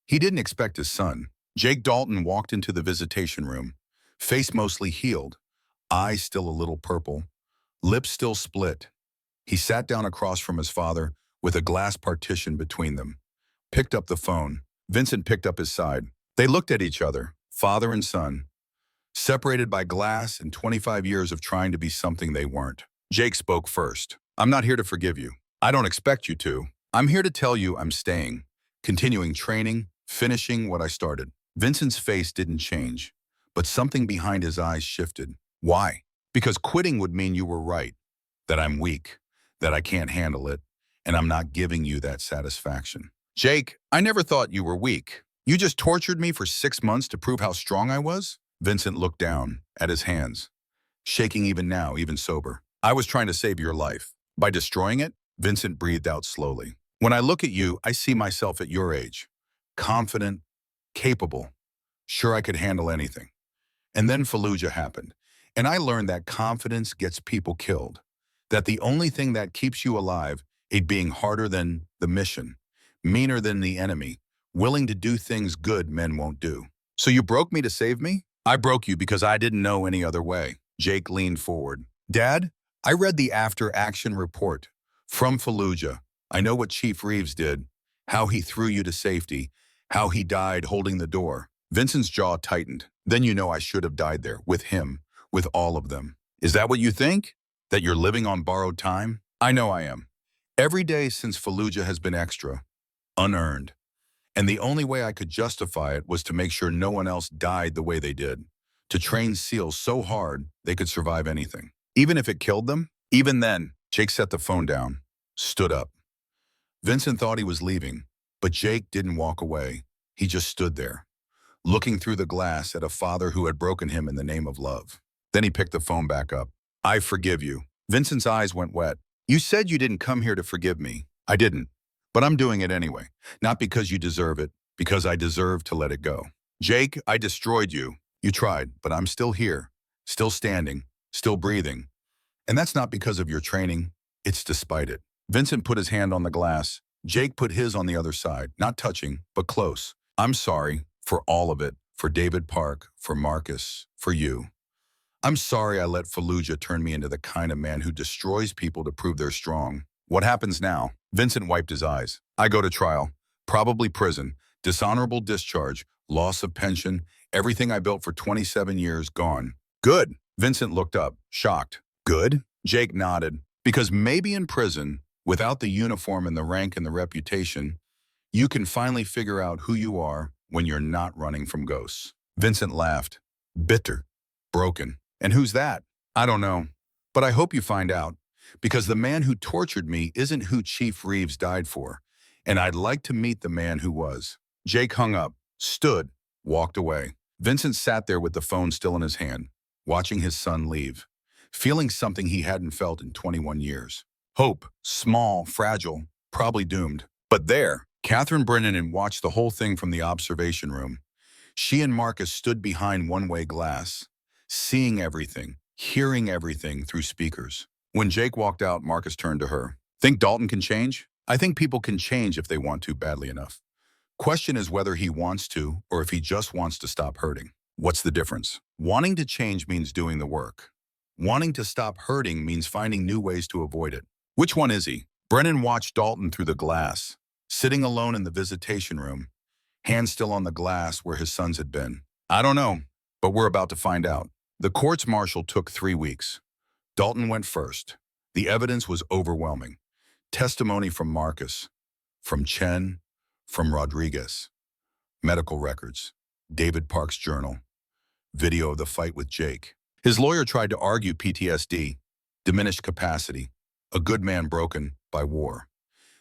He didn't expect his son. Jake Dalton walked into the visitation room, face mostly healed, eyes still a little purple, lips still split. He sat down across from his father with a glass partition between them, picked up the phone. Vincent picked up his side. They looked at each other, father and son, separated by glass and 25 years of trying to be something they weren't. Jake spoke first. "I'm not here to forgive you. I don't expect you to. I'm here to tell you I'm staying, continuing training, finishing what I started." Vincent's face didn't change, but something behind his eyes shifted. "Why?" "Because quitting would mean you were right, that I'm weak, that I can't handle it, and I'm not giving you that satisfaction." "Jake, I never thought you were weak. You just tortured me for 6 months to prove how strong I was?" Vincent looked down at his hands, shaking even now, even sober. "I was trying to save your life. By destroying it?" Vincent breathed out slowly. "When I look at you, I see myself at your age. Confident, capable, sure I could handle anything. And then Fallujah happened, and I learned that confidence gets people killed. That the only thing that keeps you alive is being harder than the mission, meaner than the enemy, willing to do things good men won't do. So you broke me to save me?" "I broke you because I didn't know any other way." Jake leaned forward. "Dad, I read the after-action report from Fallujah. I know what Chief Reeves did, how he threw you to safety, how he died holding the door." Vincent's jaw tightened. "Then you know I should have died there, with him, with all of them." "Is that what you think? That you're living on borrowed time?" "I know I am. Every day since Fallujah has been extra, unearned. And the only way I could justify it was to make sure no one else died the way they did. To train SEALs so hard they could survive anything. Even if it killed them?" "Even then." Jake set the phone down, stood up. Vincent thought he was leaving, but Jake didn't walk away. He just stood there, looking through the glass at a father who had broken him in the name of love. Then he picked the phone back up. "I forgive you." Vincent's eyes went wet. "You said you didn't come here to forgive me." "I didn't. But I'm doing it anyway. Not because you deserve it, because I deserve to let it go." "Jake, I destroyed you. You tried, but I'm still here, still standing, still breathing. And that's not because of your training, it's despite it." Vincent put his hand on the glass. Jake put his on the other side, not touching, but close. "I'm sorry for all of it, for David Park, for Marcus, for you. I'm sorry I let Fallujah turn me into the kind of man who destroys people to prove they're strong. What happens now?" Vincent wiped his eyes. "I go to trial, probably prison, dishonorable discharge, loss of pension, everything I built for 27 years gone." "Good." Vincent looked up, shocked. "Good?" Jake nodded. "Because maybe in prison, without the uniform and the rank and the reputation, you can finally figure out who you are when you're not running from ghosts." Vincent laughed. "Bitter. Broken. And who's that?" "I don't know. But I hope you find out. Because the man who tortured me isn't who Chief Reeves died for. And I'd like to meet the man who was." Jake hung up, stood, walked away. Vincent sat there with the phone still in his hand, watching his son leave, feeling something he hadn't felt in 21 years. Hope, small, fragile, probably doomed. But there, Catherine Brennan watched the whole thing from the observation room. She and Marcus stood behind one-way glass, seeing everything, hearing everything through speakers. When Jake walked out, Marcus turned to her. "Think Dalton can change?" "I think people can change if they want to badly enough. Question is whether he wants to or if he just wants to stop hurting." "What's the difference?" "Wanting to change means doing the work. Wanting to stop hurting means finding new ways to avoid it." "Which one is he?" Brennan watched Dalton through the glass, sitting alone in the visitation room, hands still on the glass where his sons had been. "I don't know, but we're about to find out." The courts-martial took 3 weeks. Dalton went first. The evidence was overwhelming. Testimony from Marcus, from Chen, from Rodriguez. Medical records, David Park's journal, video of the fight with Jake. His lawyer tried to argue PTSD, diminished capacity, a good man broken by war.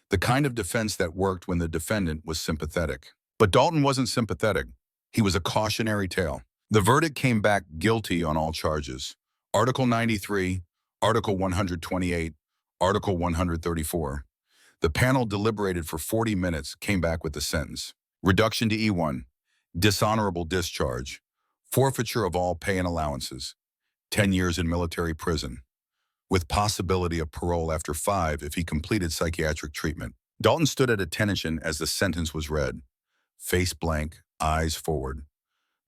The kind of defense that worked when the defendant was sympathetic. But Dalton wasn't sympathetic. He was a cautionary tale. The verdict came back guilty on all charges. Article 93, Article 128, Article 134. The panel deliberated for 40 minutes, came back with the sentence. Reduction to E1. Dishonorable discharge. Forfeiture of all pay and allowances. 10 years in military prison, with possibility of parole after 5 if he completed psychiatric treatment. Dalton stood at attention as the sentence was read. Face blank, eyes forward.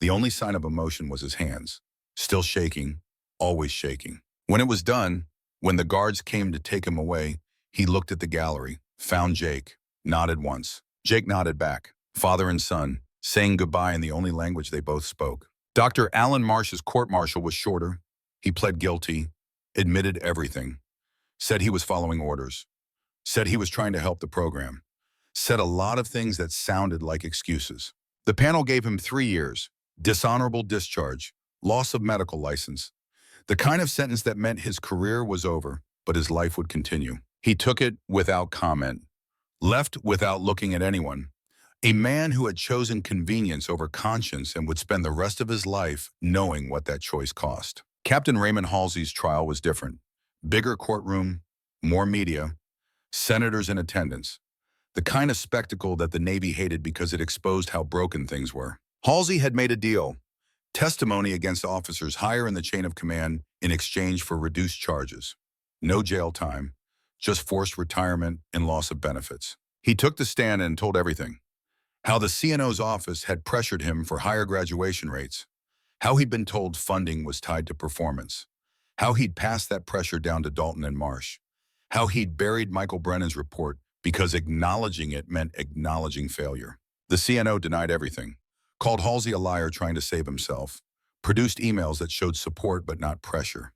The only sign of emotion was his hands, still shaking, always shaking. When it was done, when the guards came to take him away, he looked at the gallery, found Jake, nodded once. Jake nodded back, father and son, saying goodbye in the only language they both spoke. Dr. Alan Marsh's court-martial was shorter. He pled guilty, admitted everything, said he was following orders, said he was trying to help the program, said a lot of things that sounded like excuses. The panel gave him 3 years, dishonorable discharge, loss of medical license, the kind of sentence that meant his career was over, but his life would continue. He took it without comment, left without looking at anyone. A man who had chosen convenience over conscience and would spend the rest of his life knowing what that choice cost. Captain Raymond Halsey's trial was different. Bigger courtroom, more media, senators in attendance. The kind of spectacle that the Navy hated because it exposed how broken things were. Halsey had made a deal. Testimony against officers higher in the chain of command in exchange for reduced charges. No jail time, just forced retirement and loss of benefits. He took the stand and told everything. How the CNO's office had pressured him for higher graduation rates. How he'd been told funding was tied to performance. How he'd passed that pressure down to Dalton and Marsh. How he'd buried Michael Brennan's report because acknowledging it meant acknowledging failure. The CNO denied everything, called Halsey a liar trying to save himself, produced emails that showed support but not pressure.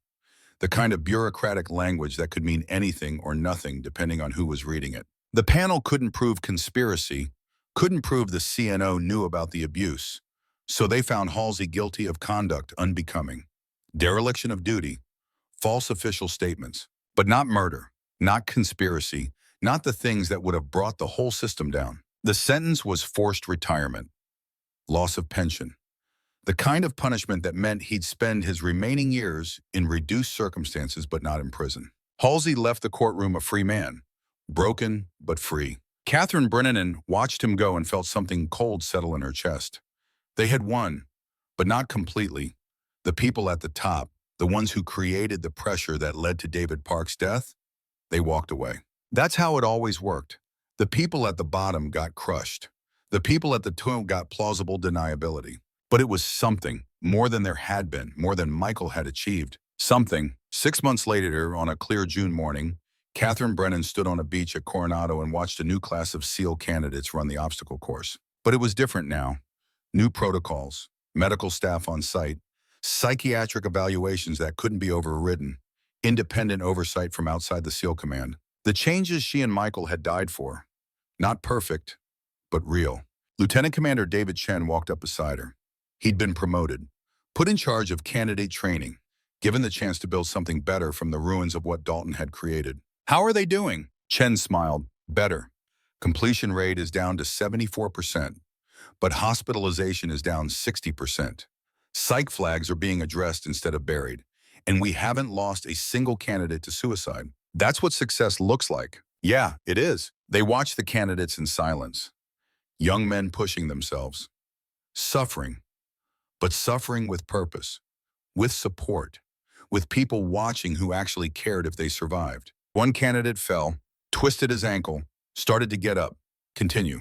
The kind of bureaucratic language that could mean anything or nothing depending on who was reading it. The panel couldn't prove conspiracy, couldn't prove the CNO knew about the abuse, so they found Halsey guilty of conduct unbecoming, dereliction of duty, false official statements, but not murder, not conspiracy, not the things that would have brought the whole system down. The sentence was forced retirement, loss of pension, the kind of punishment that meant he'd spend his remaining years in reduced circumstances but not in prison. Halsey left the courtroom a free man, broken but free. Catherine Brennan watched him go and felt something cold settle in her chest. They had won, but not completely. The people at the top, the ones who created the pressure that led to David Park's death, they walked away. That's how it always worked. The people at the bottom got crushed. The people at the top got plausible deniability. But it was something, more than there had been, more than Michael had achieved. Something. 6 months later, on a clear June morning, Catherine Brennan stood on a beach at Coronado and watched a new class of SEAL candidates run the obstacle course. But it was different now. New protocols, medical staff on site, psychiatric evaluations that couldn't be overridden, independent oversight from outside the SEAL command. The changes she and Michael had died for. Not perfect, but real. Lieutenant Commander David Chen walked up beside her. He'd been promoted, put in charge of candidate training, given the chance to build something better from the ruins of what Dalton had created. How are they doing? Chen smiled. Better. Completion rate is down to 74%, but hospitalization is down 60%. Psych flags are being addressed instead of buried, and we haven't lost a single candidate to suicide. That's what success looks like. Yeah, it is. They watched the candidates in silence. Young men pushing themselves. Suffering. But suffering with purpose. With support. With people watching who actually cared if they survived. One candidate fell, twisted his ankle, started to get up, continue.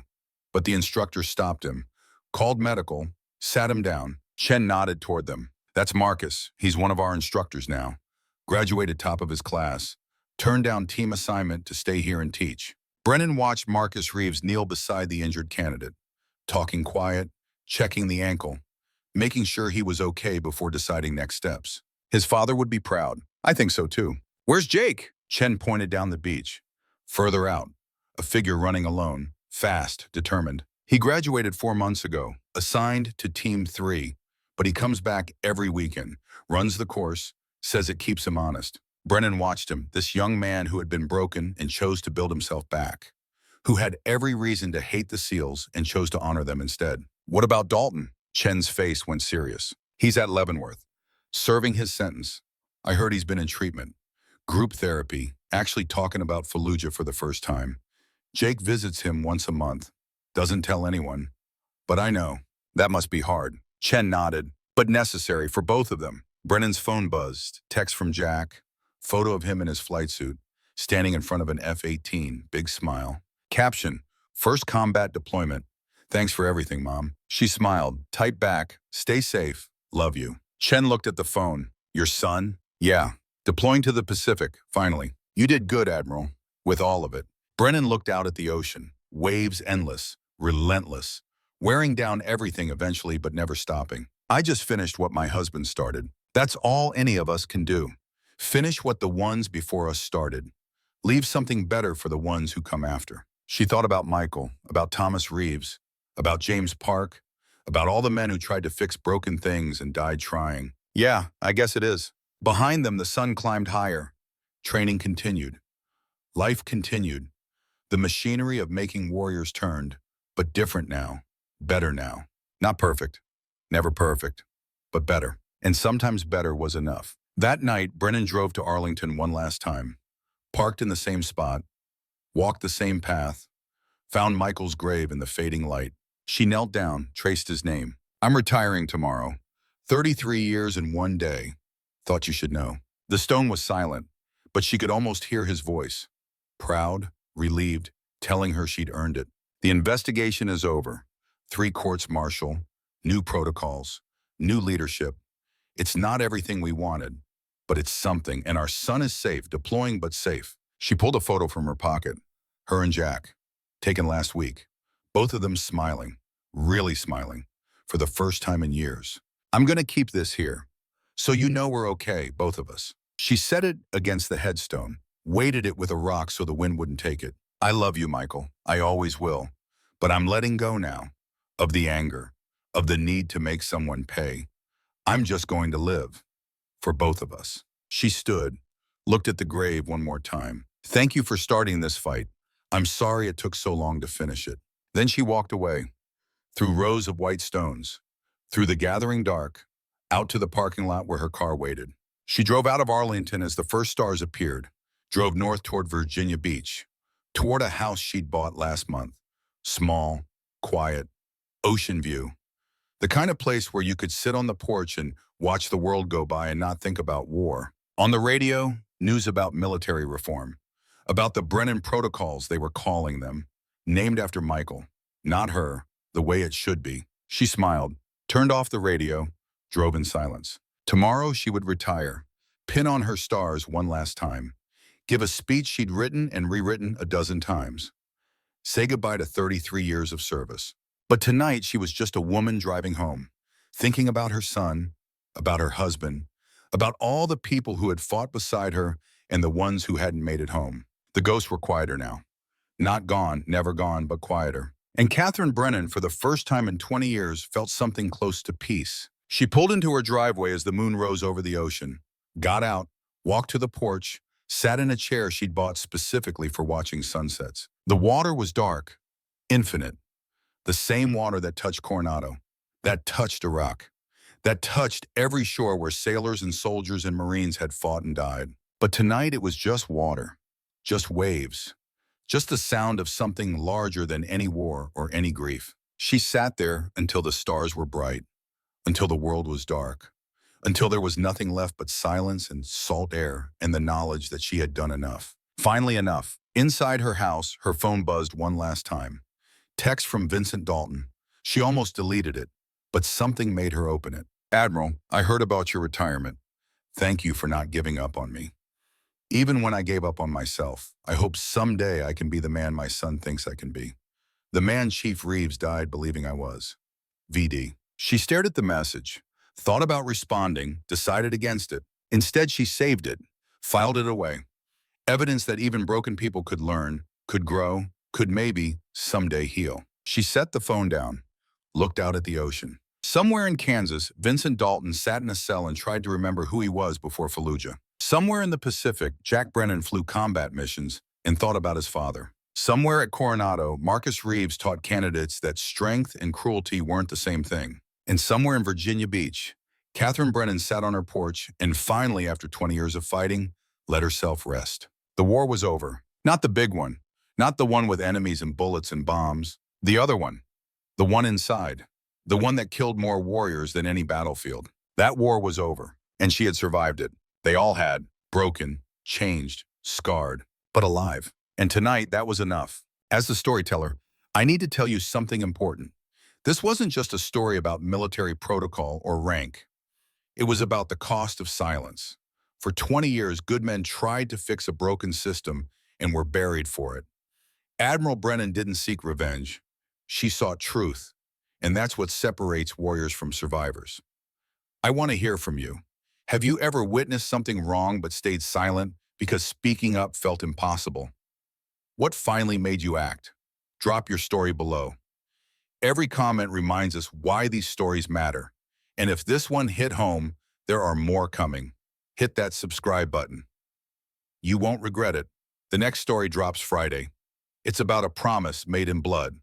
But the instructor stopped him, called medical, sat him down. Chen nodded toward them. That's Marcus. He's one of our instructors now. Graduated top of his class. Turned down team assignment to stay here and teach. Brennan watched Marcus Reeves kneel beside the injured candidate, talking quiet, checking the ankle, making sure he was okay before deciding next steps. His father would be proud. I think so too. Where's Jake? Chen pointed down the beach. Further out, a figure running alone, fast, determined. He graduated 4 months ago, assigned to Team 3, but he comes back every weekend, runs the course, says it keeps him honest. Brennan watched him, this young man who had been broken and chose to build himself back, who had every reason to hate the SEALs and chose to honor them instead. What about Dalton? Chen's face went serious. He's at Leavenworth, serving his sentence. I heard he's been in treatment, group therapy, actually talking about Fallujah for the first time. Jake visits him once a month. Doesn't tell anyone. But I know. That must be hard. Chen nodded, but necessary for both of them. Brennan's phone buzzed. Text from Jack. Photo of him in his flight suit, standing in front of an F-18. Big smile. Caption, first combat deployment. Thanks for everything, Mom. She smiled. Type back. Stay safe. Love you. Chen looked at the phone. Your son? Yeah. Deploying to the Pacific, finally. You did good, Admiral. With all of it. Brennan looked out at the ocean. Waves endless. Relentless. Wearing down everything eventually, but never stopping. I just finished what my husband started. That's all any of us can do. Finish what the ones before us started. Leave something better for the ones who come after. She thought about Michael, about Thomas Reeves, about James Park, about all the men who tried to fix broken things and died trying. Yeah, I guess it is. Behind them, the sun climbed higher. Training continued. Life continued. The machinery of making warriors turned, but different now, better now. Not perfect, never perfect, but better. And sometimes better was enough. That night, Brennan drove to Arlington one last time, parked in the same spot, walked the same path, found Michael's grave in the fading light. She knelt down, traced his name. I'm retiring tomorrow. 33 years and 1 day. Thought you should know. The stone was silent, but she could almost hear his voice. Proud, relieved, telling her she'd earned it. The investigation is over. 3 courts-martial, new protocols, new leadership. It's not everything we wanted, but it's something, and our son is safe, deploying but safe. She pulled a photo from her pocket. Her and Jack, taken last week. Both of them smiling, really smiling, for the first time in years. I'm gonna keep this here, so you know we're okay, both of us. She set it against the headstone, weighted it with a rock so the wind wouldn't take it. I love you, Michael. I always will. But I'm letting go now, of the anger, of the need to make someone pay. I'm just going to live, for both of us. She stood, looked at the grave one more time. Thank you for starting this fight. I'm sorry it took so long to finish it. Then she walked away, through rows of white stones, through the gathering dark, out to the parking lot where her car waited. She drove out of Arlington as the first stars appeared, drove north toward Virginia Beach, toward a house she'd bought last month. Small, quiet, ocean view. The kind of place where you could sit on the porch and watch the world go by and not think about war. On the radio, news about military reform, about the Brennan protocols they were calling them, named after Michael, not her, the way it should be. She smiled, turned off the radio, drove in silence. Tomorrow she would retire, pin on her stars one last time, give a speech she'd written and rewritten a dozen times, say goodbye to 33 years of service. But tonight she was just a woman driving home, thinking about her son, about her husband, about all the people who had fought beside her and the ones who hadn't made it home. The ghosts were quieter now. Not gone, never gone, but quieter. And Catherine Brennan, for the first time in 20 years, felt something close to peace. She pulled into her driveway as the moon rose over the ocean, got out, walked to the porch, sat in a chair she'd bought specifically for watching sunsets. The water was dark, infinite. The same water that touched Coronado, that touched Iraq, that touched every shore where sailors and soldiers and Marines had fought and died. But tonight it was just water, just waves, just the sound of something larger than any war or any grief. She sat there until the stars were bright, until the world was dark, until there was nothing left but silence and salt air and the knowledge that she had done enough. Finally enough. Inside her house, her phone buzzed one last time. Text from Vincent Dalton. She almost deleted it, but something made her open it. Admiral, I heard about your retirement. Thank you for not giving up on me. Even when I gave up on myself, I hope someday I can be the man my son thinks I can be. The man Chief Reeves died believing I was. VD. She stared at the message, thought about responding, decided against it. Instead, she saved it, filed it away. Evidence that even broken people could learn, could grow, could maybe someday heal. She set the phone down, looked out at the ocean. Somewhere in Kansas, Vincent Dalton sat in a cell and tried to remember who he was before Fallujah. Somewhere in the Pacific, Jack Brennan flew combat missions and thought about his father. Somewhere at Coronado, Marcus Reeves taught candidates that strength and cruelty weren't the same thing. And somewhere in Virginia Beach, Catherine Brennan sat on her porch and finally, after 20 years of fighting, let herself rest. The war was over. Not the big one. Not the one with enemies and bullets and bombs. The other one. The one inside. The one that killed more warriors than any battlefield. That war was over, and she had survived it. They all had. Broken, changed, scarred, but alive. And tonight, that was enough. As the storyteller, I need to tell you something important. This wasn't just a story about military protocol or rank. It was about the cost of silence. For 20 years, good men tried to fix a broken system and were buried for it. Admiral Brennan didn't seek revenge. She sought truth, and that's what separates warriors from survivors. I want to hear from you. Have you ever witnessed something wrong but stayed silent because speaking up felt impossible? What finally made you act? Drop your story below. Every comment reminds us why these stories matter. And if this one hit home, there are more coming. Hit that subscribe button. You won't regret it. The next story drops Friday. It's about a promise made in blood.